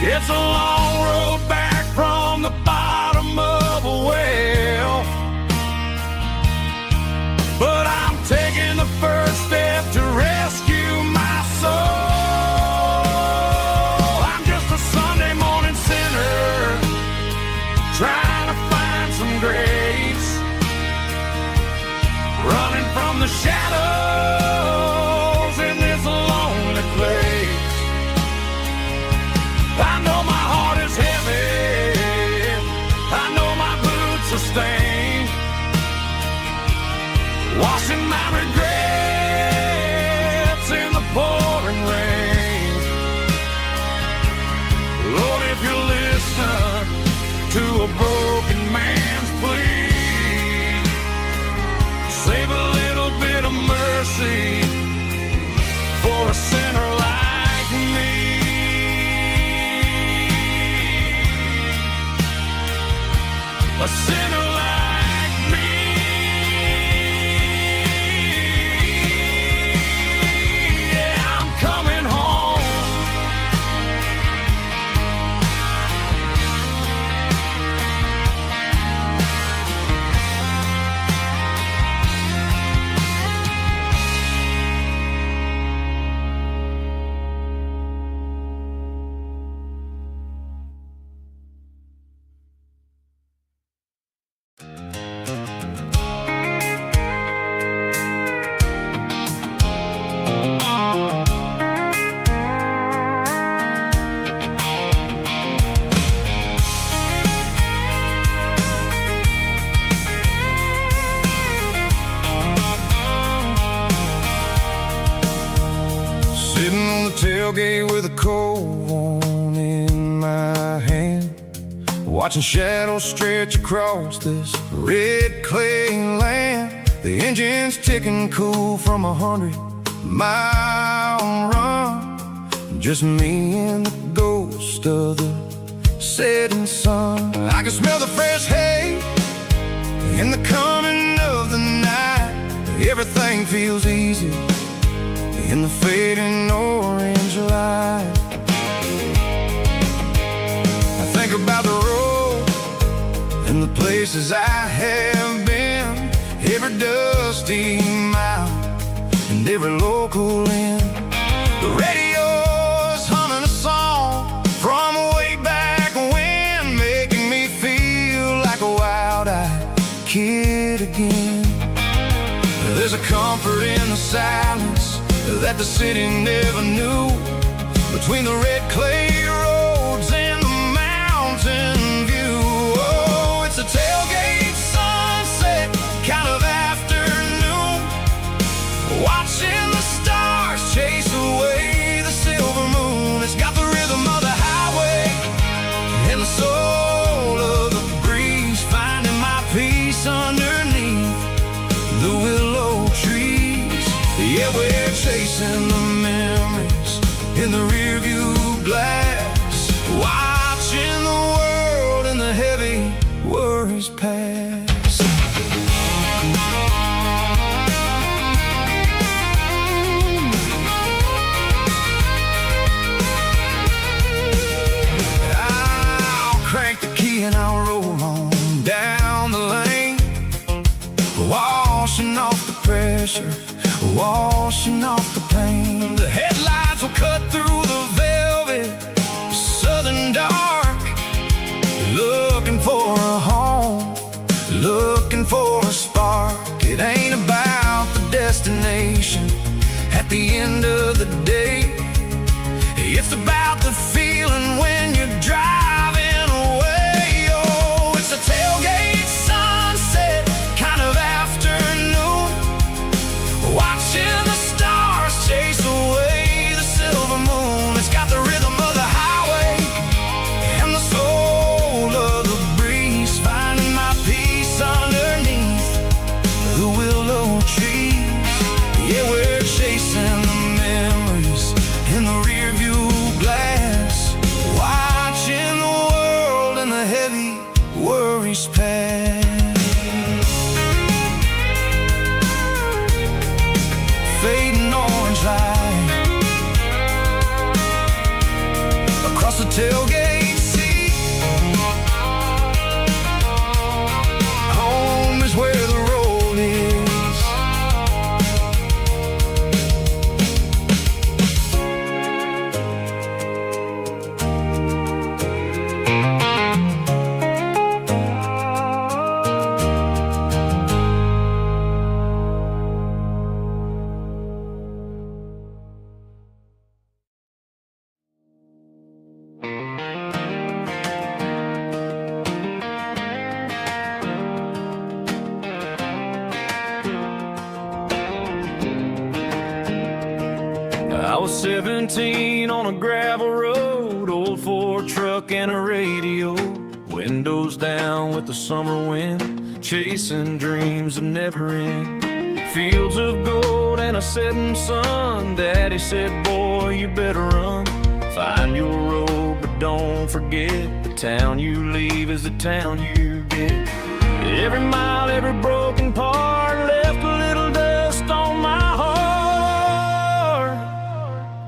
It's a long road back from the bottom of a well, but I'm taking the first step to rescue my soul. Trying to find some grace, running from the shadows in this lonely place. I know my heart Sitting on the tailgate with a cold one in my hand, watching shadows stretch across this red clay land. The engine's ticking cool from 100-mile run. Just me and the ghost of the setting sun. I can smell the fresh hay in the coming of the night. Everything feels easy in the fading orange light. I think about the road and the places I have been, every dusty mile and every local inn. The radio's humming a song from way back when, making me feel like a wild-eyed kid again. There's a comfort in the silence that the city never knew, between the red clay roads and the mountain view. Oh, it's a tailgate sunset kind of afternoon, watching the stars chase away the silver moon. It's got the rhythm of the highway and the soul of the breeze, finding my peace underneath the willow trees. Yeah, we're chasing the memories in the rearview glass, watching the world and the heavy worries pass. I'll crank the key and I'll roll on down the lane, washing off the pressure, washing off the pain. The headlights will cut through the velvet southern dark, looking for a home, looking for a spark. It ain't about the destination at the end of the day, it's about the feeling when you're driving away. Oh, it's a tailgate sunset kind of afternoon, watching the stars chase away the silver moon. It's got the rhythm of the highway and the soul of the breeze, finding my peace underneath the willow trees. Yeah, we're chasing the memories in the rearview glass, watching the world and the heavy worries pass. Fading orange light across the tailgate seat. Home is where the road is. I was 17 on a gravel road, old Ford truck and a radio, windows down with the summer wind, chasing dreams that never end. Fields of gold and a setting sun. Daddy said, boy, you better run. Find your road, but don't forget, the town you leave is the town you get. Every mile, every broken part left a little dust on my heart.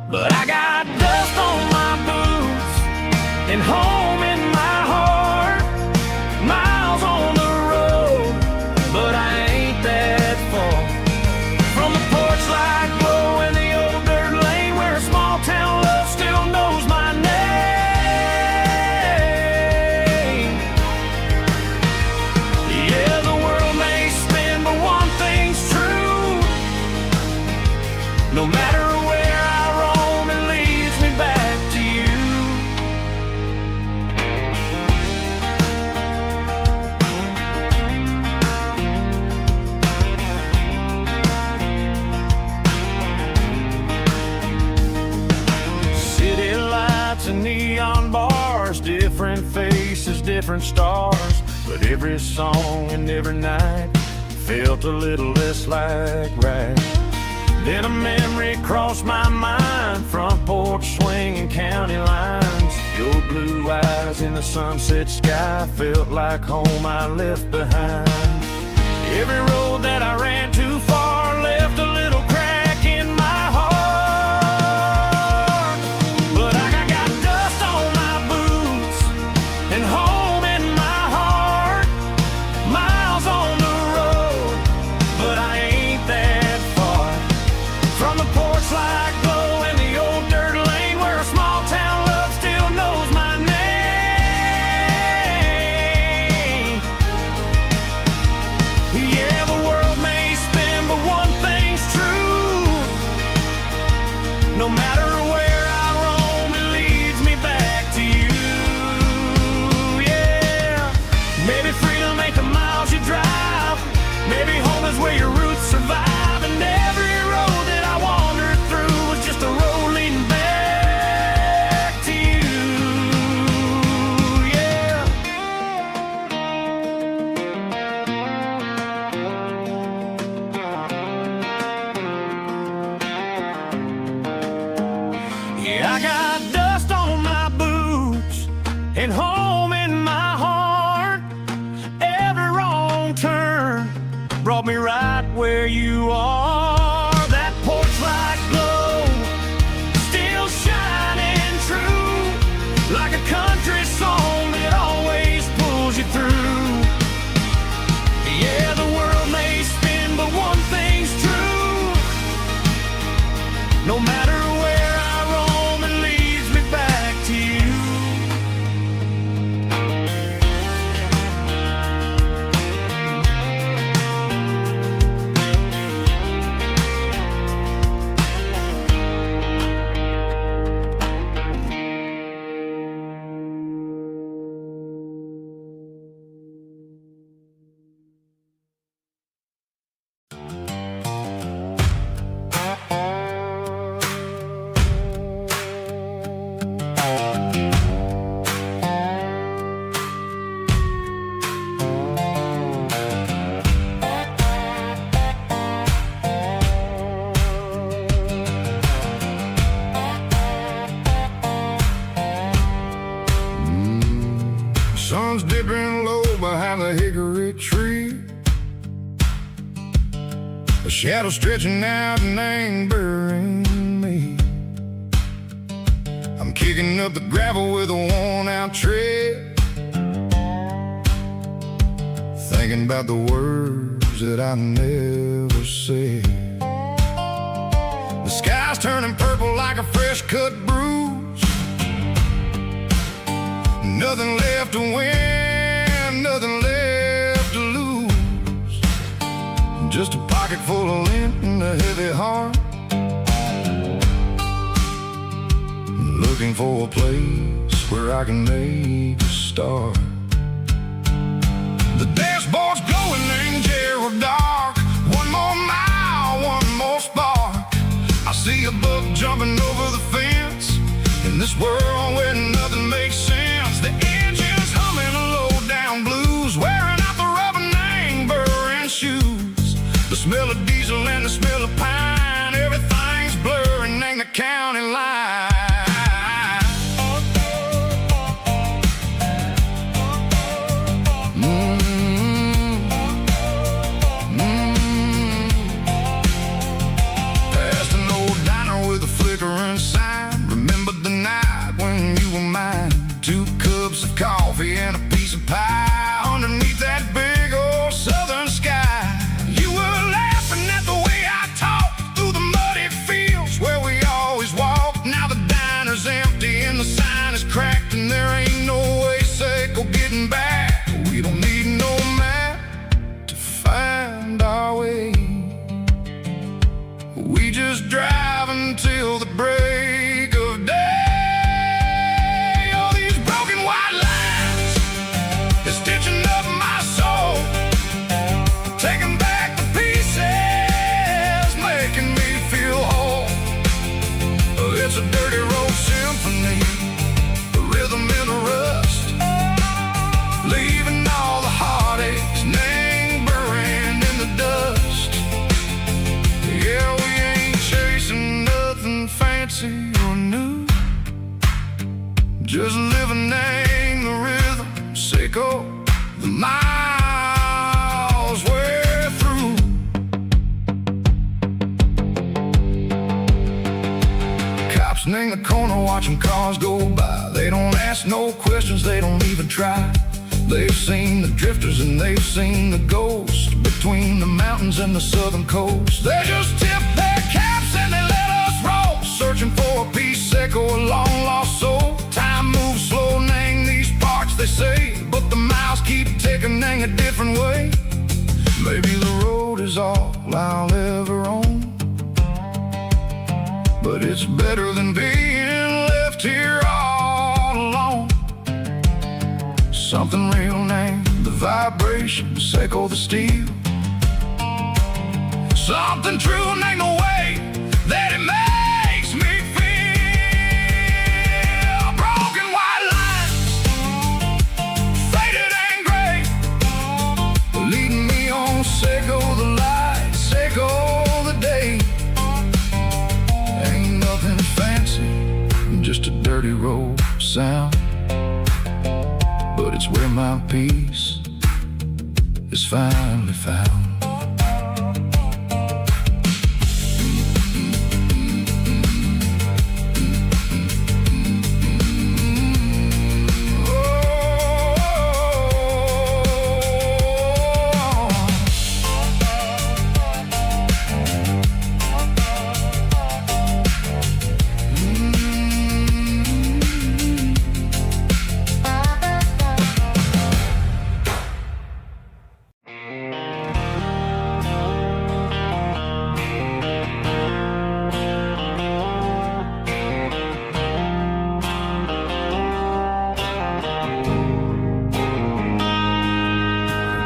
But I got dust on my boots and home in my heart. Miles on the road, but I ain't that far from the porch light glow in the old dirt lane, where a small town love still knows my name. Yeah, the world may spin, but one thing's true. No matter where I roam, it leads me back to you. different stars, but every song and every night felt a little less like right. Then a memory crossed my mind, front porch swinging county lines. Your blue eyes in the sunset sky felt like home I left behind. Every road that I ran too far left a little crack in my heart. But I got dust on my boots and home in my heart. Miles on the road, but I ain't that far from the porch light glow and the old dirt lane where a small town love still knows my name. Yeah, the world may spin, but one thing's true. No matter where I roam, it leads me back to you. Yeah, maybe freedom ain't the miles you drive. Maybe home is where your roots survive. And every road that I wandered through was just a road leading back to you. Yeah. Yeah, I got dust on my boots and home in my heart. Every wrong turn brought me right where you are. That porch light glow still shining true, like a country song that always pulls you through. Yeah, the world may spin, but one thing's true. No matter where I roam, it leads me back to you. Sun's dipping low behind the hickory tree. A shadow stretching out and angering me. I'm kicking up the gravel with a worn-out tread, thinking about the words that I never said. The sky's turning purple like a fresh-cut bruise. Nothing left to win, nothing left to lose. Just a pocket full of lint and a heavy heart, looking for a place where I can make a start. The dashboard's glowing in Gerald dark. One more mile, one more spark. I see a buck jumping over the fence in this world where nothing makes sense. The engine's humming a low-down blues, wearing out the rubber name, burring shoes. The smell of diesel and the smell of pine, everything's blurring in the county line. Past an old diner with a flickering sign. Remember the night when you were mine. 2 cups of coffee and a piece of pie underneath that big old southern sky. You were laughing at the way I talked through the muddy fields where we always walked. Now the diner's empty and the sign is cracked, and there ain't no way safe of getting back. We don't need no map to find our way. We just drive until the break of day. Stitching up my soul, taking back the pieces, making me feel whole. It's a dirty road symphony, a rhythm in the rust. anew. Just living in the rhythm, Seiko, the miles we're through. Cops in the corner watching cars go by. They don't ask no questions, they don't even try. They've seen the drifters and they've seen the ghosts between the mountains and the southern coast. They just tip their caps and they let us roll, searching for a piece, Seiko, a long lost soul. Time moves slow, Nang, these parts they say, but the miles keep ticking, Nang, a different way. Maybe the road is all I'll ever own, but it's better than being left here all alone. Something real, Nang, the vibration, Seiko, the steel. Something true, Nang, the way that it makes me feel. Broken white lines, faded and gray, leading me on, Seiko, the light, Seiko, the day. Ain't nothing fancy, just a dirty road sound, but it's where my peace is finally found.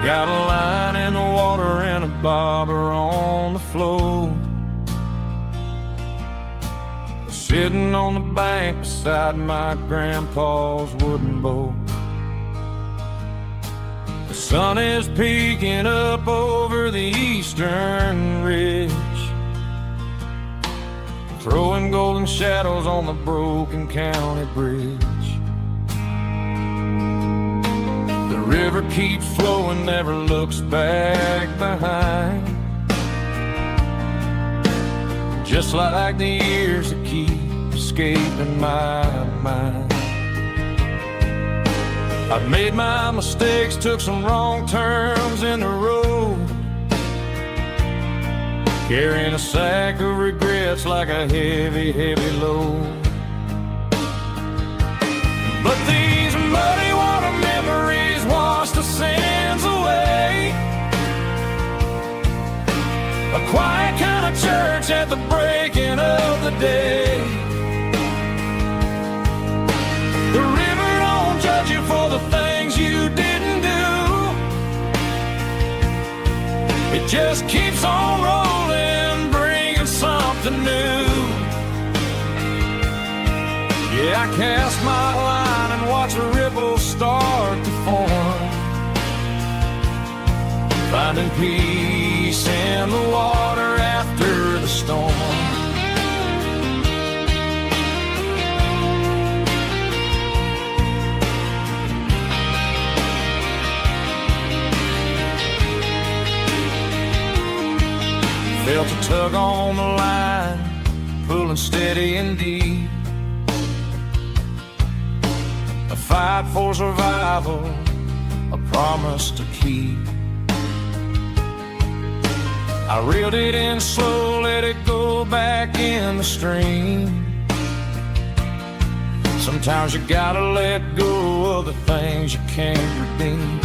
Got a line in the water and a bobber on the floor, sitting on the bank beside my grandpa's wooden boat. The sun is peeking up over the eastern ridge, throwing golden shadows on the broken county bridge. The river keeps flowing, never looks back behind, just like the years that keep escaping my mind. I've made my mistakes, took some wrong turns in the road, carrying a sack of regrets like a heavy, heavy load. But these muddy water memories wash the sins away. A quiet kind of church at the breaking of the day. The river don't judge you for the things you didn't do. It just keeps on rolling, bringing something new. Yeah, I cast my line and watch a ripple start to form, finding peace in the water after the storm. Felt a tug on the line, pulling steady and deep. A fight for survival, a promise to keep. I reeled it in slow, let it go back in the stream. Sometimes you gotta let go of the things you can't redeem.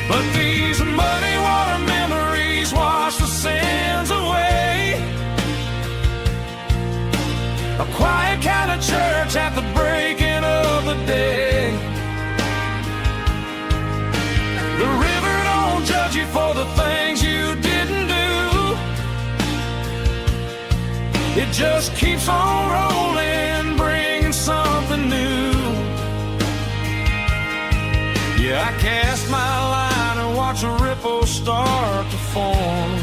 But these muddy water memories wash the sins away. A quiet kind of church at the breaking of the day. The river don't judge you for the things you didn't do. It just keeps on rolling, bringing something new. Yeah, I cast my line and watch a ripple start to form,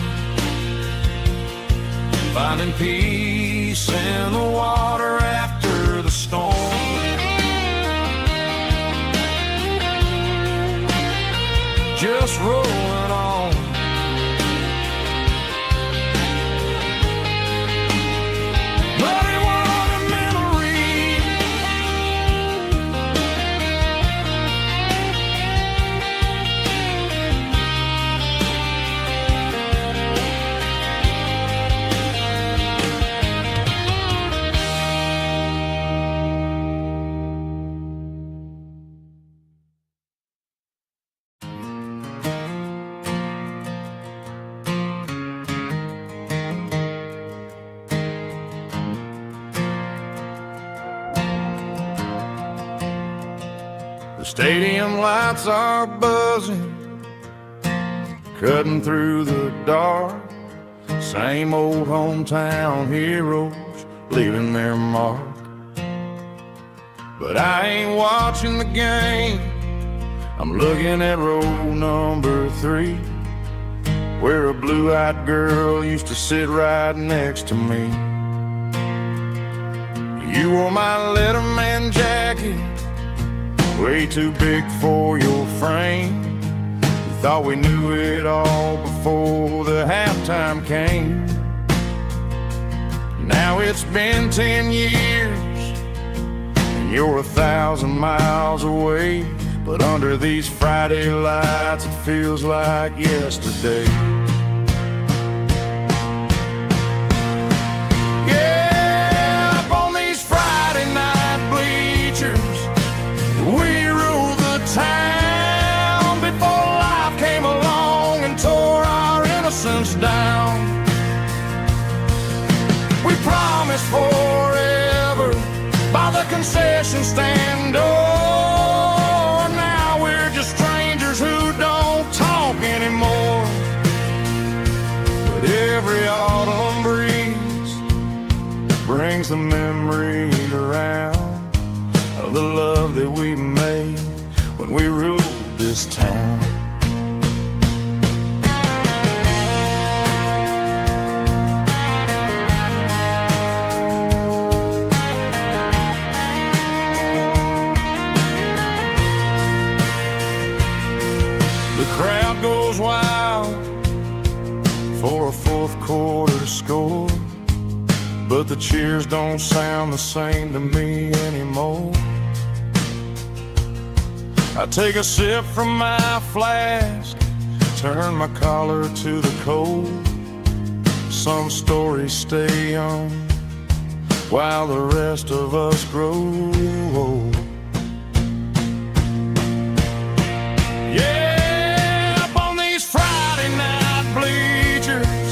finding peace The stadium lights are buzzing, cutting through the dark. Same old hometown heroes leaving their mark. But I ain't watching the game, I'm looking at row number 3, where a blue-eyed girl used to sit right next to me. You wore my Letterman jacket, way too big for your frame. We thought we knew it all before the halftime came. Now it's been 10 years, and you're 1,000 miles away. But under these Friday lights, it feels like yesterday. Yeah, up on these Friday night bleachers, we ruled the town before life came along and tore our innocence down. We promised forever by the concession stand door. Now we're just strangers who don't talk anymore. But every autumn breeze brings the memory around of the love that we made when we ruled this town. The crowd goes wild for a fourth quarter score, but the cheers don't sound the same to me anymore. I take a sip from my flask, turn my collar to the cold. Some stories stay young while the rest of us grow old. Yeah, up on these Friday night bleachers,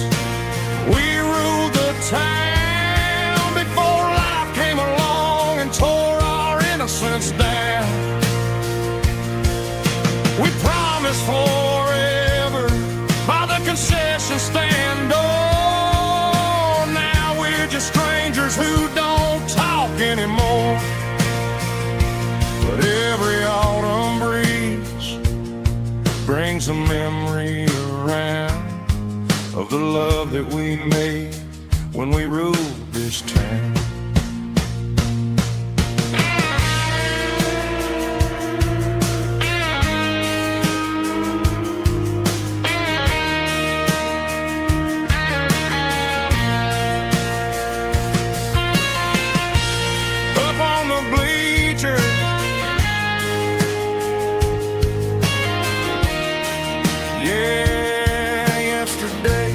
we ruled the town before life came along and tore our innocence down. We promised forever by the concession stand door. Now we're just strangers who don't talk anymore. But every autumn breeze brings a memory around of the love that we made when we ruled this town. Up on the bleachers, yeah, yesterday.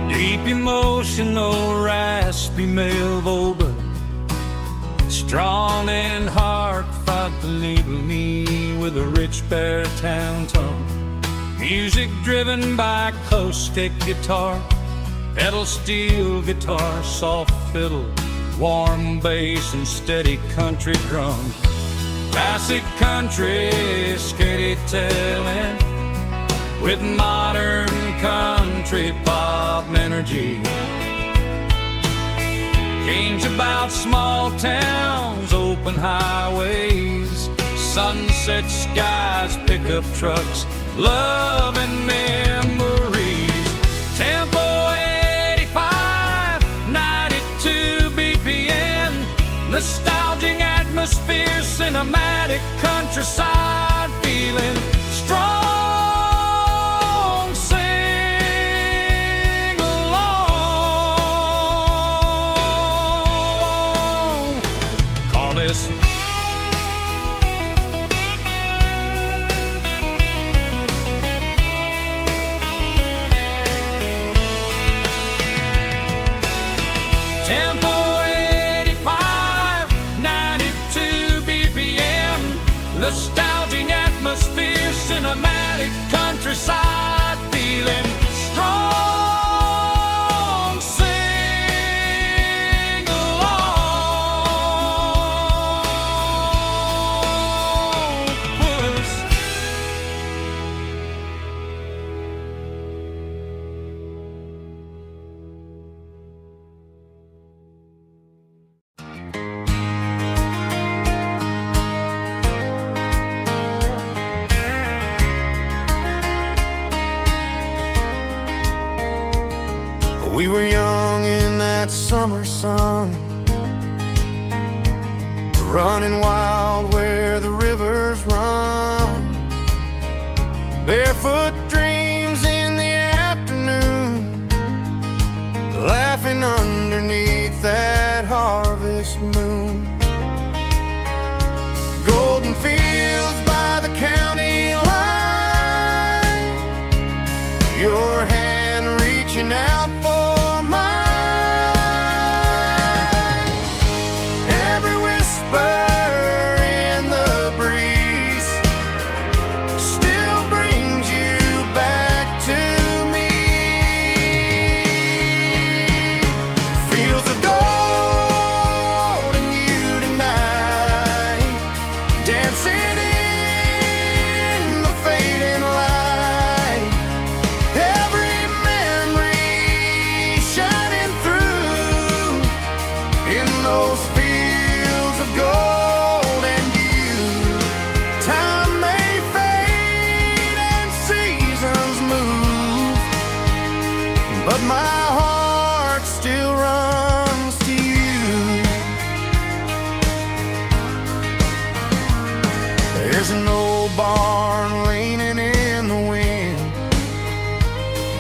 Deep emotional, raspy male but strong and hard fought to label me with a rich baritone tone. Music driven by acoustic guitar, pedal steel guitar, soft fiddle, warm bass and steady country drums. Classic country storytelling with modern country pop energy. Games about small towns, open highways, sunset skies, pickup trucks, love and memories. Tempo 85, 92 BPM, nostalgic atmosphere, cinematic countryside feeling strong. Sing along. Call this Tempo 85, 92 BPM, nostalgic atmosphere, cinematic countryside feeling strong. Sing along. Puss. We were young in that summer sun, running wild where the rivers run. Barefoot dreams in the afternoon, laughing underneath that harvest moon. Golden fields by the county line, your hand reaching out for mine. Every whisper in the breeze still brings you back to me. Fields of gold and you tonight, dancing in the fading light. Every memory shining through in those fields of gold and you. Time may fade and seasons move, but my heart still runs to you. There's an old barn leaning in the wind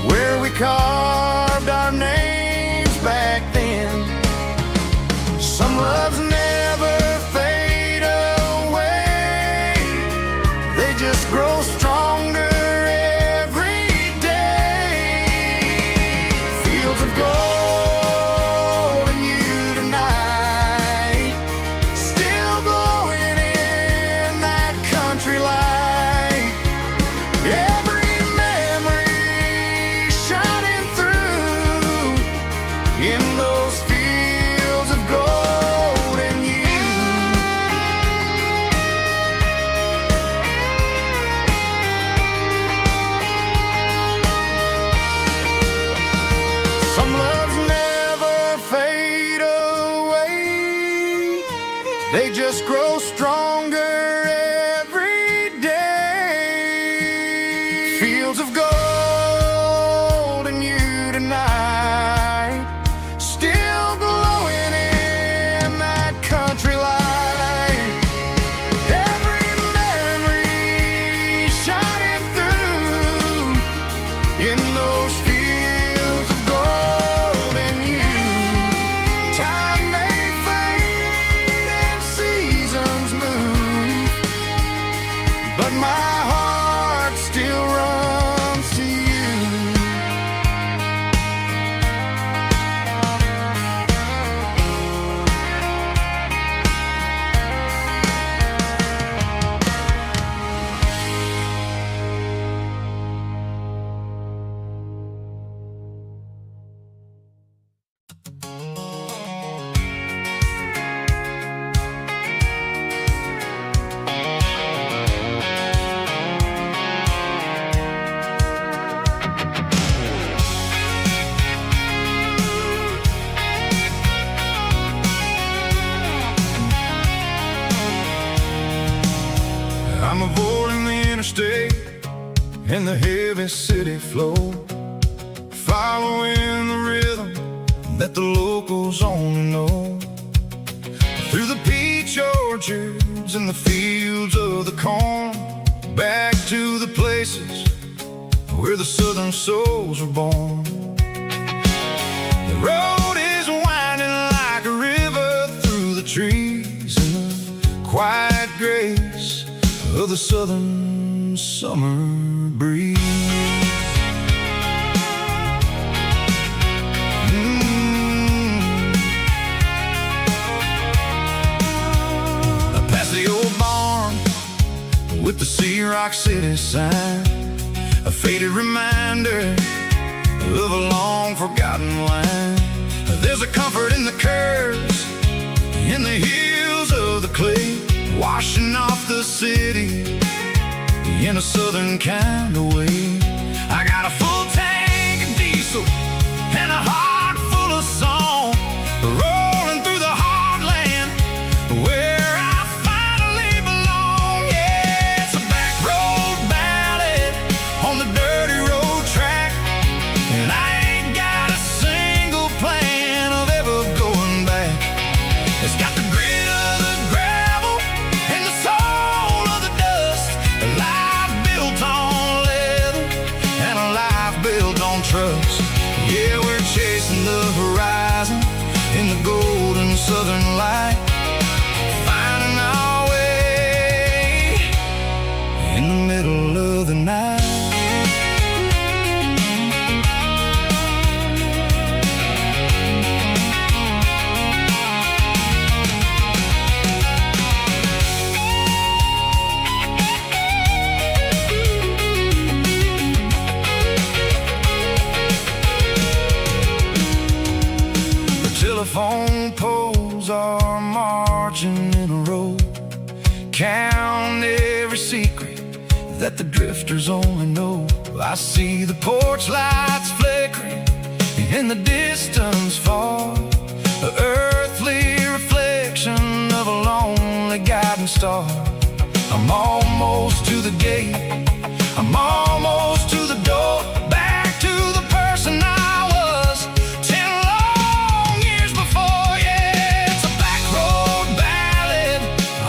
where we carved our names back then. Some loves never fade away, they just grow stronger every day. Fields of gold and you tonight, still glowing in that country light. Every memory shining through in those fields of gold and you. Some loves never fade away, they just grow stronger every day. Fields of gold and you tonight, still glowing in that country light. Every memory shining through in those fields of gold and you. Time may fade and seasons move, stay in the heavy city flow, following the rhythm that the locals only know. Through the peach orchards and the fields of the corn, back to the places where the southern souls were born. The road is winding like a river through the trees in the quiet grace of the southern summer breeze. Past the old barn with the Sea Rock City sign, a faded reminder of a long forgotten line. There's a comfort in the curves, in the hills of the clay, washing off the city in a southern kind of way. I got a full tank of diesel and a heart full of song, rolling through the heartland where I finally belong. Yeah, it's a back road ballad on the dirty road track, and I ain't got a single plan of ever going back. It's got the grit of the gravel and the soul of the dust, a life built on leather and a life built on trust. Yeah, we're chasing the horizon in the golden southern light, finding our way in the middle of the night. Telephone poles are marching in a row, count every secret that the drifters only know. I see the porch lights flickering in the distance far, an earthly reflection of a lonely guiding star. I'm almost to the gate, I'm almost to the door, back to the person I was 10 long years before. Yeah, it's a back road ballad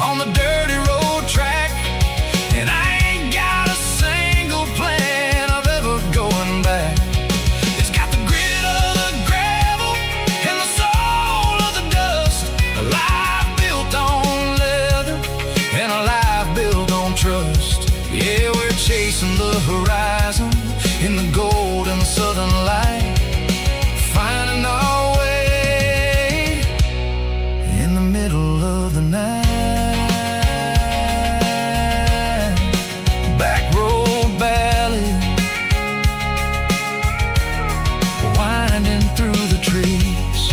on the dirty road track, and I ain't got a single plan of ever going back. It's got the grit of the gravel and the soul of the dust, a life built on leather and a life built on trust. Yeah, we're chasing the horizon in the golden southern light, finding our way in the middle of the night. Back road ballad, winding through the trees.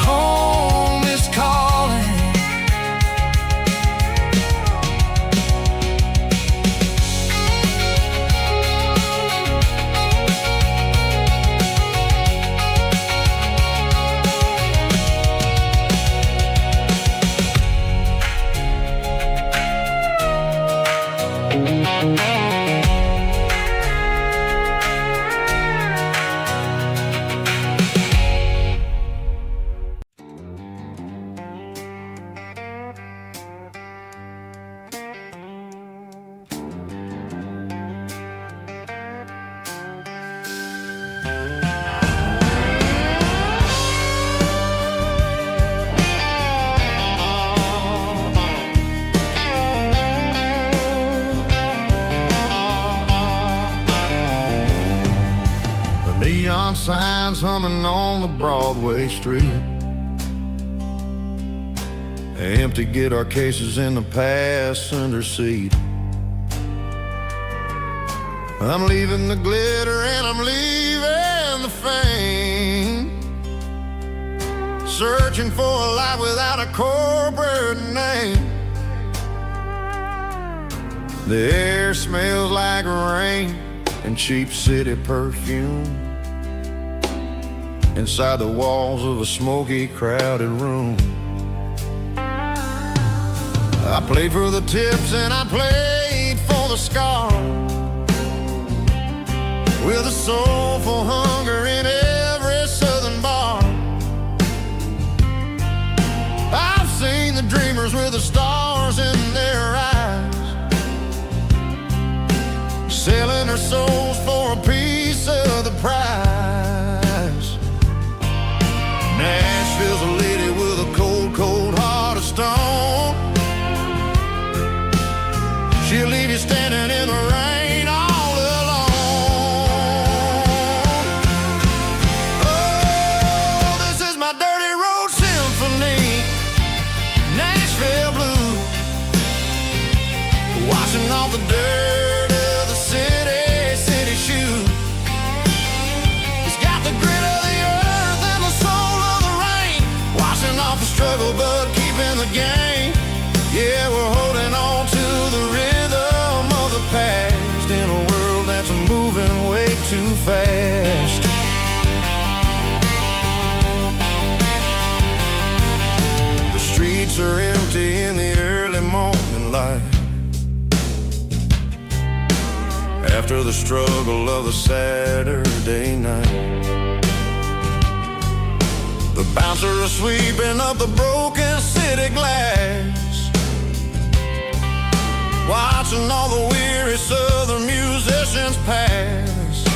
Home is calling. Neon signs humming on the Broadway street, empty guitar cases in the passenger seat. I'm leaving the glitter and I'm leaving the fame, searching for a life without a corporate name. The air smells like rain and cheap city perfume inside the walls of a smoky, crowded room. I played for the tips and I played for the scar, with a soulful hunger in every southern bar. I've seen the dreamers with the stars in their eyes, selling their souls for a piece of the prize. Nashville's a lady with a cold, cold heart of stone. She'll leave you standing in the rain all alone. Oh, this is my dirty road symphony, Nashville blues, washing off the dirt of the city shoes. It's got the grit of the earth and the soul of the rain, washing off the struggle but keeping the game. Yeah, we're holding on to the rhythm of the past in a world that's moving way too fast. The streets are empty in the early morning light, after the struggle of the Saturday night. The bouncers are sweeping up the broken city glass, watching all the weary southern musicians pass.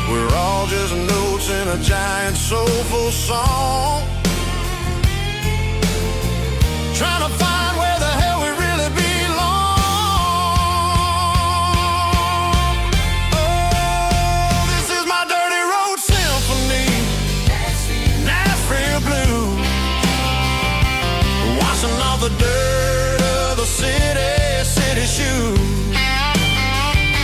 We're all just notes in a giant soulful song, trying to find where the hell we really belong. Oh, this is my dirty road symphony, Nashville blues, washing off the dirt of the city shoes.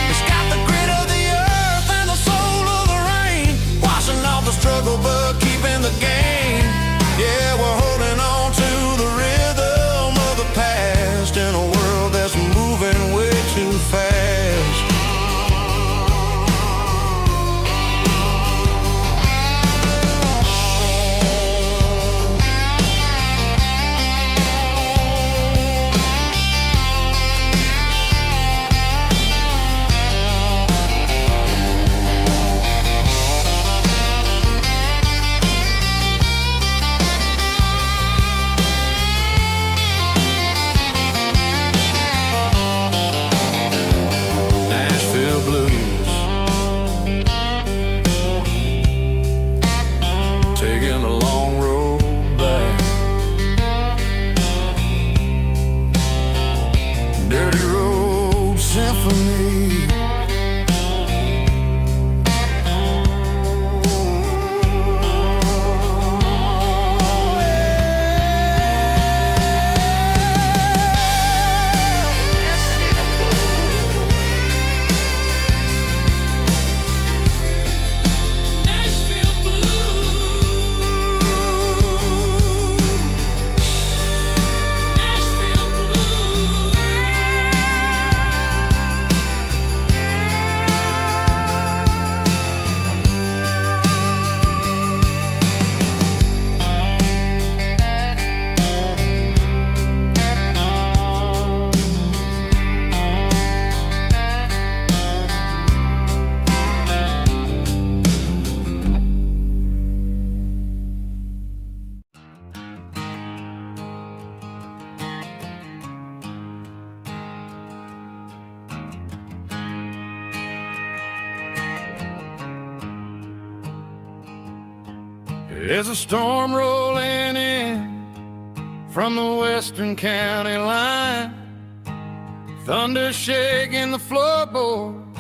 It's got the grit of the earth and the soul of the rain, washing off the struggle but keeping the game. Yeah, we're holding on to the rhythm of the past in a world that's moving way too fast. Nashville blues, taking the long road back. Dirty road symphony. There's a storm rolling in from the western county line, thunder shaking the floorboards,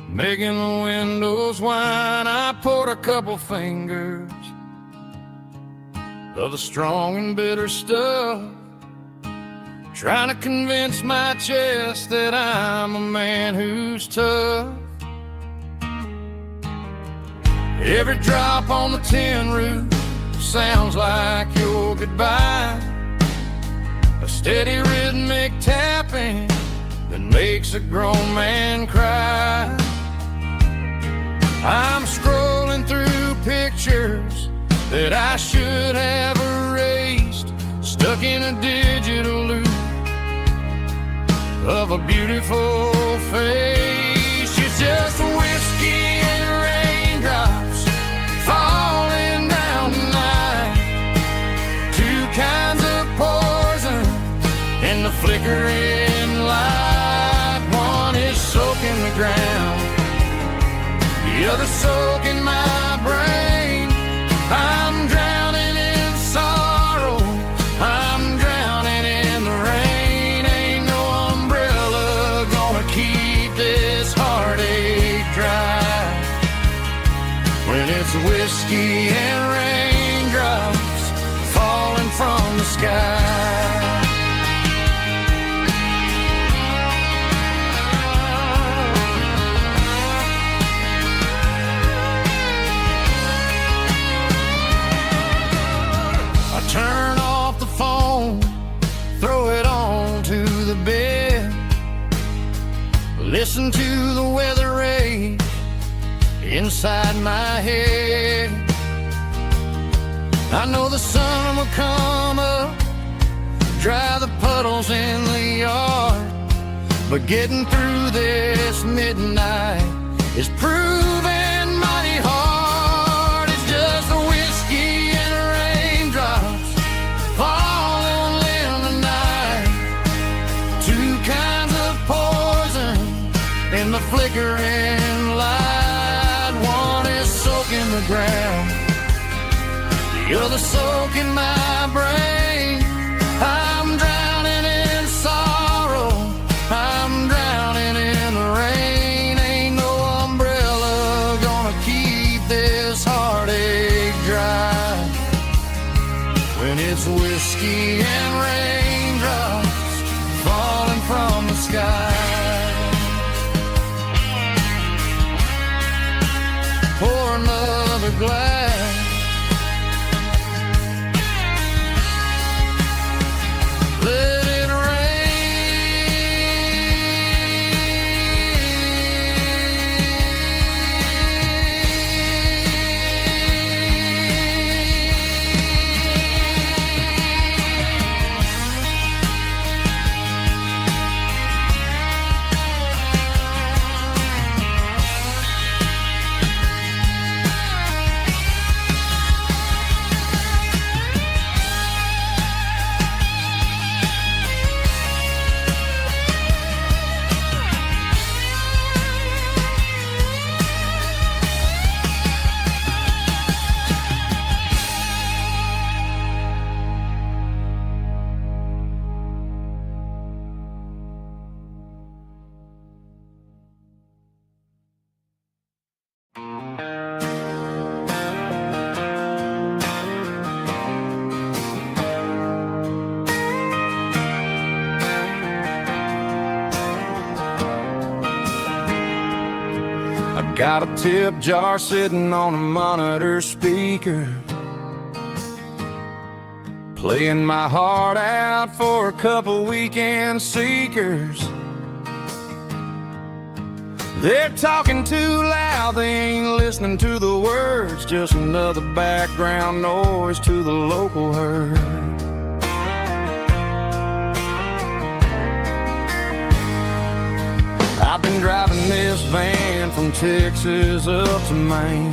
making the windows whine. I poured a couple fingers of the strong and bitter stuff, trying to convince my chest that I'm a man who's tough. Every drop on the tin roof sounds like your goodbye, a steady rhythmic tapping that makes a grown man cry. I'm scrolling through pictures that I should have erased, stuck in a digital a beautiful face. It's just whiskey and raindrops falling down tonight. Two kinds of poison in the flickering light. One is soaking the ground, the other soaking my brain. I'm drowning in sorrow, I'm drowning in the rain. Ain't no umbrella gonna keep this heartache dry when it's whiskey and raindrops falling from the sky. Turn off the phone, throw it on to the bed. Listen to the weather rage inside my head. I know the sun will come up, dry the puddles in the yard, but getting through this midnight is proving mighty hard. It's just a whiskey and raindrops falling in the night. Two kinds of poison in the flickering light. One is soaking the ground, the other soaking my brain. I'm drowning in sorrow, I'm drowning in the rain. Ain't no umbrella gonna keep this heartache dry when it's whiskey and raindrops falling from the sky. Pour another glass, let it got a tip jar sitting on a monitor speaker, playing my heart out for a couple weekend seekers. They're talking too loud, they ain't listening to the words, just another background noise to the local herd. I've been driving this van from Texas up to Maine,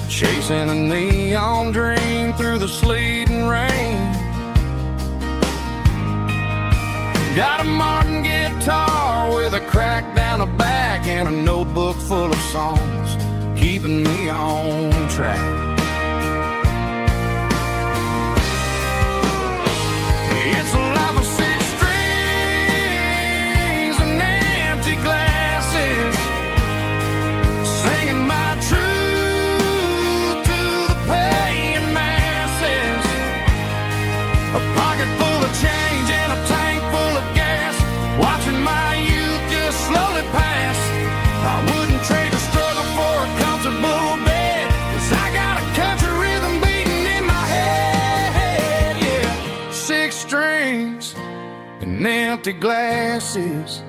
chasing a neon dream through the sleet and rain. Got a Martin guitar with a crack down the back and a notebook full of songs, keeping me on track. It's a life of six strings and empty glasses, singing my truth to the paying masses. A pocket full of change and a tank full of gas, watching my youth just slowly pass. I wouldn't trade a struggle for a comfortable bed, 'cause I got a country rhythm beating in my head. Yeah, six strings and empty glasses.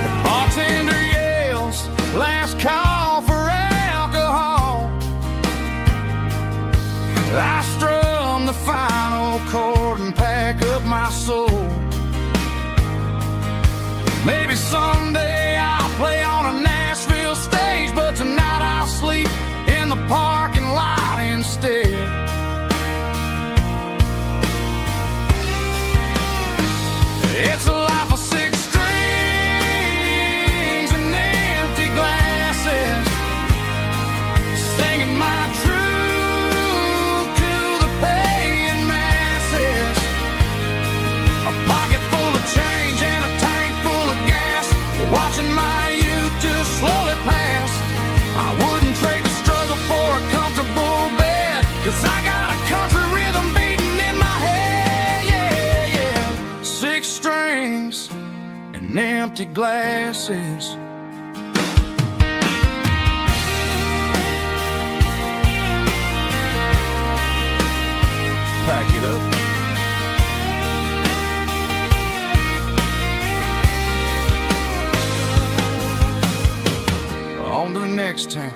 The bartender yells, last call for alcohol. empty glasses. Pack it up. On to the next town.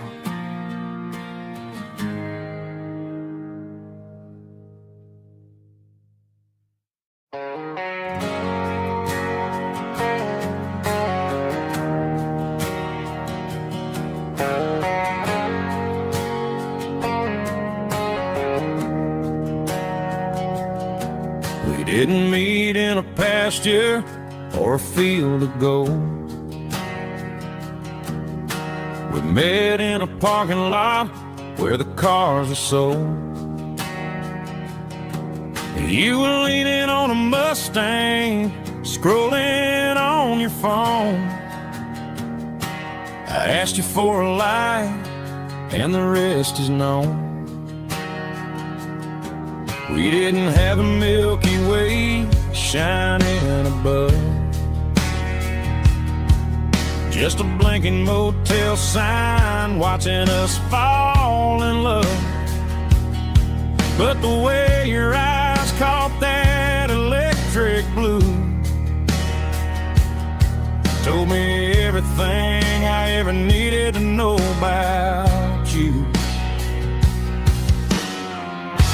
We didn't meet in a pasture or a field of gold. We met in a parking lot where the cars are sold. You were leaning on a Mustang, scrolling on your phone. I asked you for a light, and the rest is known. We didn't have a Milky Way shining above, just a blinking motel sign watching us fall in love. But the way your eyes caught that electric blue told me everything I ever needed to know about you.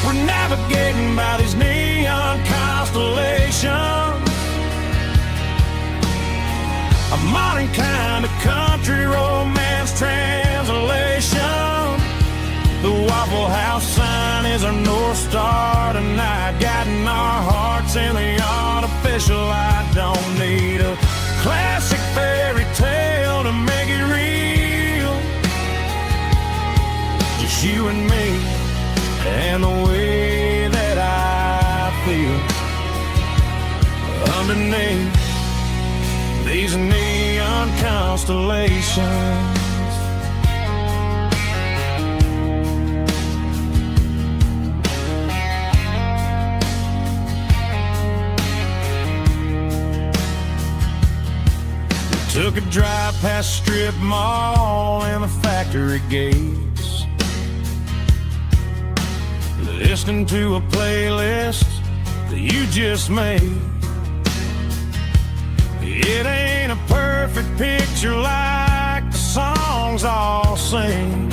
We're navigating by these neon constellations, a modern kind of country romance translation. The Waffle House sign is our North Star tonight, guiding our hearts in the artificial. I don't need a classic fairy tale to make it real, just you and me and the way that I feel underneath these neon constellations. We took a drive past strip mall and the factory gates, listening to a playlist that you just made. It ain't a perfect picture like the songs all sing,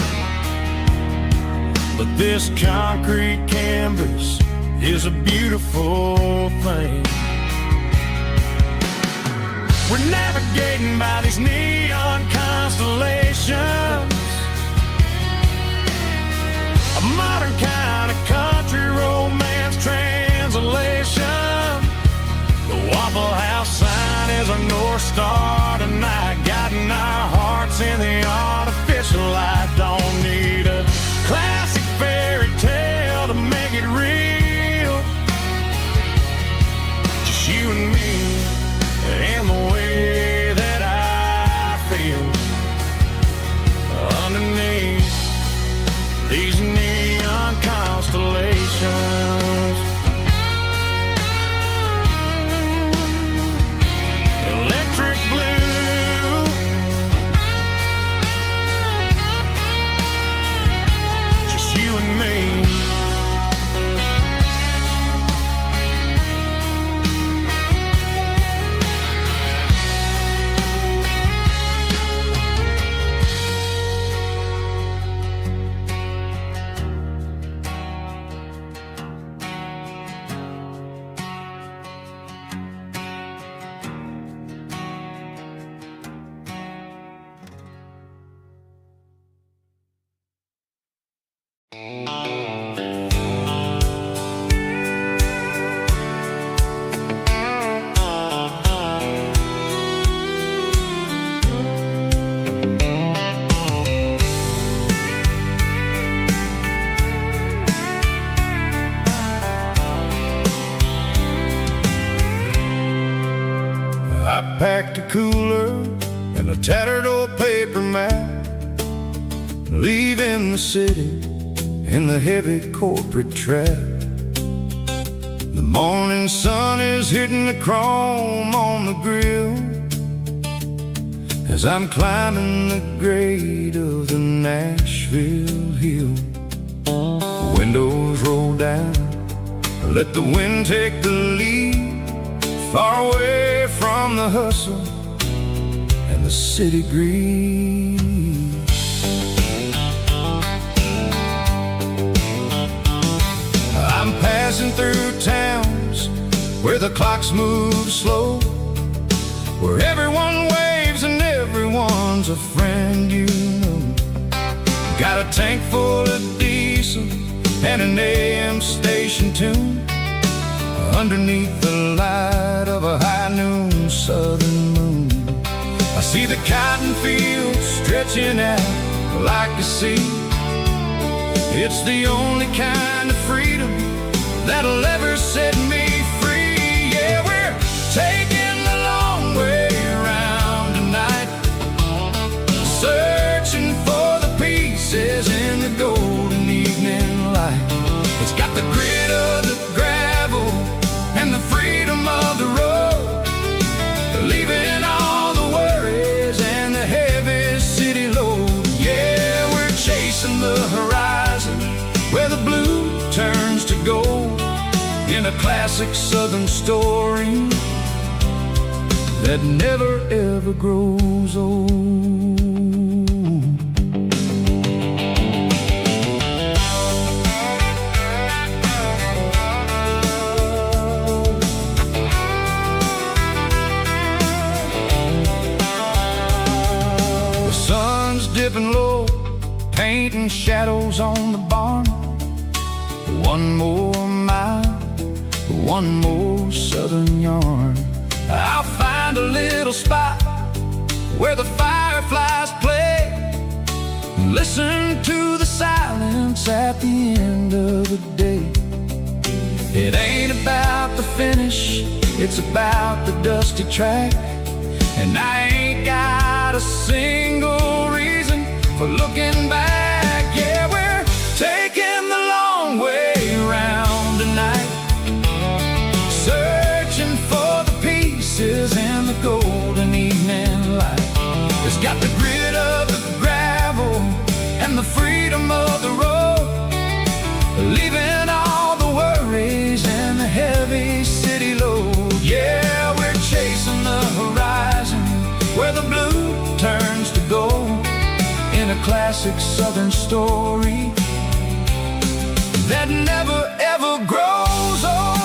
but this concrete canvas is a beautiful thing. We're navigating by these neon constellations, a modern kind of country romance translation. The Waffle House sign is our North Star tonight, guiding our hearts in the artificial. I don't need a classic fairy tale to make it real, just you and me and the way that I feel underneath these neon constellations. Electric blue, just you and me. I packed a cooler and a tattered old paper map, leaving the city in the heavy corporate trap. The morning sun is hitting the chrome on the grill, as I'm climbing the grade of the Nashville hill. Windows roll down, let the wind take the lead, far away from the hustle and the city greed. I'm passing through towns where the clocks move slow, where everyone waves and everyone's a friend you know. Got a tank full of diesel and an AM station tune, underneath the light of a high noon southern moon. I see the cotton fields stretching out like a sea. It's the only kind of freedom that'll ever set me free. Yeah, we're taking the long way around tonight, searching for the pieces in the golden evening light. It's got the grit of the gravel and the freedom of the road, leaving all the worries and the heavy city load. Yeah, we're chasing the horizon where the blue turns to gold, in a classic southern story that never ever grows old. The sun's dipping low, painting shadows on the barn. One more mile, one more southern yarn. I'll find a little spot where the fireflies play, listen to the silence at the end of the day. It ain't about the finish, it's about the dusty track, and I ain't got a single reason for looking back. Yeah, we're taking the long way around tonight, searching for the pieces in the golden evening light. It's got the grit of the gravel and the freedom of the road, leaving all the worries and the heavy city load. Yeah, we're chasing the horizon where the blue turns to gold, in a classic southern story that never ever grows old.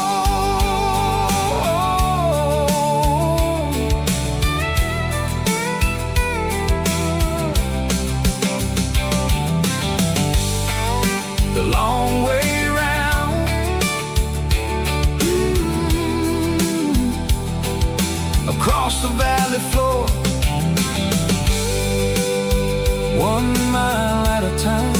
The long way round, across the valley floor, 1 mile at a time.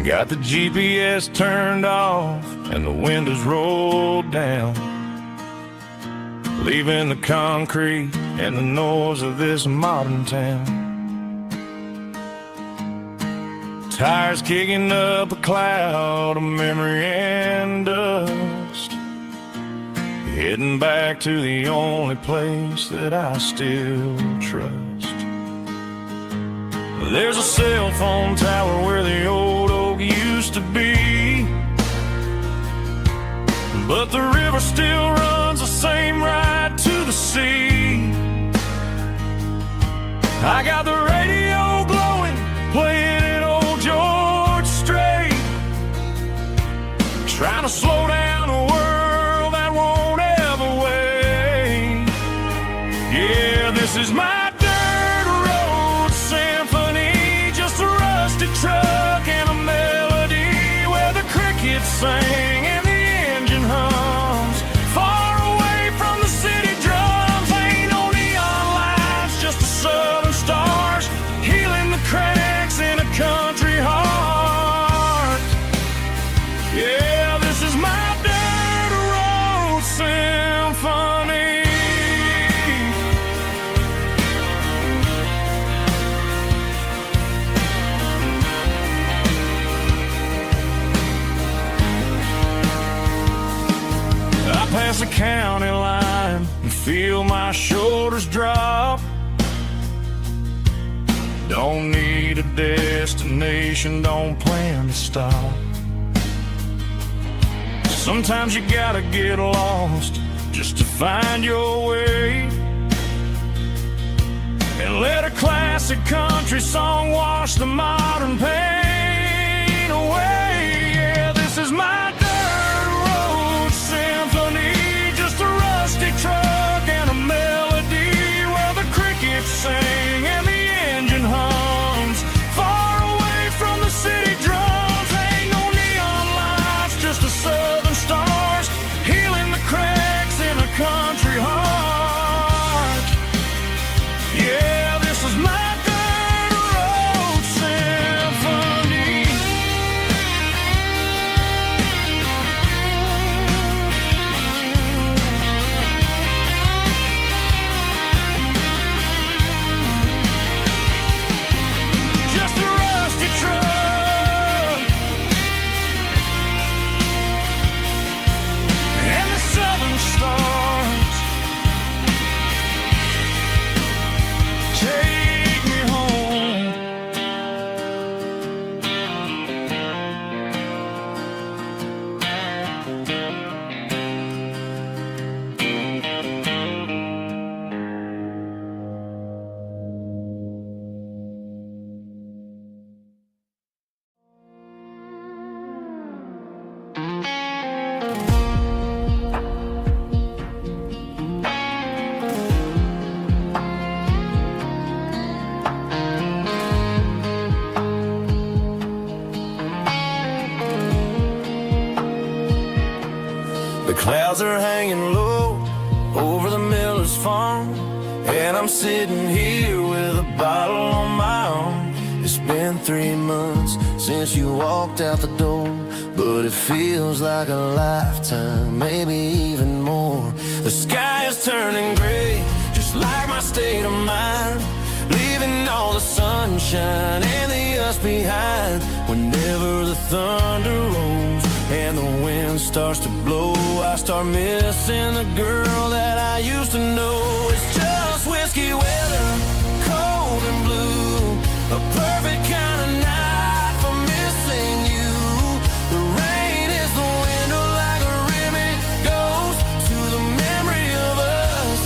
Got the GPS turned off and the windows rolled down, leaving the concrete and the noise of this modern town. Tires kicking up a cloud of memory and dust, heading back to the only place that I still trust. There's a cell phone tower where the old oak used to be, but the river still runs the same right to the sea. I got the radio glowing, playing an old George Strait, trying to slow down a world that won't ever wait. Yeah, this is my truck and a melody where the crickets sing feel my shoulders drop. Don't need a destination, don't plan to stop. Sometimes you gotta get lost just to find your way, and let a classic country song wash the modern pain away. Yeah, this is my dirt road symphony, just a rusty truck and a melody where the crickets sing and the engine hums, far away from the city drums. Ain't no neon lights, just the southern stars healing the cracks in a country heart. Yeah, this is my dirt road symphony. Just a rusty truck and the southern stars take me home. The clouds are hanging low over the miller's farm, and I'm sitting here with a bottle on my arm. It's been 3 months since you walked out the door, but it feels like a lifetime, maybe even more. The sky is turning gray, just like my state of mind, leaving all the sunshine and the us behind. Whenever the thunder rolls and the wind starts to blow, I start missing the girl that I used to know. It's just whiskey weather, cold and blue, a perfect kind of night for missing you. The rain is the window like a ribbon goes to the memory of us.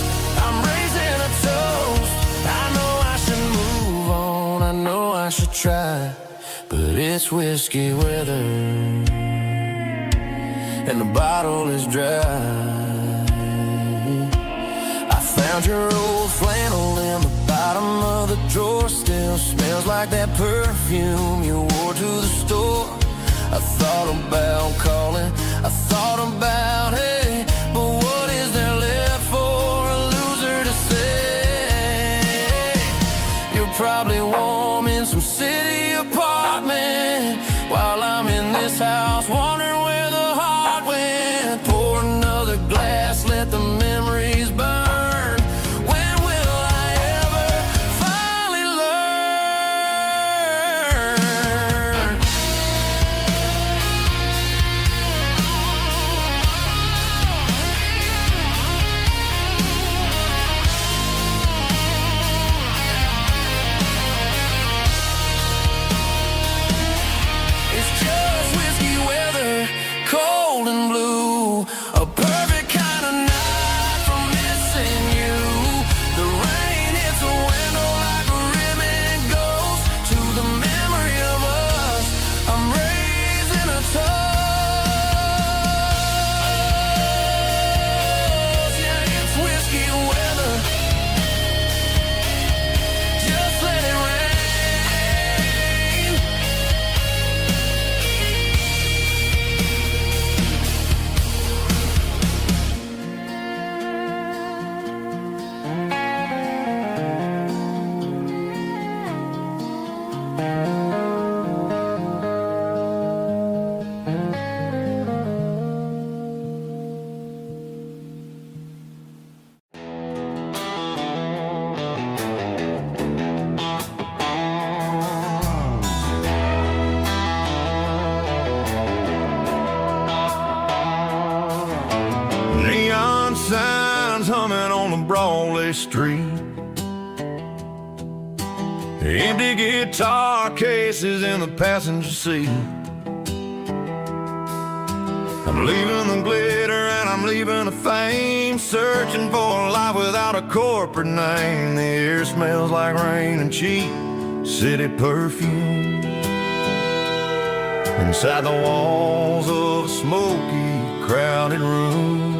I'm raising a toast. I know I should move on, I know I should try, but it's whiskey weather and the bottle is dry. I found your old flannel in the bottom of the drawer, still smells like that perfume you wore to the store. I thought about calling, I thought about hey, but what is there left for a loser to say? You're probably warm in some city apartment while I'm in this house wondering where the heart went. Pour another glass, let the memories burn. When will I ever finally learn? It's just whiskey weather, one-way street. Empty guitar cases in the passenger seat. I'm leaving the glitter and I'm leaving the fame, searching for a life without a corporate name. The air smells like rain and cheap city perfume. Inside the walls of a smoky, crowded room.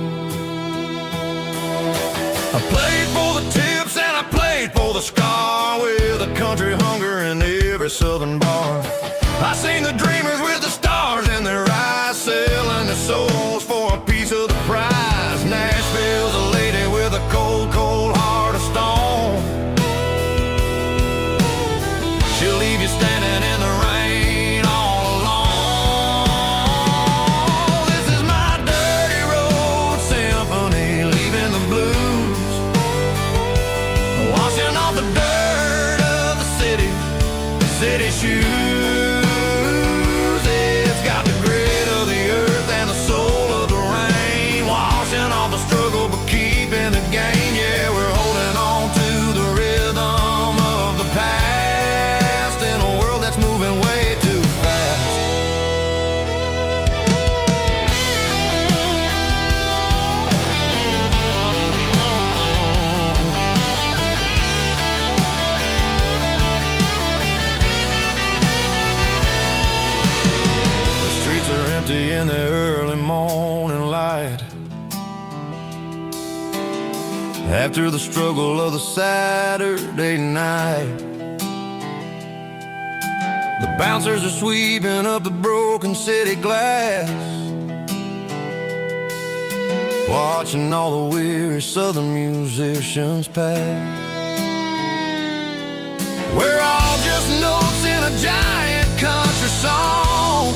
I played for the tips and I played for the scar, with a country hunger in every southern bar. I seen the dreamers with the stars in their eyes, selling their souls for a piece of the prize. Nashville's a lady with a cold, cold heart of stone. She'll leave you standing in the rain all alone. This is my dirty road symphony, leaving the blues, washing off the dirt of the city shoes. It's got the grit of the earth and the soul of the rain, washing off the struggle but keeping the gain. Yeah, we're holding on to the rhythm of the past in a world that's moving way too fast. The streets are empty in the early morning light, after the struggle of the Saturday night. The bouncers are sweeping up the broken city glass, watching all the weary southern musicians pass. We're all just notes in a giant country song,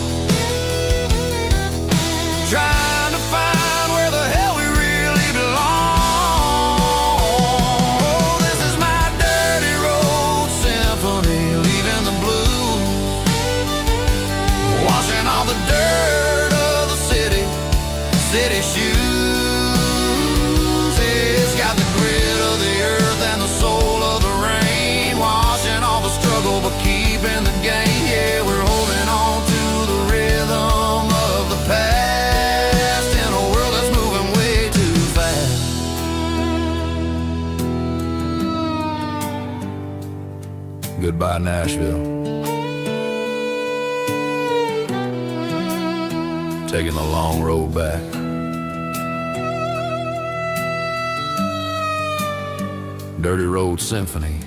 trying to find where the hell we really belong. This is my dirty road symphony, leaving the blues, washing all the dirt of the city shoes. It's got the grit of the earth and the soul of the rain, washing all the struggle but keeping the gain. Yeah, we're holding on to the rhythm of the past in a world that's moving way too fast. Goodbye, Nashville. Taking the long road back. Dirty Road Symphony.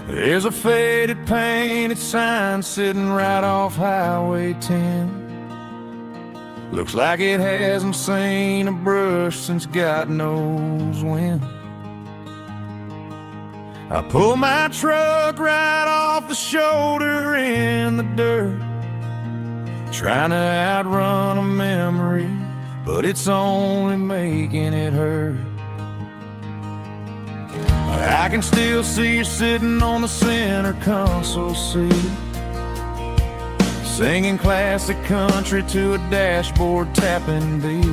There's a faded painted sign sitting right off Highway 10. Looks like it hasn't seen a brush since God knows when. I pull my truck right off the shoulder in the dirt, trying to outrun a memory, but it's only making it hurt. I can still see you sitting on the center console seat, singing classic country to a dashboard tapping beat.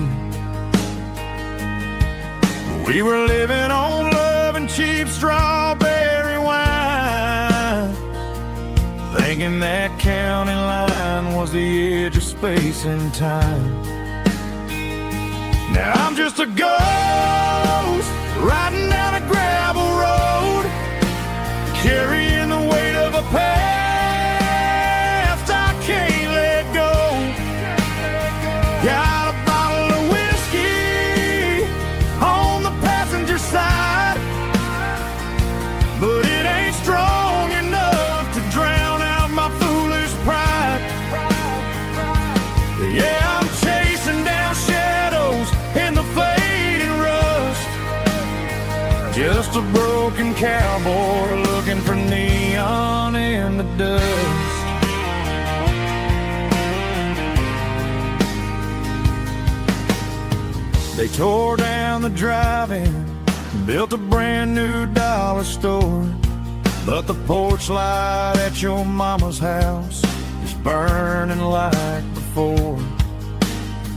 We were living on love and cheap strawberry wine, thinking that county line was the edge of space and time. Now I'm just a ghost riding down a gravel road, carrying the weight of a past I can't let go. Got a bottle of whiskey on the passenger side, but it ain't strong enough to drown out my foolish pride. Yeah, I'm chasing down shadows in the fading rust, just a broken cowboy looking for neon in the dust. They tore down the drive-in, built a brand new dollar store, but the porch light at your mama's house is burning like before.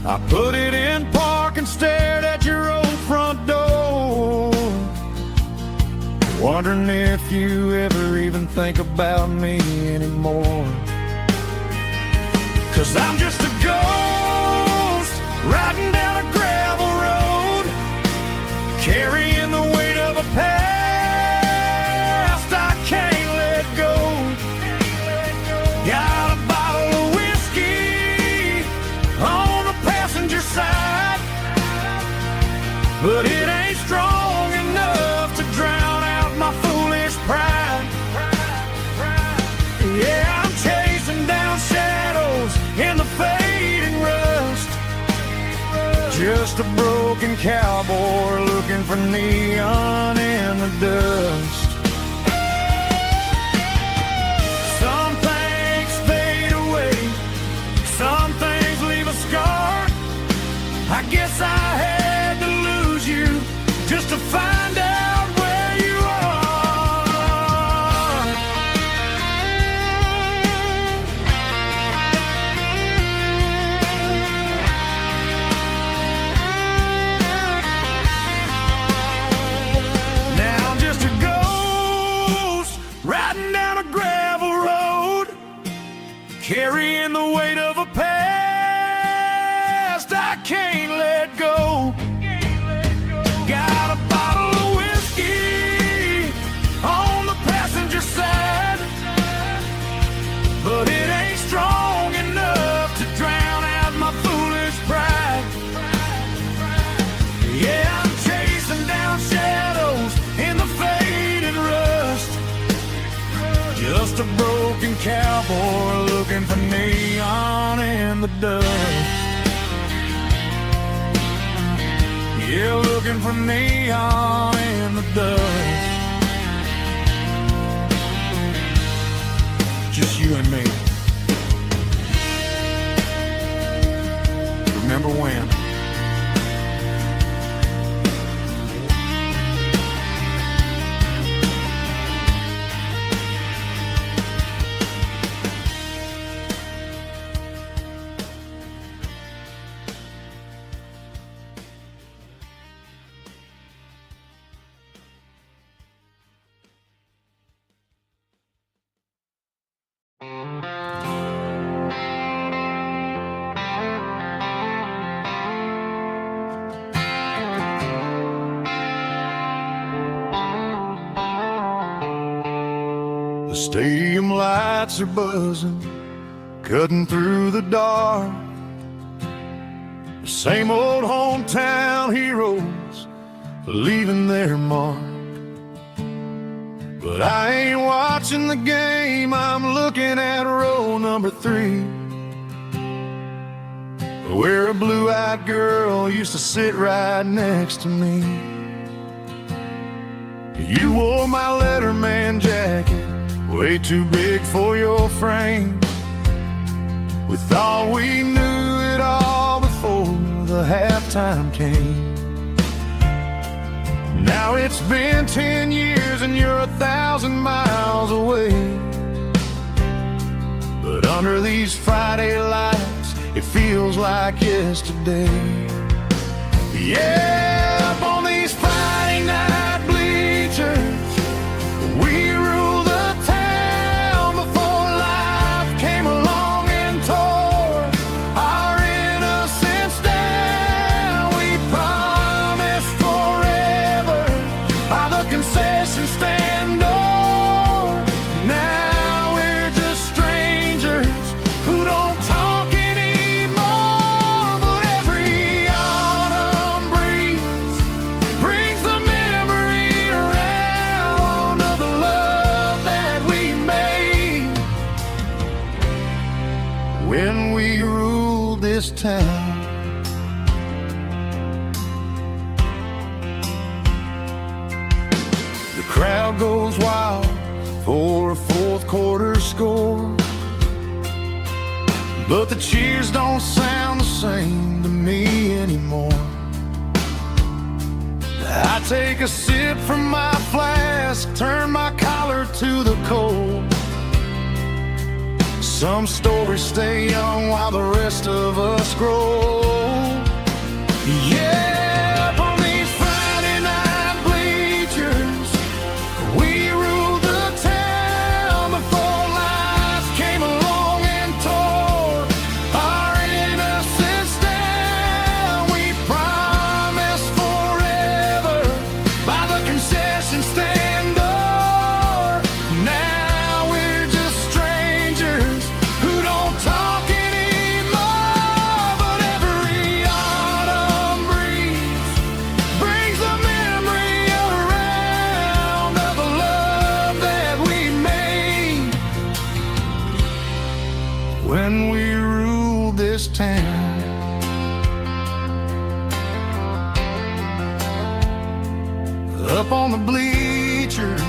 I put it in park and stared at your old front door, wondering if you ever even think about me anymore. 'Cause I'm just a ghost riding down a gravel road, carrying the weight of a past I can't let go. Got a bottle of whiskey on the passenger side, but it ain't strong enough to drown out my foolish pride. Yeah, I'm chasing down shadows in the fading rust, just a broken cowboy looking for neon in the dust. Some things fade away, some things leave a scar. I guess I had to lose you just to find out where you are. Now I'm just a ghost riding down a gravel road, carrying the weight of a past I can't let go. Got a bottle of whiskey on the passenger side, but it ain't strong enough to drown out my foolish pride. Yeah, I'm chasing down shadows in the fading rust, just a broken cowboy looking for neon in the dust. Yeah, looking for neon in the dust. Just you and me. Remember when? The stadium lights are buzzing, cutting through the dark. The same old hometown heroes leaving their mark. But I ain't watching the game, I'm looking at row number 3, where a blue-eyed girl used to sit right next to me. You wore my Letterman jacket, way too big for your frame. We thought we knew it all before the halftime came. Now it's been 10 years and you're 1,000 miles away. But under these Friday lights, it feels like yesterday. Yeah, up on these Friday night bleachers, we rule the town before life came along and tore our innocence down. We promised forever town. The crowd goes wild for a fourth quarter score, but the cheers don't sound the same to me anymore. I take a sip from my flask, turn my collar to the cold. Some stories stay young while the rest of us grow. Yeah, up on these Friday night bleachers, we ruled the town before life came along and tore our innocence down. We promised forever by the concession stand door. Now we're just strangers who don't talk anymore. But every autumn breeze brings the memory around of the love that we made when we ruled this town. Up on the bleachers,